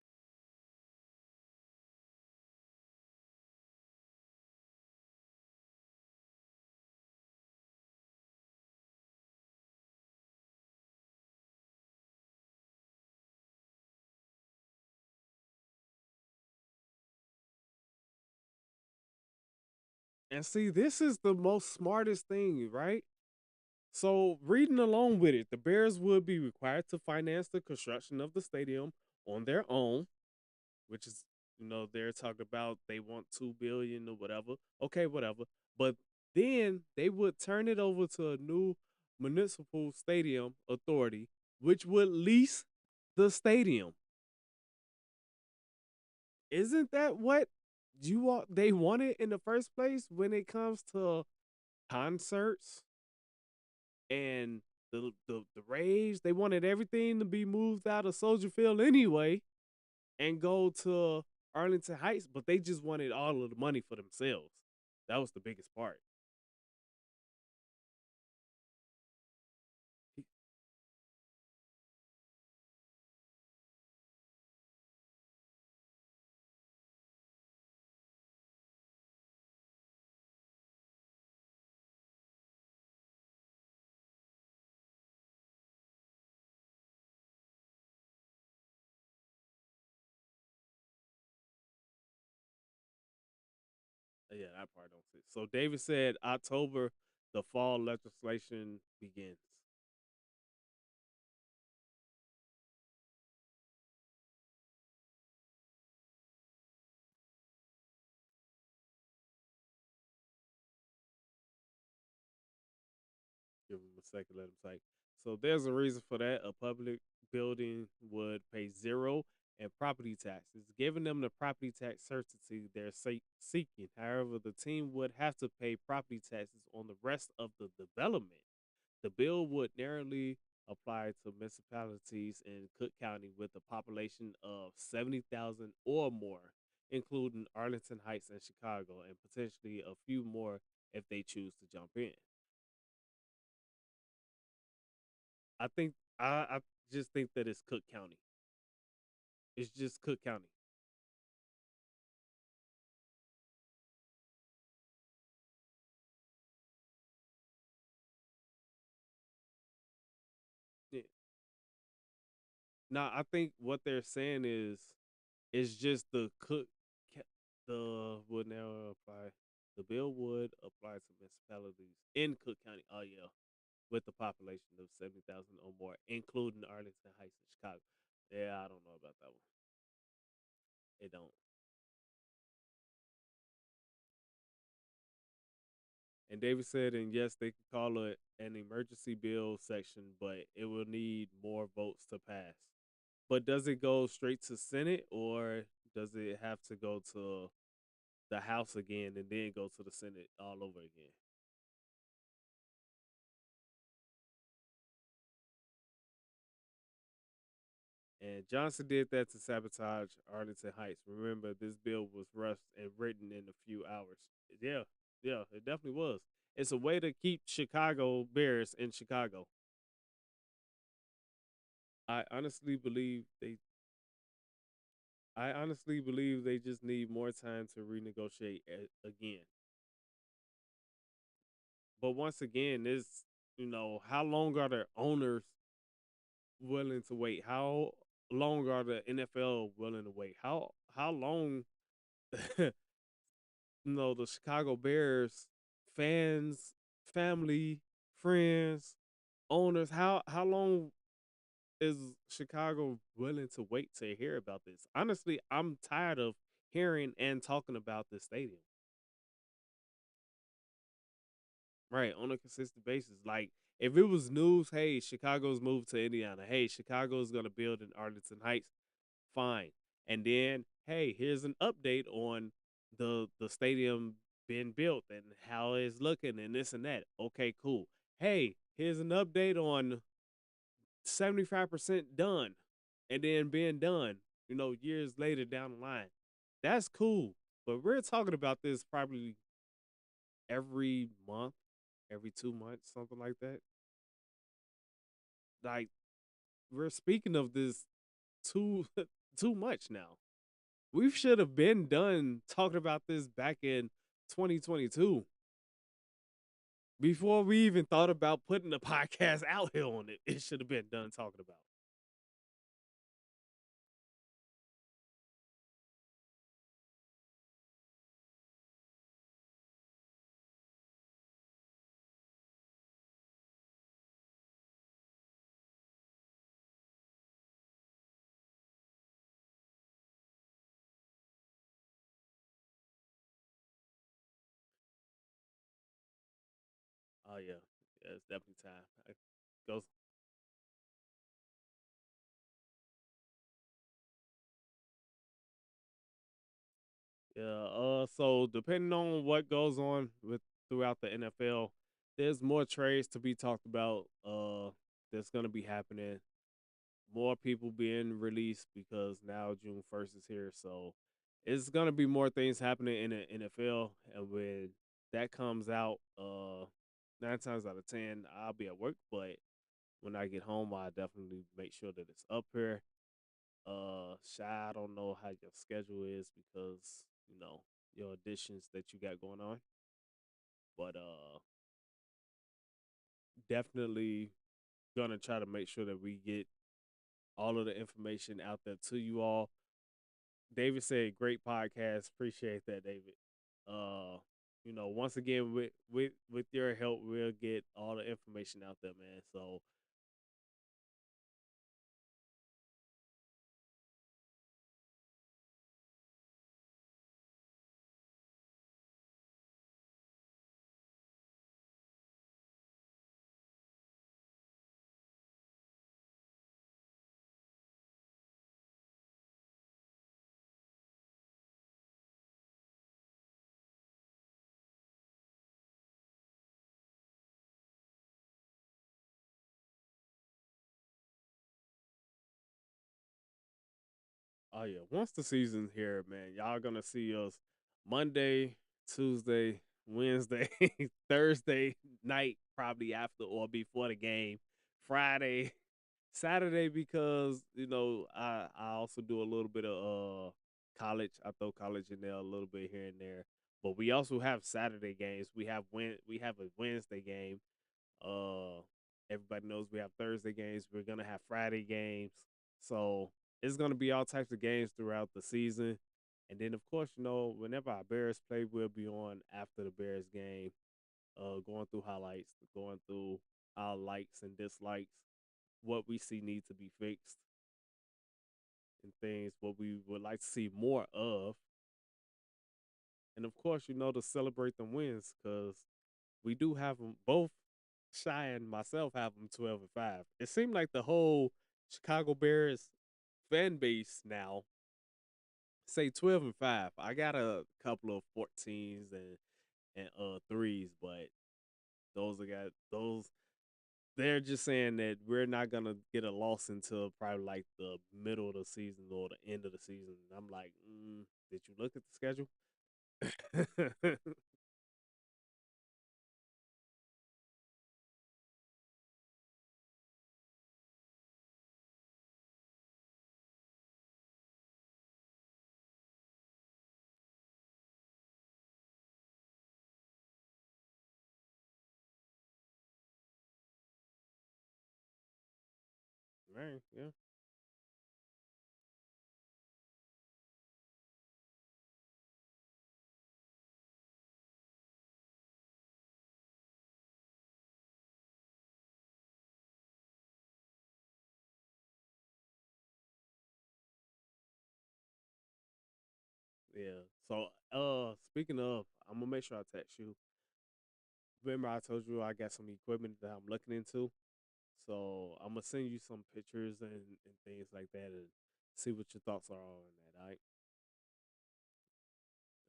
And see, this is the most smartest thing, right? So, reading along with it, the Bears would be required to finance the construction of the stadium on their own, which is, they're talking about they want 2 billion or whatever. Okay, whatever. But then they would turn it over to a new municipal stadium authority, which would lease the stadium. Isn't that what they wanted in the first place when it comes to concerts and the raves? They wanted everything to be moved out of Soldier Field anyway and go to Arlington Heights, but they just wanted all of the money for themselves. That was the biggest part. Yeah, that part don't fit. So David said October, the fall legislation begins. Give him a second, let him say. So there's a reason for that. A public building would pay zero in property taxes, giving them the property tax certainty they're seeking. However, the team would have to pay property taxes on the rest of the development. The bill would narrowly apply to municipalities in Cook County with a population of 70,000 or more, including Arlington Heights and Chicago, and potentially a few more if they choose to jump in. I just think that it's Cook County. It's just Cook County. Yeah. Now I think what they're saying is just the would now apply. The bill would apply to municipalities in Cook County. Oh yeah, with the population of 70,000 or more, including Arlington Heights and Chicago. Yeah, I don't know about that one. It don't. And David said, and yes, they could call it an emergency bill section, but it will need more votes to pass. But does it go straight to Senate or does it have to go to the House again and then go to the Senate all over again? And Johnson did that to sabotage Arlington Heights. Remember, this bill was rushed and written in a few hours. Yeah, yeah, it definitely was. It's a way to keep Chicago Bears in Chicago. I honestly believe they. I honestly believe they just need more time to renegotiate again. But once again, it's how long are the owners willing to wait? How long are the NFL willing to wait? How long the Chicago Bears fans, family, friends, owners, how long is Chicago willing to wait to hear about this? Honestly, I'm tired of hearing and talking about this stadium. Right, on a consistent basis. Like if it was news, hey, Chicago's moved to Indiana. Hey, Chicago's gonna build in Arlington Heights. Fine. And then, hey, here's an update on the stadium being built and how it's looking and this and that. Okay, cool. Hey, here's an update on 75% done and then being done, years later down the line. That's cool. But we're talking about this probably every month, every 2 months, something like that. Like we're speaking of this too too much now. We should have been done talking about this back in 2022 before we even thought about putting the podcast out here on it. It should have been done talking about. Oh yeah, yeah, it's definitely time. It goes. Yeah. So depending on what goes on with throughout the NFL, there's more trades to be talked about. That's gonna be happening. More people being released because now June 1st is here. So it's gonna be more things happening in the NFL, and when that comes out, 9 times out of 10, I'll be at work. But when I get home, I definitely make sure that it's up here. Shy, I don't know how your schedule is because your additions that you got going on, but definitely gonna try to make sure that we get all of the information out there to you all. David said, "Great podcast. Appreciate that, David." Uh, once again, with your help, we'll get all the information out there, man. So, oh yeah, once the season's here, man, y'all gonna see us Monday, Tuesday, Wednesday, Thursday night, probably after or before the game, Friday, Saturday, because I also do a little bit of college. I throw college in there a little bit here and there, but we also have Saturday games. We have a Wednesday game. Uh, Everybody knows we have Thursday games. We're gonna have Friday games, so it's gonna be all types of games throughout the season. And then, of course, whenever our Bears play, we'll be on after the Bears game, going through highlights, going through our likes and dislikes, what we see need to be fixed, and things what we would like to see more of. And of course, to celebrate them wins because we do have them both. Shy and myself have them 12-5. It seemed like the whole Chicago Bears fan base now say 12-5. I got a couple of 14s and threes, but those. They're just saying that we're not gonna get a loss until probably like the middle of the season or the end of the season. And I'm like, did you look at the schedule? Right. Yeah. Yeah. So, speaking of, I'm gonna make sure I text you. Remember, I told you I got some equipment that I'm looking into. So I'm gonna send you some pictures and things like that, and see what your thoughts are on that. All right.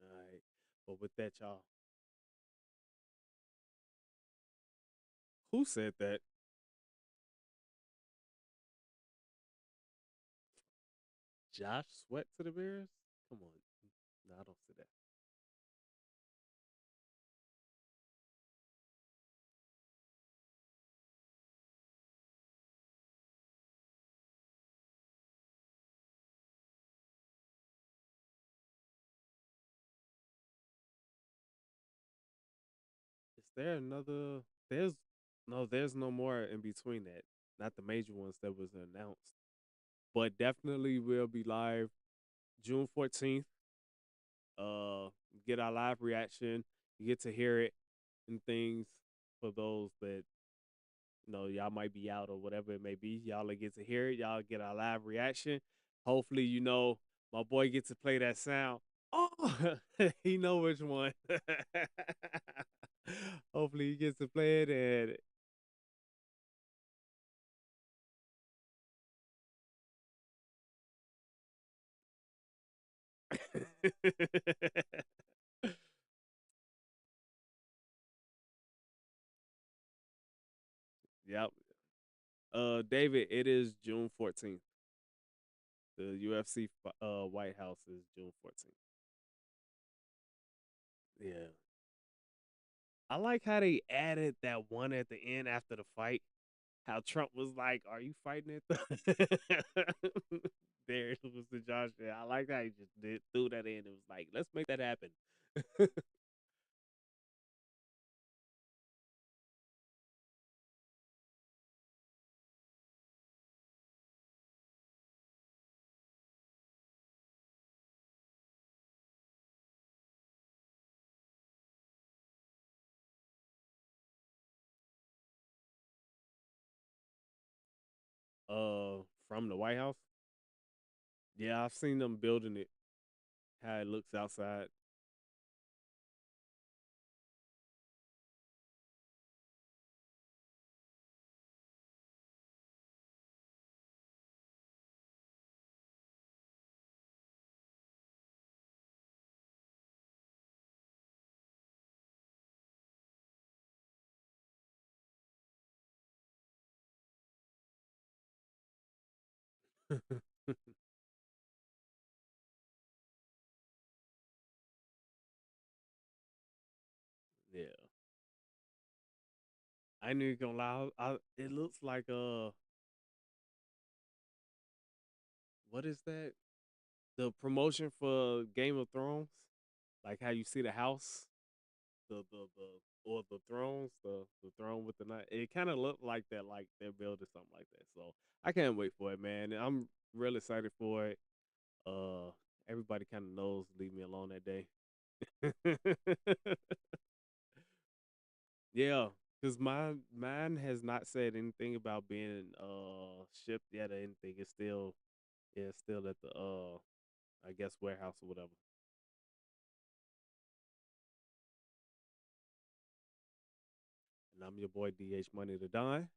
All right. But with that, y'all, who said that? Josh Sweat to the Bears? Come on. No, I don't see that. Is there another? There's no. There's no more in between that. Not the major ones that was announced, but definitely will be live June 14th. Uh, get our live reaction. You get to hear it and things for those that y'all might be out or whatever it may be. Y'all will get to hear it. Y'all get our live reaction. Hopefully, my boy gets to play that sound. Oh, he know which one. Hopefully, he gets to play it and. Yep. David, it is June 14th. The UFC White House is June 14th. Yeah. I like how they added that one at the end after the fight. How Trump was like, "Are you fighting it?" There it was the Josh. Yeah, I like how he just threw that in. It was like, let's make that happen. From the White House. Yeah, I've seen them building it. How it looks outside. Yeah, I ain't even gonna lie. It looks like what is that? The promotion for Game of Thrones, like how you see the house, the or the thrones, the throne with the night. It kind of looked like that, like they're building something like that. So I can't wait for it, man. I'm real excited for it. Uh, Everybody kind of knows leave me alone that day. Yeah, because mine has not said anything about being shipped yet or anything. It's still it's still at the I guess warehouse or whatever. And I'm your boy DH Money to Die.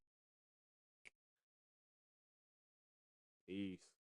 Peace.